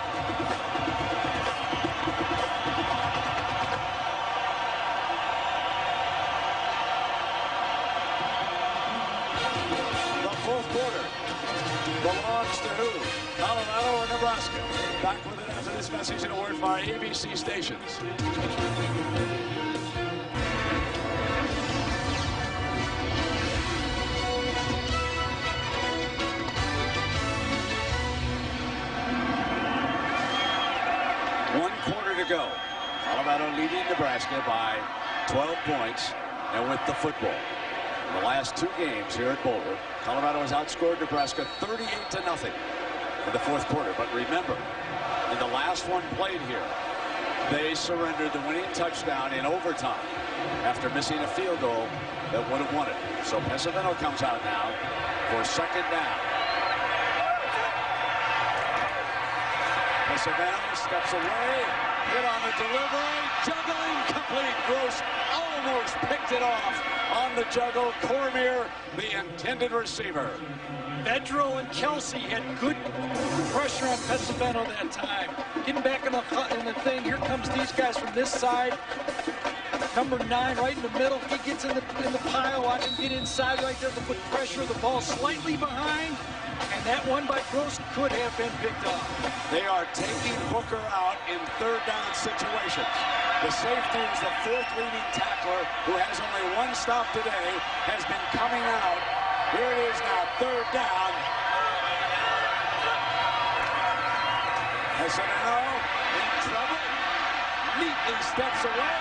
Fourth quarter belongs to who? Colorado or Nebraska? Back with it after this message and a word from our ABC stations. One quarter to go. Colorado leading Nebraska by 12 points and with the football. In the last 2 games here at Boulder, Colorado has outscored Nebraska 38-0 in the fourth quarter. But remember, in the last one played here, they surrendered the winning touchdown in overtime after missing a field goal that would have won it. So Pesavento comes out now for second down. Pesavento steps away, hit on the delivery, juggling, complete. Gross almost picked it off on the juggle. Cormier, the intended receiver. Vedral and Kelsey had good pressure on Pesavento that time. Getting back in the thing. Here comes these guys from this side. Number 9 right in the middle. He gets in the pile. Watch him get inside right there to put pressure. The ball slightly behind. And that one by Gross could have been picked up. They are taking Booker out in third down situations. The safety is the 4th leading tackler, who has only 1 stop today, has been coming out. Here it is now, third down. Pesavento in trouble. Neatly steps away.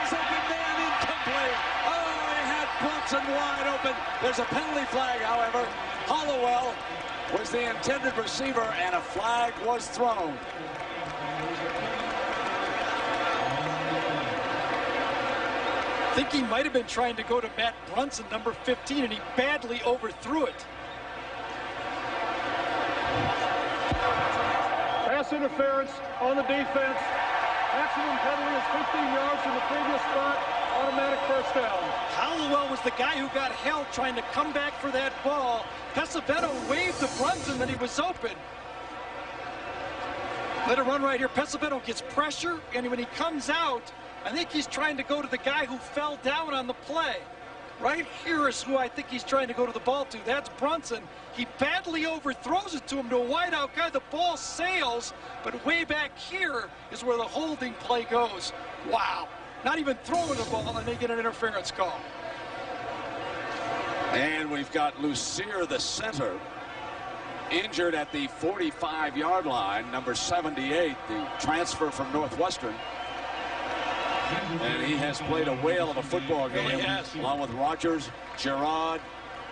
There's open man, incomplete. Oh, he had Brunson wide open. There's a penalty flag, however. Hollowell was the intended receiver, and a flag was thrown. I think he might have been trying to go to Matt Brunson, number 15, and he badly overthrew it. Pass interference on the defense. Maximum penalty is 15 yards from the previous spot. Automatic first down. Hollowell was the guy who got held trying to come back for that ball. Pesavento waved to Brunson that he was open. Let it run right here. Pesavento gets pressure, and when he comes out, I think he's trying to go to the guy who fell down on the play. Right here is who I think he's trying to go to the ball to. That's Brunson. He badly overthrows it to him, to a wideout guy. The ball sails, but way back here is where the holding play goes. Wow. Not even throwing the ball, and they get an interference call. And we've got Lucier, the center, injured at the 45-yard line, number 78, the transfer from Northwestern. And he has played a whale of a football game, along with Rogers, Gerard,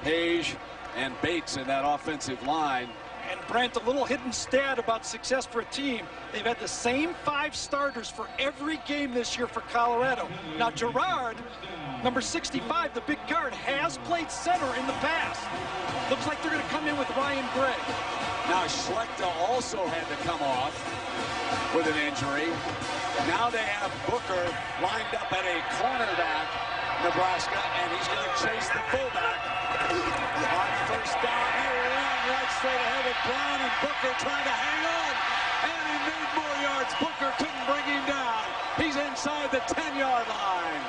Page, and Bates in that offensive line. And Brent, a little hidden stat about success for a team. They've had the same 5 starters for every game this year for Colorado. Now Gerard, number 65, the big guard, has played center in the past. Looks like they're going to come in with Ryan Gray. Now Schlechter also had to come off with an injury. Now they have Booker lined up at a cornerback, Nebraska, and he's going to chase the fullback. On first down, he ran right straight ahead with Brown, and Booker trying to hang on. And he made more yards. Booker couldn't bring him down. He's inside the 10-yard line.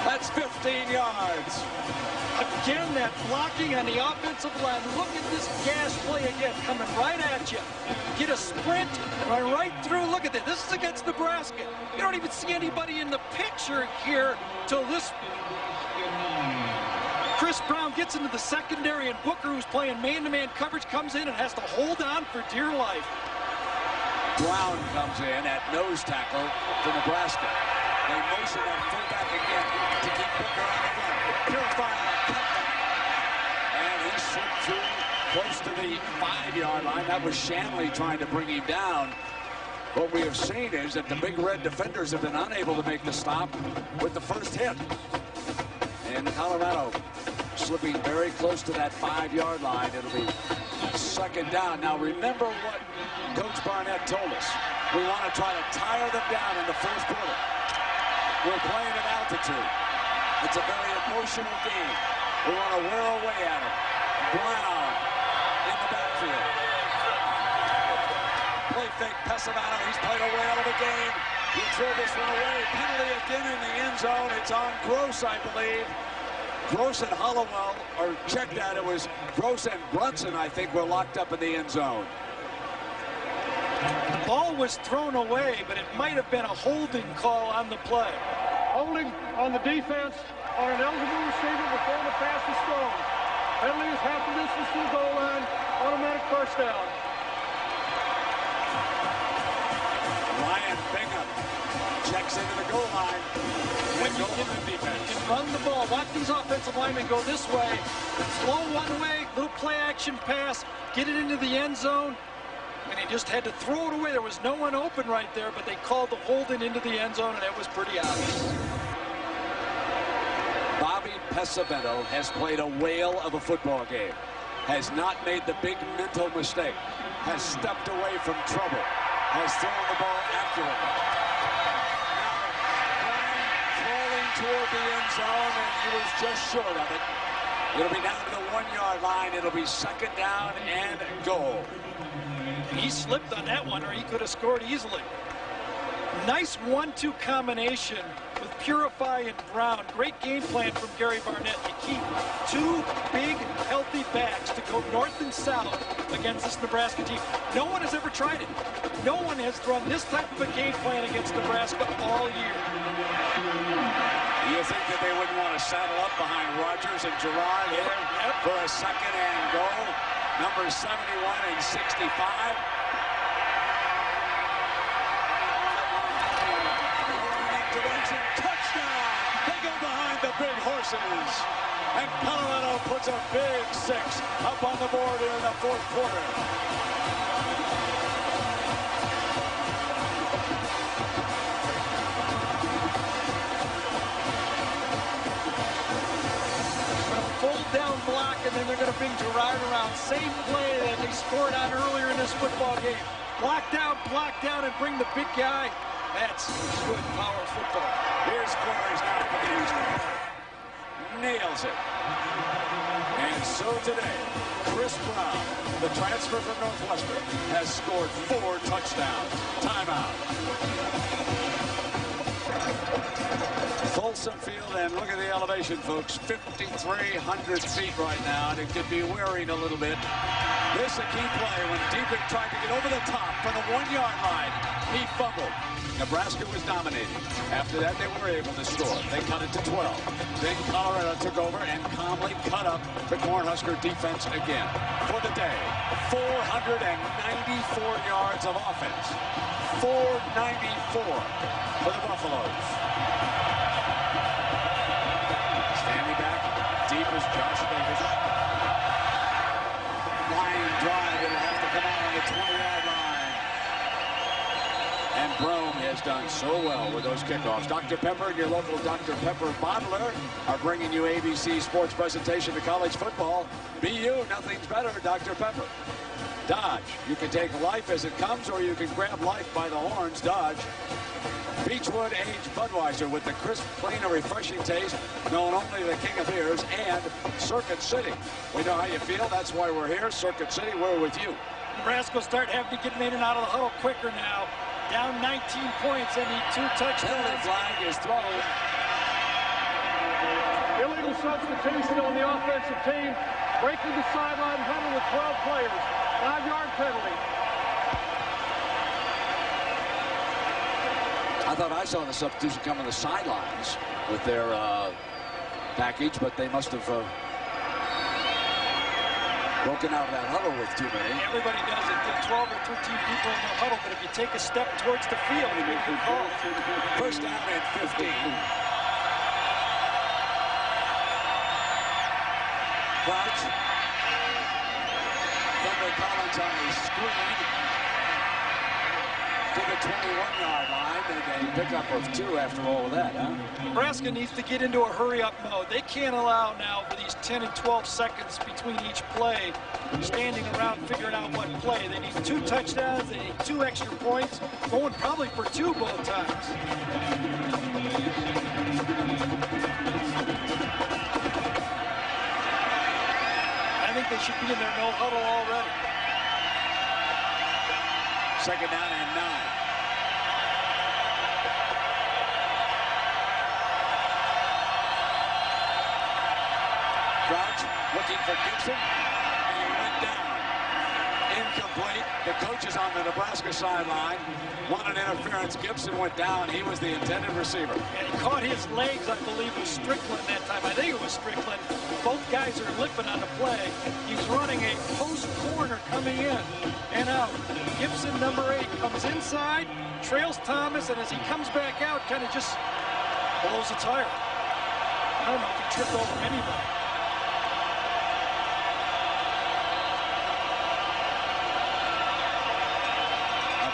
That's 15 yards. Again, that blocking on the offensive line. Look at this gas play again, coming right at you. Get a sprint, run right through. Look at that. This is against Nebraska. You don't even see anybody in the picture here till this. Chris Brown gets into the secondary, and Booker, who's playing man-to-man coverage, comes in and has to hold on for dear life. Brown comes in at nose tackle for Nebraska. They motion that fullback again to keep Booker on the run. Purify on cutback. And he slipped through close to the 5-yard line. That was Shanley trying to bring him down. What we have seen is that the Big Red defenders have been unable to make the stop with the first hit. And Colorado slipping very close to that 5-yard line. It'll be second down. Now remember what Coach Barnett told us. We want to try to tire them down in the fourth quarter. We're playing at altitude. It's a very emotional game. We want to wear away at it. Brown in the backfield. Play fake Pesavano. He's played a whale of a game. He threw this one away. Penalty again in the end zone. It's on Gross, I believe. Gross and Hollowell are checked out. It was Gross and Brunson, I think, were locked up in the end zone. The ball was thrown away, but it might have been a holding call on the play. Holding on the defense on an eligible receiver before the pass is thrown. Penalty is half the distance to the goal line. Automatic first down. Ryan Bingham checks into the goal line. When you can run the ball, watch these offensive linemen go this way. Slow one way, little play action pass, get it into the end zone. And he just had to throw it away. There was no one open right there, but they called the holding into the end zone, and it was pretty obvious. Bobby Pesavento has played a whale of a football game. Has not made the big mental mistake. Has stepped away from trouble. Has thrown the ball accurately. Toward the end zone, and he was just short of it. It'll be down to the 1-yard line. It'll be second down and goal. He slipped on that one, or he could have scored easily. Nice 1-2 combination with Purify and Brown. Great game plan from Gary Barnett to keep 2 big, healthy backs to go north and south against this Nebraska team. No one has ever tried it. No one has thrown this type of a game plan against Nebraska all year. You think that they wouldn't want to saddle up behind Rogers and Gerard here for a second and goal? Number 71 and 65. Direction, touchdown! They go behind the big horses. And Colorado puts a big 6 up on the board in the fourth quarter. Down block, and then they're going to bring Gerard around. Same play that they scored on earlier in this football game. Block down, and bring the big guy. That's good power football. Here's Flores now for the Houston. Nails it. And so today, Chris Brown, the transfer from Northwestern, has scored 4 touchdowns. Timeout. Folsom Field, and look at the elevation, folks. 5,300 feet right now, and it could be wearing a little bit. This is a key play when Dietrich tried to get over the top from the 1-yard line. He fumbled. Nebraska was dominating. After that, they were able to score. They cut it to 12. Then Colorado took over and calmly cut up the Cornhusker defense again. For the day, 494 yards of offense. 494 for the Buffaloes. Standing back, deep is Josh Davis. Line drive, it'll have to come out on the 20-yard line. And Brome has done so well with those kickoffs. Dr. Pepper and your local Dr. Pepper bottler are bringing you ABC Sports Presentation to College Football. BU, nothing's better, Dr. Pepper. Dodge, you can take life as it comes, or you can grab life by the horns. Dodge. Beechwood Aged Budweiser with the crisp, clean, and refreshing taste, known only the king of beers, and Circuit City. We know how you feel. That's why we're here. Circuit City, we're with you. Nebraska will start having to get in and out of the huddle quicker now. Down 19 points. They need 2 touchdowns. Penalty flag is thrown. Illegal substitution on the offensive team. Breaking the sideline huddle with 12 players. 5-yard penalty. I thought I saw the substitution come on the sidelines with their package, but they must have broken out of that huddle with too many. Everybody does it. There are 12 or 13 people in the huddle, but if you take a step towards the field, you make a call. First down at 15. Crouch. Thunder Collins on a screen to the 21-yard line. And a pickup of 2 after all of that, huh? Nebraska needs to get into a hurry-up mode. They can't allow now for these 10 and 12 seconds between each play, standing around figuring out what play. They need 2 touchdowns. They need 2 extra points, going probably for 2 both times. I think they should be in their no huddle already. Second down and 9. Crouch looking for Gibson, and he went down. Incomplete. The coach is on the Nebraska sideline. Wanted interference. Gibson went down. He was the intended receiver. And he caught his legs, I believe, with Strickland that time. I think it was Strickland. Both guys are limping on the play. He's running a post corner coming in and out. Gibson, number 8, comes inside, trails Thomas, and as he comes back out, kind of just blows a tire. I don't know if he tripped over anybody.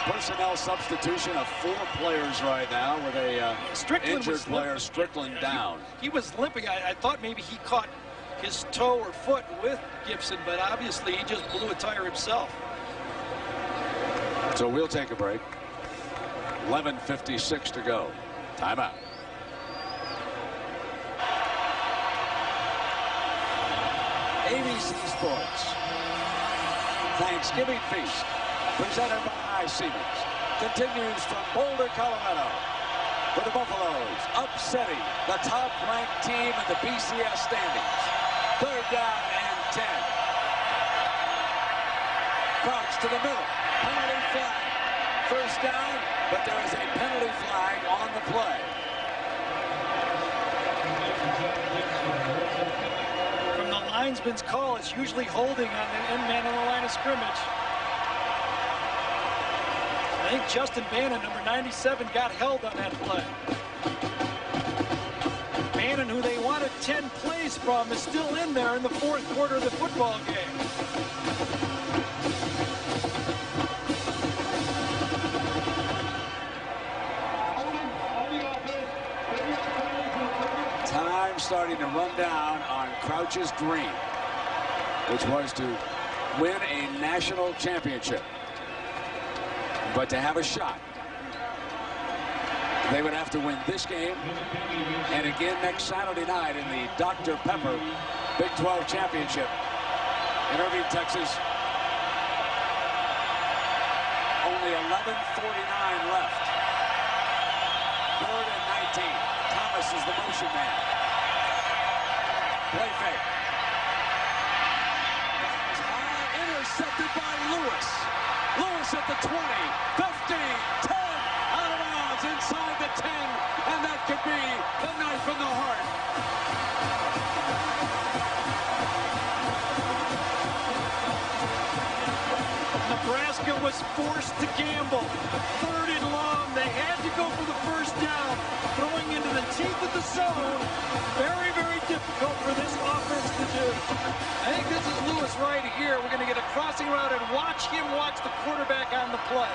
Personnel substitution of 4 players right now with a injured player, Strickland, down. He was limping. I thought maybe he caught his toe or foot with Gibson, but obviously he just blew a tire himself. So we'll take a break. 11:56 to go. Timeout. ABC Sports Thanksgiving Feast, presented by Siemens, continues from Boulder, Colorado, for the Buffaloes, upsetting the top-ranked team in the BCS standings. 3rd down and 10. Crouch to the middle. Penalty flag. First down, but there is a penalty flag on the play. From the linesman's call, it's usually holding on the end man on the line of scrimmage. I think Justin Bannon, number 97, got held on that play. Bannon, who they wanted 10 plays from, is still in there in the 4th quarter of the football game. Time starting to run down on Crouch's dream, which was to win a national championship. But to have a shot, they would have to win this game and again next Saturday night in the Dr. Pepper Big 12 Championship in Irving, Texas. Only 11:49 left. 3rd and Thomas is the motion man. Play fake. Intercepted by Lewis. Lewis at the 20, 15, 10, out of bounds inside the 10, and that could be the knife in the heart. Nebraska was forced to gamble. 3rd and long. They had to go for the first down. Throwing into the teeth of the zone. Very, very difficult for this offense to do. I think this is Lewis right here. We're going to get a crossing route and watch him watch the quarterback on the play.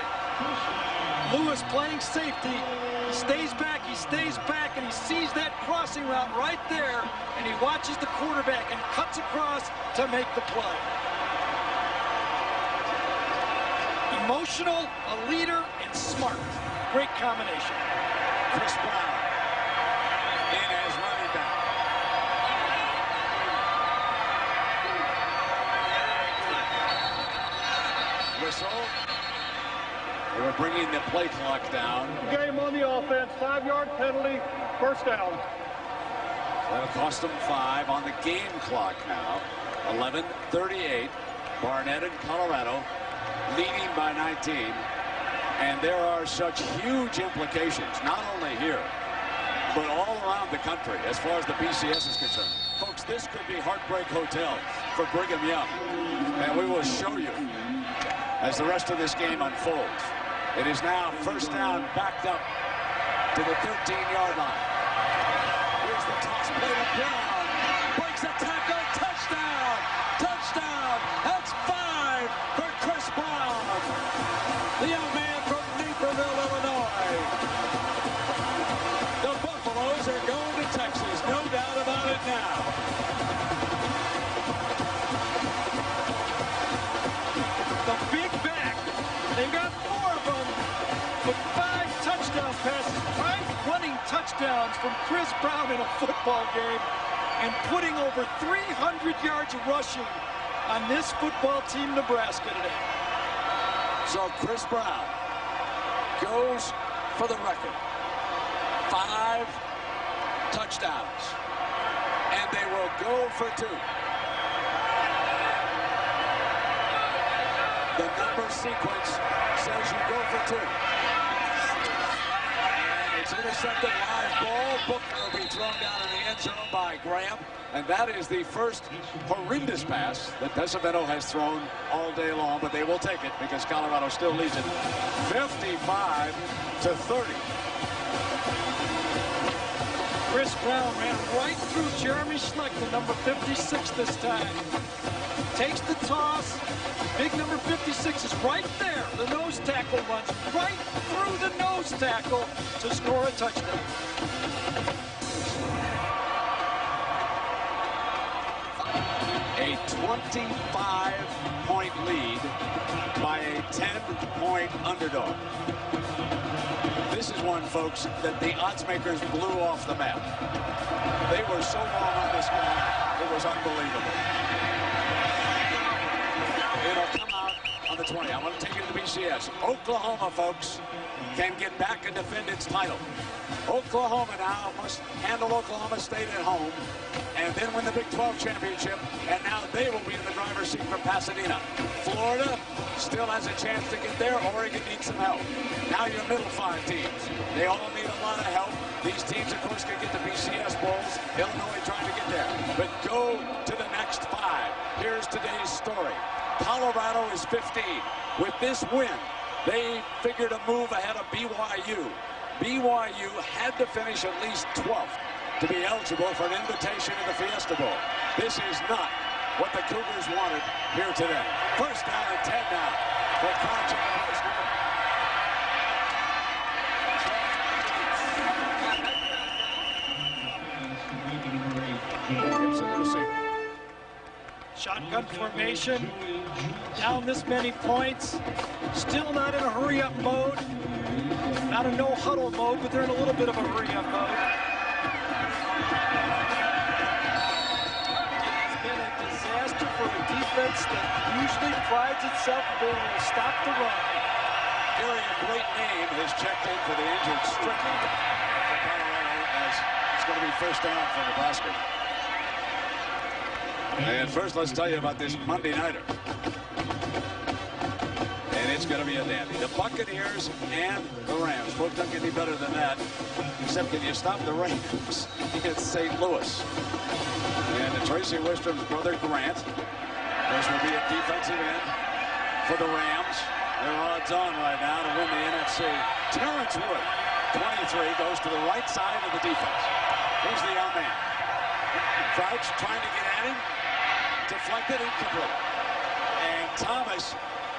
Lewis playing safety. He stays back, and he sees that crossing route right there, and he watches the quarterback and cuts across to make the play. Emotional, a leader, and smart. Great combination. Chris Brown in as running back. Whistle. They were bringing the play clock down. Game on the offense, 5-yard penalty, first down. That'll cost them 5 on the game clock now. 11:38. Barnett and Colorado leading by 19. And there are such huge implications, not only here, but all around the country as far as the BCS is concerned. Folks, this could be Heartbreak Hotel for Brigham Young. And we will show you as the rest of this game unfolds. It is now first down, backed up to the 13-yard line. Here's the toss play to Brown. Breaks a tackle, touchdown! Touchdown! That's 5 for Chris Brown. The young man from Naperville, Illinois. The Buffaloes are going to Texas, no doubt about it now. The big back. They've got 4 of them, but 5 touchdown passes, 5 running touchdowns from Chris Brown in a football game, and putting over 300 yards rushing on this football team, Nebraska, today. So Chris Brown goes for the record. 5 touchdowns, and they will go for 2. The number sequence says you go for 2. And it's intercepted, live ball. Booker will be thrown down in the end zone by Graham. And that is the first horrendous pass that Pesavento has thrown all day long, but they will take it because Colorado still leads it 55-30. Chris Brown ran right through Jeremy Schleck, the number 56 this time. Takes the toss. Big number 56 is right there. The nose tackle runs right through the nose tackle to score a touchdown. A 25-point lead by a 10-point underdog. This is one, folks, that the odds makers blew off the map. They were so wrong on this one, it was unbelievable. It'll come out on the 20. I want to take you to the BCS. Oklahoma, folks, can get back and defend its title. Oklahoma now must handle Oklahoma State at home and then win the Big 12 championship, and now they will be in the driver's seat for Pasadena. Florida still has a chance to get there. Oregon needs some help. Now your middle 5 teams. They all need a lot of help. These teams, of course, can get the BCS bowls. Illinois trying to get there. But go to the next 5. Here's today's story. Colorado is 15. With this win, they figured a move ahead of BYU. BYU had to finish at least 12th to be eligible for an invitation to the Fiesta Bowl. This is not what the Cougars wanted here today. First down and 10 now for Concha. Shotgun formation, down this many points, still not in a hurry-up mode, not a no-huddle mode, but they're in a little bit of a hurry-up mode. It's been a disaster for a defense that usually prides itself on being able to stop the run. Gary, a great name, has checked in for the injured Strickland for Colorado, as it's going to be first down for Nebraska. And first, let's tell you about this Monday nighter. And it's going to be a dandy. The Buccaneers and the Rams. Both don't get any better than that. Except, can you stop the Rams? It's St. Louis. And Tracy Wistrom's brother, Grant. This will be a defensive end for the Rams. They're odds on right now to win the NFC. Terrence Wood, 23, goes to the right side of the defense. He's the young man. Crouch trying to get at him. Deflected, incomplete. And Thomas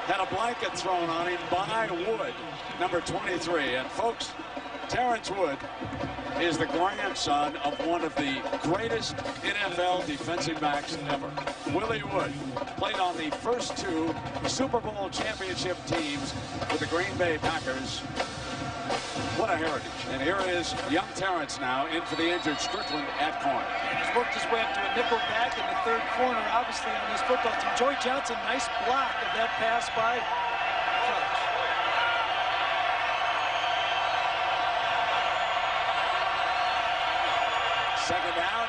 had a blanket thrown on him by Wood, number 23. And folks, Terrence Wood is the grandson of one of the greatest NFL defensive backs ever. Willie Wood played on the first two Super Bowl championship teams with the Green Bay Packers. What a heritage. And here is young Terrence now in for the injured Strickland at corner. He's worked his way up to a nickel back in the third corner, obviously, on this football team. Joey Johnson, nice block of that pass by Crouch. Second down.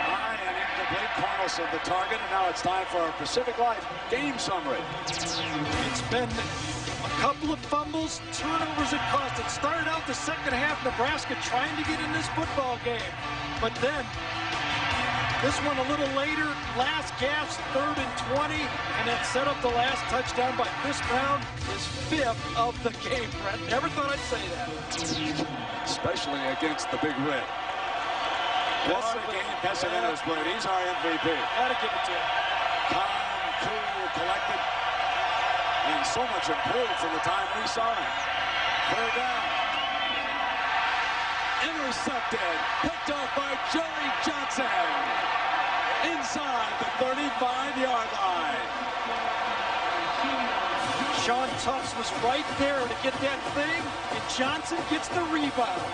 High and incomplete. Cornels of the target, and now it's time for our Pacific Life game summary. It's been a couple of fumbles, turnovers it cost. It started out the second half, Nebraska trying to get in this football game. But then, this one a little later, last gasp, 3rd and 20, and then set up the last touchdown by Chris Brown, his 5th of the game, Brett. Never thought I'd say that. Especially against the Big Red. What a game Pescivento's played. He's our MVP. Gotta give it to him. Calm, cool, collected, and so much improved from the time we saw him. Third down. Intercepted. Picked off by Joey Johnson. Inside the 35-yard line. Sean Tufts was right there to get that thing, and Johnson gets the rebound.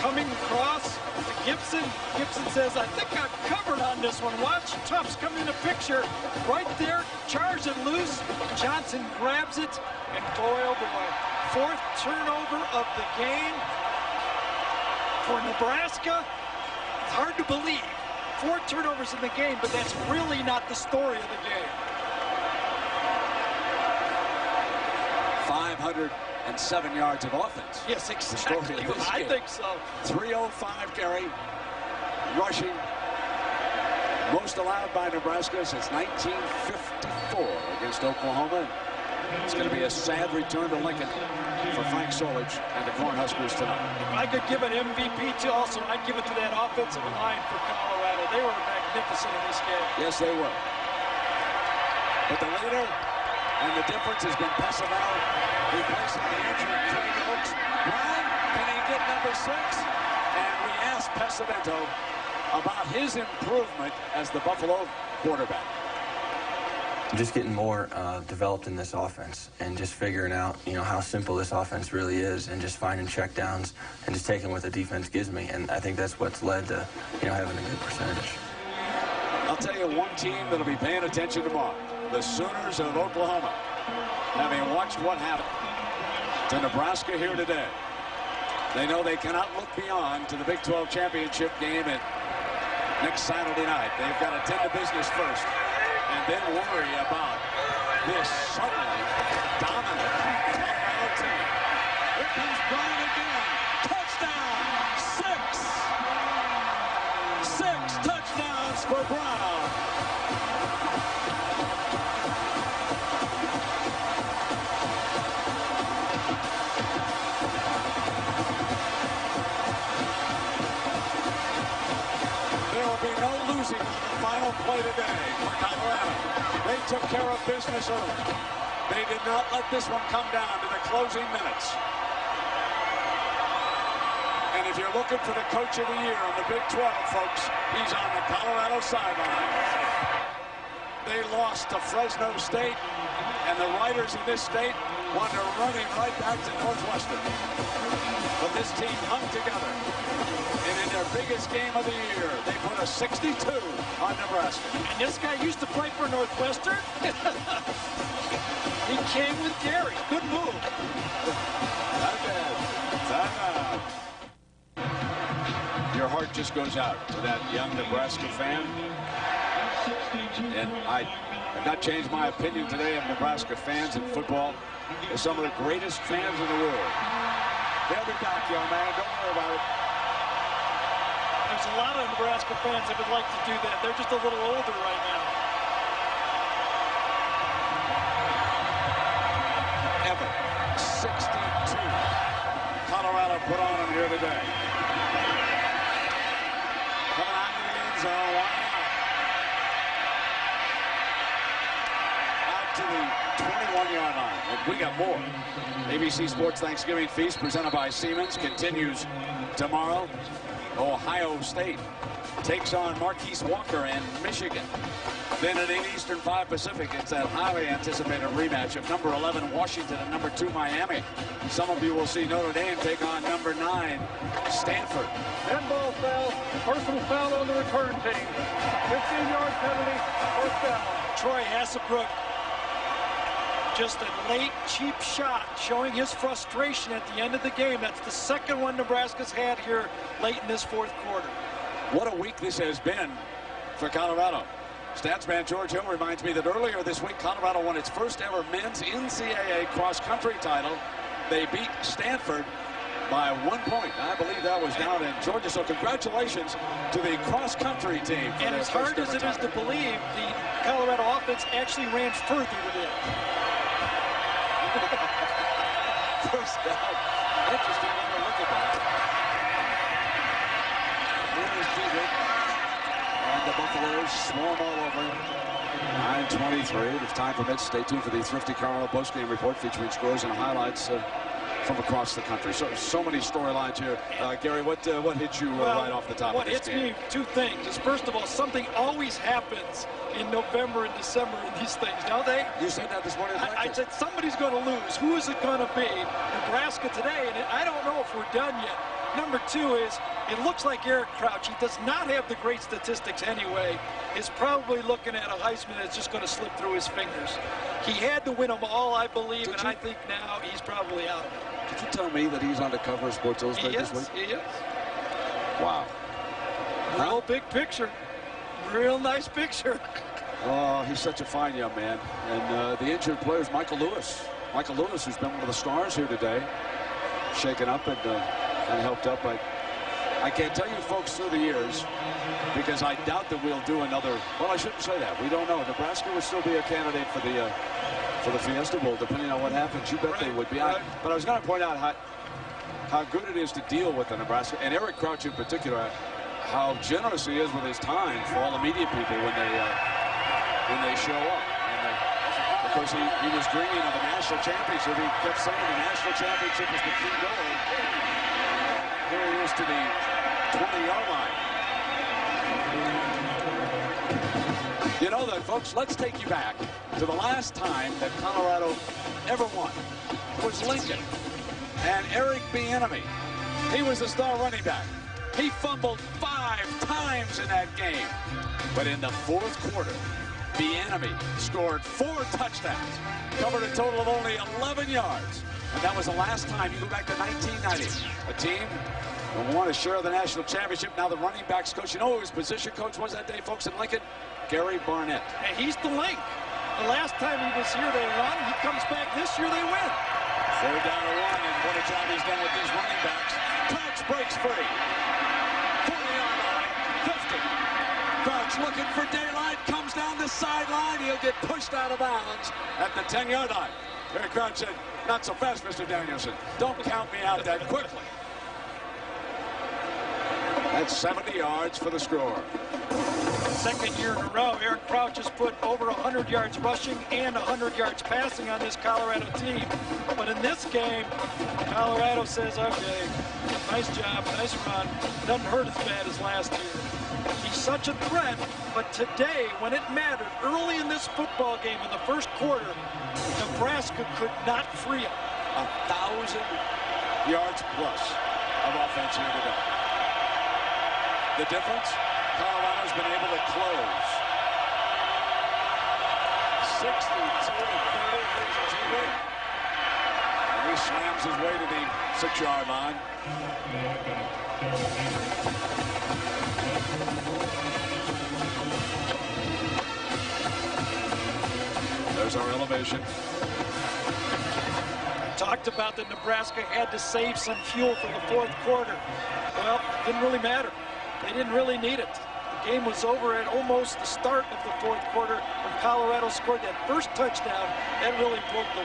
Coming across to Gibson. Gibson says, I think I'm covered on this one. Watch Tufts come in the picture. Right there, charge it loose. Johnson grabs it, and boy, oh boy. 4th turnover of the game for Nebraska. It's hard to believe. 4 turnovers in the game, but that's really not the story of the game. 507 yards of offense. Yes, exactly. I think so. 305 carry, rushing. Most allowed by Nebraska since 1954 against Oklahoma. It's going to be a sad return to Lincoln for Frank Solich and the Cornhuskers tonight. If I could give an MVP to also, I'd give it to that offensive line for Colorado. They were magnificent in this game. Yes, they were. But the leader and the difference has been Pescivento replacing the injured Craig Oaks. Brown, can he get number 6? And we asked Pescivento about his improvement as the Buffalo quarterback. Just getting more developed in this offense and just figuring out, how simple this offense really is, and just finding checkdowns and just taking what the defense gives me. And I think that's what's led to, having a good percentage. I'll tell you one team that'll be paying attention tomorrow. The Sooners of Oklahoma, having watched what happened to Nebraska here today. They know they cannot look beyond to the Big 12 championship game next Saturday night. They've got to tend to business first and then worry about this suddenly dominant Colorado team. Here comes Brown again. Touchdown! 6 touchdowns for Brown. There will be no losing on the final play today for Colorado. They took care of business early. They did not let this one come down to the closing minutes. And if you're looking for the coach of the year on the Big 12, folks, he's on the Colorado sideline. They lost to Fresno State, and the writers in this state wanted to run him right back to Northwestern. But this team hung together. And in their biggest game of the year, they put a 62 on Nebraska. And this guy used to play for Northwestern. He came with Gary. Good move. Not bad. Not bad. Your heart just goes out to that young Nebraska fan. And I've not changed my opinion today of Nebraska fans in football. They're some of the greatest fans in the world. They'll be back, young man. Don't worry about it. There's a lot of Nebraska fans that would like to do that. They're just a little older right now. Ever. 62. Colorado put on him here today. Coming out of the end zone. Why not? Out to the 21-yard line. And we got more. ABC Sports Thanksgiving Feast presented by Siemens continues tomorrow. Ohio State takes on Marquise Walker and Michigan. Then at 8 Eastern, 5 Pacific, it's that highly anticipated rematch of number 11 Washington and number 2 Miami. Some of you will see Notre Dame take on number 9 Stanford. Handball foul, personal foul on the return team. 15-yard penalty, first down. Troy Hasselbrook, just a late, cheap shot, showing his frustration at the end of the game. That's the second one Nebraska's had here late in this fourth quarter. What a week this has been for Colorado. Statsman George Hill reminds me that earlier this week, Colorado won its first ever men's NCAA cross-country title. They beat Stanford by 1 point. I believe that was down in Georgia. So congratulations to the cross-country team. And as hard as it is to believe, the Colorado offense actually ran further with it. First down. Interesting way to look at that. Here's Peter. And the Buffaloes swarm all over. 9:23. If time permits, stay tuned for the Thrifty Colorado postgame report featuring scores and highlights from across the country. So many storylines here. Gary, what hit you right off the top of this game? What hits me, two things. Is first of all, something always happens in November and December in these things, don't they? You said that this morning. I said somebody's going to lose. Who is it going to be? Nebraska today, and I don't know if we're done yet. Number two is, it looks like Eric Crouch, he does not have the great statistics anyway, is probably looking at a Heisman that's just going to slip through his fingers. He had to win them all, I believe, and I think now he's probably out of it. Did you tell me that he's on the cover of Sports Illustrated this week? He is. Wow. Real big picture. Real nice picture. Oh, he's such a fine young man. And the injured player is Michael Lewis. Michael Lewis, who's been one of the stars here today, shaken up and helped up. I can't tell you folks through the years, because I doubt that we'll do another. Well, I shouldn't say that. We don't know. Nebraska would still be a candidate for the Fiesta Bowl, depending on what happens. You bet they would be. But I was going to point out how good it is to deal with the Nebraska, and Eric Crouch in particular, how generous he is with his time for all the media people when they show up. And of course, he was dreaming of a national championship. He kept saying the national championship is the key goal. Here he is to the 20-yard line. You know that, folks, let's take you back to the last time that Colorado ever won. It was Lincoln and Eric Bieniemy. He was the star running back. He fumbled 5 times in that game. But in the fourth quarter, Bieniemy scored 4 touchdowns, covered a total of only 11 yards. And that was the last time. You go back to 1990. A team who won a share of the national championship. Now the running backs coach. You know who his position coach was that day, folks, in Lincoln? Gary Barnett. And he's the link. The last time he was here, they won. He comes back this year, they win. Third down to 1, and what a job he's done with these running backs. Crouch breaks free. 40-yard line, 50. Crouch looking for daylight, comes down the sideline. He'll get pushed out of bounds at the 10-yard line. Gary Crouch said, not so fast, Mr. Danielson. Don't count me out that quickly. That's 70 yards for the score. Second year in a row, Eric Crouch has put over 100 yards rushing and 100 yards passing on this Colorado team. But in this game, Colorado says, okay, nice job, nice run. Doesn't hurt as bad as last year. He's such a threat, but today, when it mattered, early in this football game in the first quarter, Nebraska could not free him. 1,000 yards plus of offense here today. The difference, Colorado's been able to close. 62-30. And he slams his way to the 6-yard line. There's our elevation. Talked about that Nebraska had to save some fuel for the fourth quarter. Well, it didn't really matter. They didn't really need it. The game was over at almost the start of the fourth quarter when Colorado scored that first touchdown. That really broke the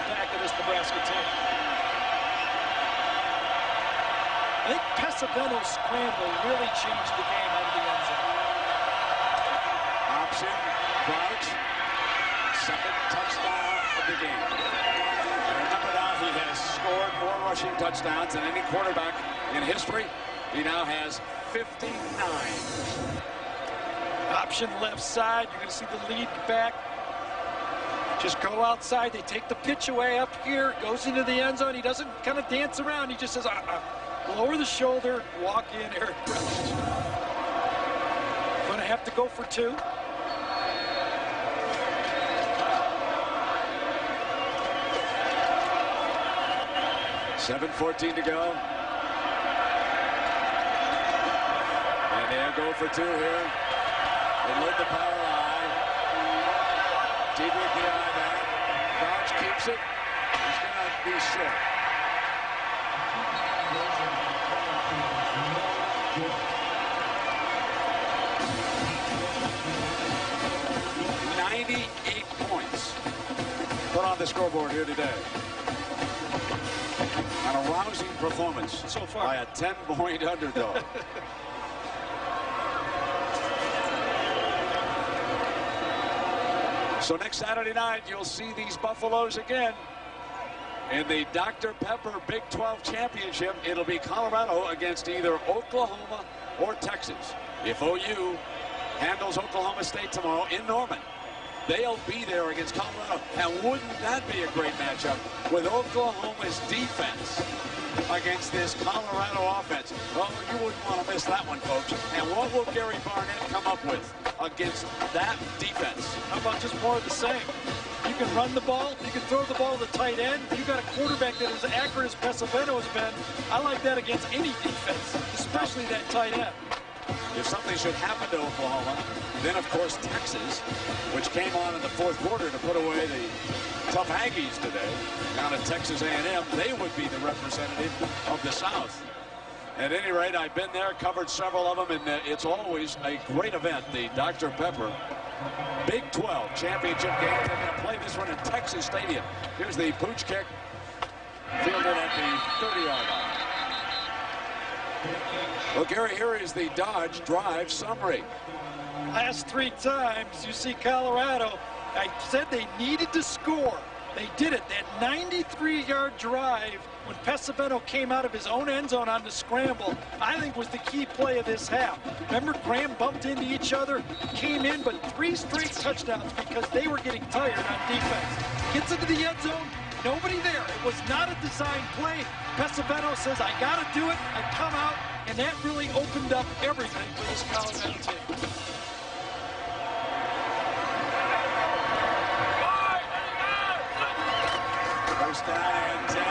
back of this Nebraska team. I think Pesaveno's scramble really changed the game out of the end zone. Option, Crouch, second touchdown of the game. Remember now, he has scored more rushing touchdowns than any quarterback in history. He now has 59. Option left side. You're going to see the lead back. Just go outside. They take the pitch away up here. Goes into the end zone. He doesn't kind of dance around. He just says, lower the shoulder, walk in, Eric Crouch. Going to have to go for 2. $7:14 to go. And they'll go for 2 here. They load the power line. Deep with the eye back. Crouch keeps it. He's going to be short. $98 put on the scoreboard here today. An arousing performance so far by a 10-point underdog. So next Saturday night, you'll see these Buffaloes again in the Dr. Pepper Big 12 Championship. It'll be Colorado against either Oklahoma or Texas. If OU handles Oklahoma State tomorrow in Norman, they'll be there against Colorado. And wouldn't that be a great matchup with Oklahoma's defense against this Colorado offense? Oh, you wouldn't want to miss that one, folks. And what will Gary Barnett come up with against that defense? How about just more of the same? You can run the ball. You can throw the ball to the tight end. You've got a quarterback that is as accurate as Pesaveno has been. I like that against any defense, especially that tight end. If something should happen to Oklahoma, then of course Texas, which came on in the fourth quarter to put away the tough Aggies today, down at Texas A&M, they would be the representative of the South. At any rate, I've been there, covered several of them, and it's always a great event, the Dr. Pepper Big 12 championship game. They're going to play this one in Texas Stadium. Here's the pooch kick, fielded at the 30-yard line. Well, Gary, here is the Dodge drive summary. Last 3 times you see Colorado, I said they needed to score. They did it. That 93-yard drive when Pesaveno came out of his own end zone on the scramble, I think was the key play of this half. Remember, Graham bumped into each other, came in, but 3 straight touchdowns because they were getting tired on defense. Gets into the end zone, nobody there. It was not a design play. Pesaveno says, I got to do it. I come out, and that really opened up everything for this Colorado team. First down and 10.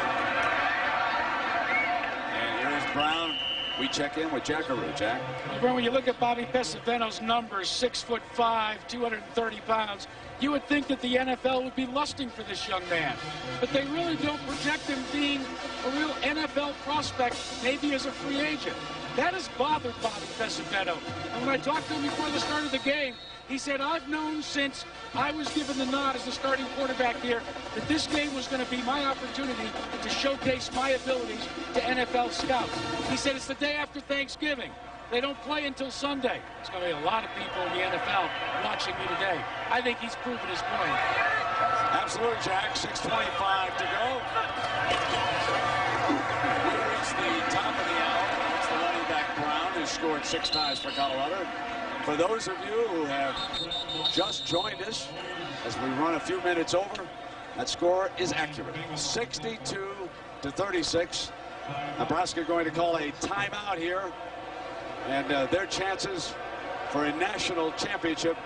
And here's Brown. We check in with Jackaroo. Jack. When you look at Bobby Pesaveno's numbers, 6'5", 230 pounds, you would think that the NFL would be lusting for this young man. But they really don't project him being a real NFL prospect, maybe as a free agent. That has bothered Bobby Pesaveno. And when I talked to him before the start of the game, he said, I've known since I was given the nod as the starting quarterback here that this game was going to be my opportunity to showcase my abilities to NFL scouts. He said, it's the day after Thanksgiving. They don't play until Sunday. There's going to be a lot of people in the NFL watching me today. I think he's proven his point. Absolutely, Jack. 6:25 to go. Here is the top of the hour. It's the running back Brown, who scored 6 times for Colorado. for those of you who have just joined us, as we run a few minutes over, that score is accurate. 62-36. Nebraska going to call a timeout here, and their chances for a national championship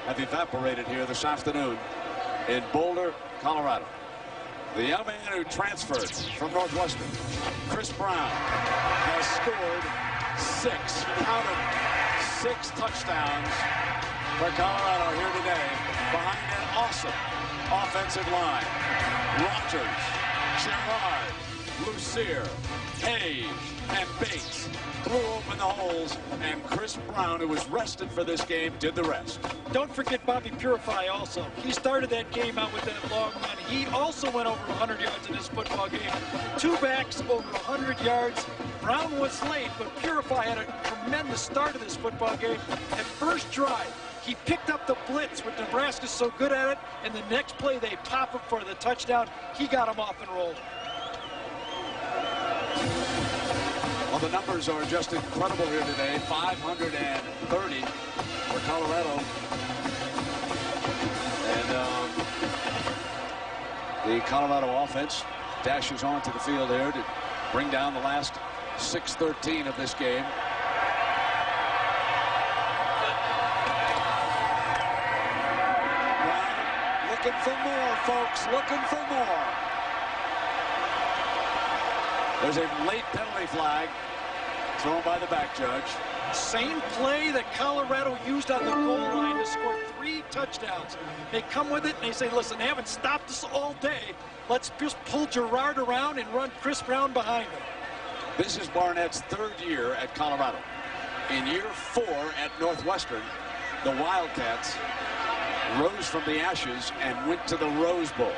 have evaporated here this afternoon in Boulder, Colorado. The young man who transferred from Northwestern, Chris Brown, has scored 6 touchdowns for Colorado here today behind an awesome offensive line. Rogers, Gerard, Lucier, Hayes, and Bates blew open the holes, and Chris Brown, who was rested for this game, did the rest. Don't forget Bobby Purify also. He started that game out with that long run. He also went over 100 yards in this football game. 2 backs over 100 yards. Brown was late, but Purify had a tremendous start of this football game. At first drive, he picked up the blitz, with Nebraska's so good at it, and the next play they pop up for the touchdown. He got him off and rolled. Well, the numbers are just incredible here today. 530 for Colorado. And the Colorado offense dashes onto the field here to bring down the last 6:13 of this game. Brown looking for more, folks. Looking for more. There's a late penalty flag thrown by the back judge. Same play that Colorado used on the goal line to score 3 touchdowns. They come with it and they say, listen, they haven't stopped us all day. Let's just pull Gerard around and run Chris Brown behind him. This is Barnett's 3rd year at Colorado. In year 4 at Northwestern, the Wildcats rose from the ashes and went to the Rose Bowl.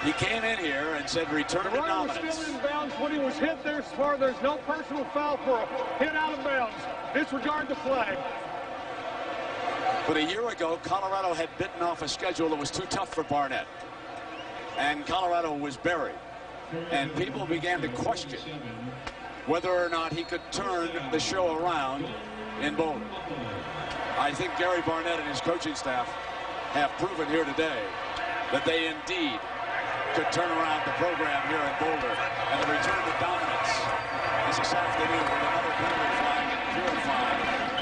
He came in here and said, return to dominance. Was still in bounds when he was hit there, Smart. There's no personal foul for a hit out of bounds. Disregard the flag. But a year ago, Colorado had bitten off a schedule that was too tough for Barnett. And Colorado was buried. And people began to question whether or not he could turn the show around in Boulder. I think Gary Barnett and his coaching staff have proven here today that they indeed could turn around the program here in Boulder, and the return to dominance is this afternoon with another penalty flag, and Purify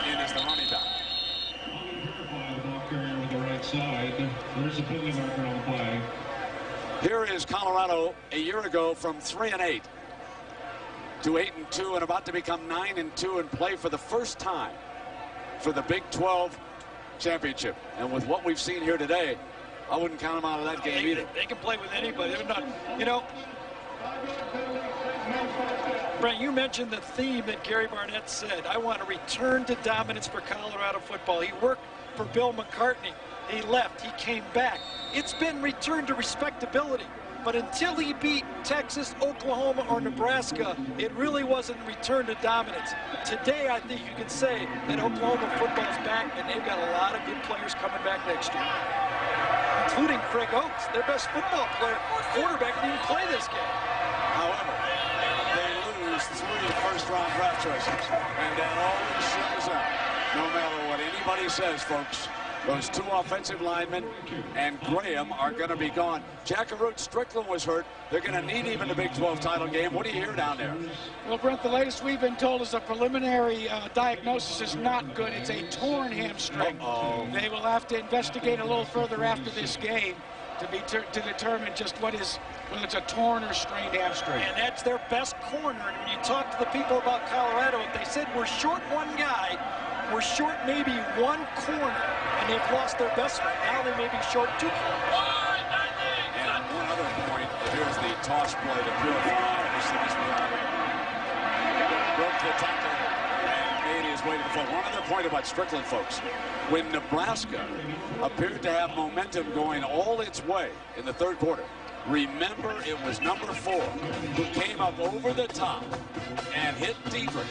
in as the running back. Purify, the ball carrier with the right side. There's a penalty marker on the flag. Here is Colorado a year ago from 3-8 to 8-2, and about to become 9-2 and play for the first time for the Big 12 championship. And with what we've seen here today, I wouldn't count them out of that game either. They can play with anybody. They're not, you know. Brent, you mentioned the theme that Gary Barnett said. I want to return to dominance for Colorado football. He worked for Bill McCartney. He left. He came back. It's been returned to respectability. But until he beat Texas, Oklahoma, or Nebraska, it really wasn't returned to dominance. Today, I think you can say that Oklahoma football's back, and they've got a lot of good players coming back next year, including Craig Oates, their best football player, quarterback, didn't even play this game. However, they lose 3 first-round draft choices, and that always shows up. No matter what anybody says, folks, those 2 offensive linemen and Graham are going to be gone. Jackaroo Strickland was hurt. They're going to need him in the Big 12 title game. What do you hear down there? Well, Brent, the latest we've been told is a preliminary diagnosis is not good. It's a torn hamstring. They will have to investigate a little further after this game to determine just whether it's a torn or strained hamstring. And that's their best corner. And when you talk to the people about Colorado, if they said we're short one guy, we're short maybe one corner, and they've lost their best one. Now they may be short 2 corners. And one other point, here's the toss play to Purify. Broke the tackle and made his way to the front. One other point about Strickland, folks. When Nebraska appeared to have momentum going all its way in the 3rd quarter, remember it was number 4 who came up over the top and hit Diedrich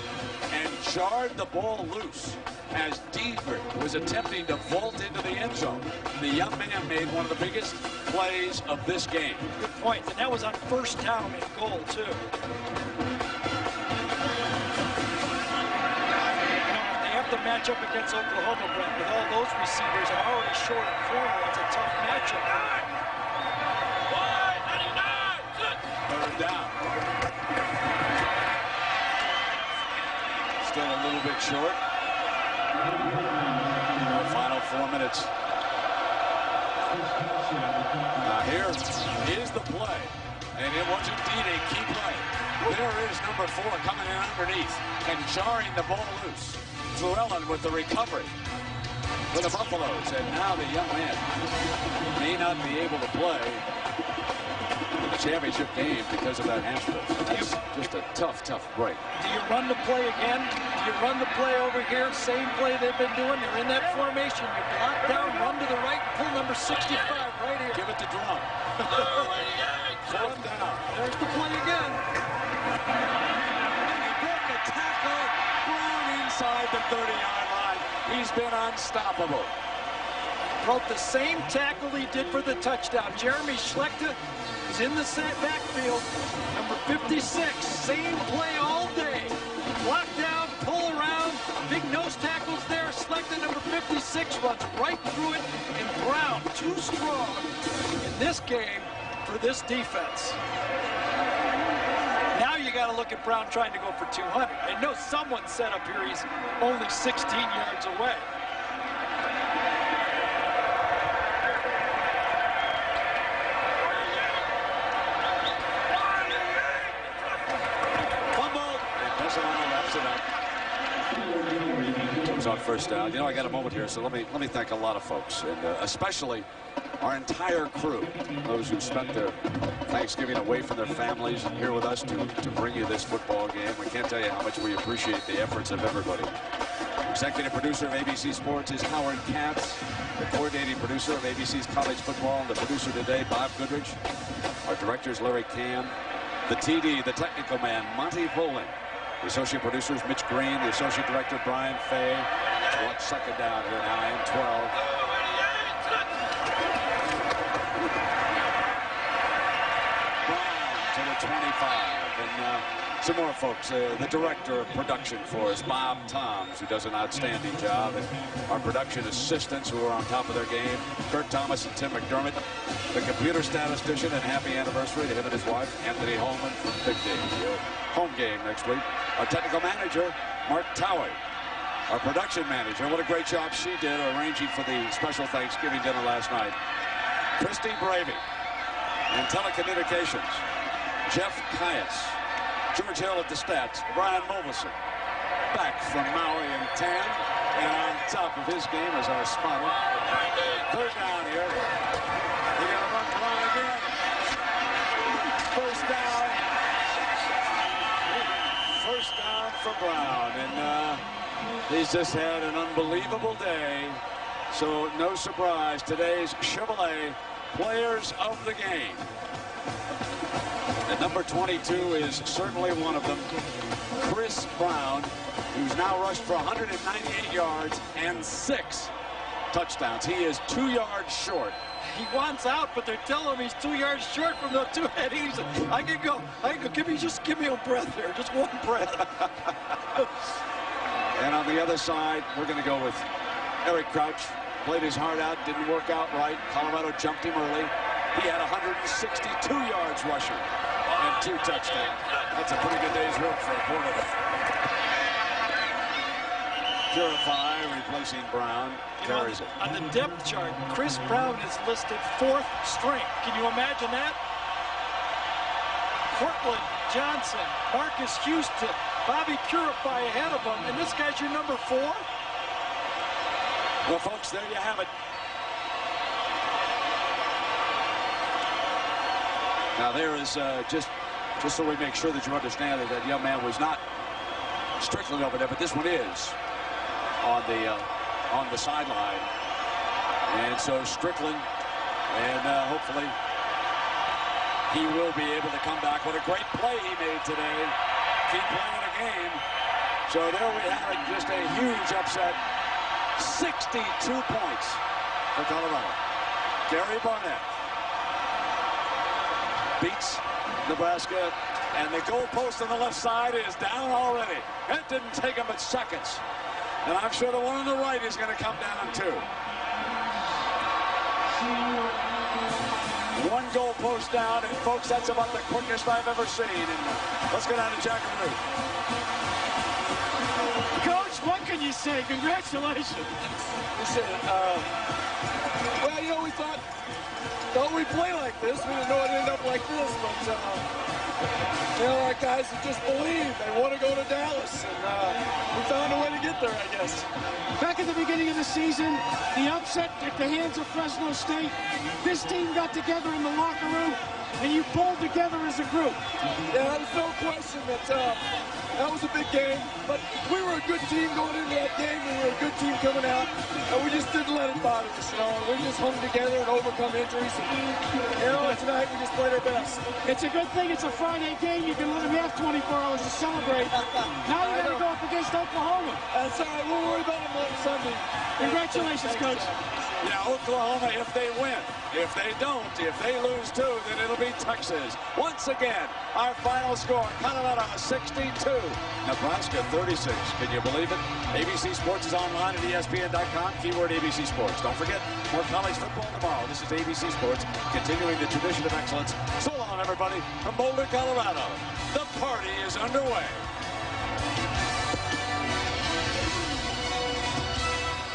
and jarred the ball loose as Diedrich was attempting to vault into the end zone. The young man made one of the biggest plays of this game. Good point, and that was on 1st down and goal, too. They have to matchup against Oklahoma, Brent, with all those receivers are already short in corner. It's a tough matchup. Third down. Still a little bit short. Final 4 minutes. Now here is the play. And it was indeed a key play. There is number 4 coming in underneath and jarring the ball loose. Llewellyn with the recovery for the Buffaloes. And now the young man may not be able to play in the championship game because of that hamstring. That's just a tough, tough break. Do you run the play again? Do you run the play over here? Same play they've been doing. They're in that formation. You block down, run to the right, pull number 65 right here. Give it to Drum. Fourth down. There's the play again. He broke a tackle. Brown inside the 30-yard line. He's been unstoppable. Broke the same tackle he did for the touchdown. Jeremy Schlechter is in the backfield. Number 56, same play all day. Block down, pull around, big nose tackles there. Schlechter, number 56, runs right through it. And Brown, too strong in this game for this defense. Now you got to look at Brown trying to go for 200. I know someone set up here. He's only 16 yards away. On first down. You know, I got a moment here, so let me thank a lot of folks, and especially our entire crew, those who spent their Thanksgiving away from their families and here with us to bring you this football game. We can't tell you how much we appreciate the efforts of everybody. Executive producer of ABC Sports is Howard Katz. The coordinating producer of ABC's College Football and the producer today, Bob Goodrich. Our director is Larry Cam. The TD, the technical man, Monty Poling. The associate producers, Mitch Green. The associate director, Brian Fay. Watch second down here now, and 12. Brown to the 25. And some more folks. The director of production for us, Bob Toms, who does an outstanding job. And our production assistants who are on top of their game, Kurt Thomas and Tim McDermott. The computer statistician, and happy anniversary to him and his wife, Anthony Holman from Big Day. Home game next week. Our technical manager, Mark Towie. Our production manager, what a great job she did arranging for the special Thanksgiving dinner last night. Christy Bravey. And telecommunications, Jeff Caius. George Hill at the stats, Brian Mulvison. Back from Maui and Tan. And on top of his game is our spotter. Third down here. They're going to run Brown again. First down. First down for Brown. And he's just had an unbelievable day. So no surprise, today's Chevrolet Players of the Game. And number 22 is certainly one of them. Chris Brown, who's now rushed for 198 yards and 6 touchdowns. He is 2 yards short. He wants out, but they're telling him he's 2 yards short from the 2 headings. I can go. Give me a breath here, just one breath. And on the other side, we're going to go with Eric Crouch. Played his heart out, didn't work out right. Colorado jumped him early. He had 162 yards rushing and 2 touchdowns. That's a pretty good day's work for a quarterback. Purify replacing Brown. Carries it. On the depth chart, Chris Brown is listed 4th string. Can you imagine that? Cortland Johnson, Marcus Houston, Bobby Purify ahead of him, and this guy's your number 4? Well, folks, there you have it. Now, there is just so we make sure that you understand that that young man was not Strickland over there, but this one is on the sideline. And so Strickland, and hopefully he will be able to come back. What a great play he made today. Keep playing the game. So there we have it, just a huge upset. 62 points for Colorado. Gary Barnett beats Nebraska, and the goalpost on the left side is down already. That didn't take him but seconds. And I'm sure the one on the right is going to come down too. One goal post down, and folks, that's about the quickest I've ever seen. And let's go down to Jack and Root. Coach, what can you say? Congratulations. Listen, well, you know, we thought we'd play like this. We didn't know it'd end up like this, but you know, our guys have just believed. They want to go to Dallas, and we found a way to get there, I guess. Back at the beginning of the season, the upset at the hands of Fresno State, this team got together in the locker room, and you pulled together as a group. Yeah, there's no question that that was a big game, but we were a good team going into that game. We were a good team coming out, and we just didn't let it bother us, you know. We just hung together and overcome injuries. And, you know, tonight we just played our best. It's a good thing it's a Friday game. You can let them have 24 hours to celebrate. Now you got to go up against Oklahoma. That's all right. We'll worry about them on Sunday. Congratulations, Coach. Yeah, Oklahoma, if they win. If they don't, if they lose too, then it'll be Texas. Once again, our final score, Colorado 62, Nebraska 36. Can you believe it? ABC Sports is online at ESPN.com, keyword ABC Sports. Don't forget, more college football tomorrow. This is ABC Sports, continuing the tradition of excellence. So long, everybody, from Boulder, Colorado. The party is underway.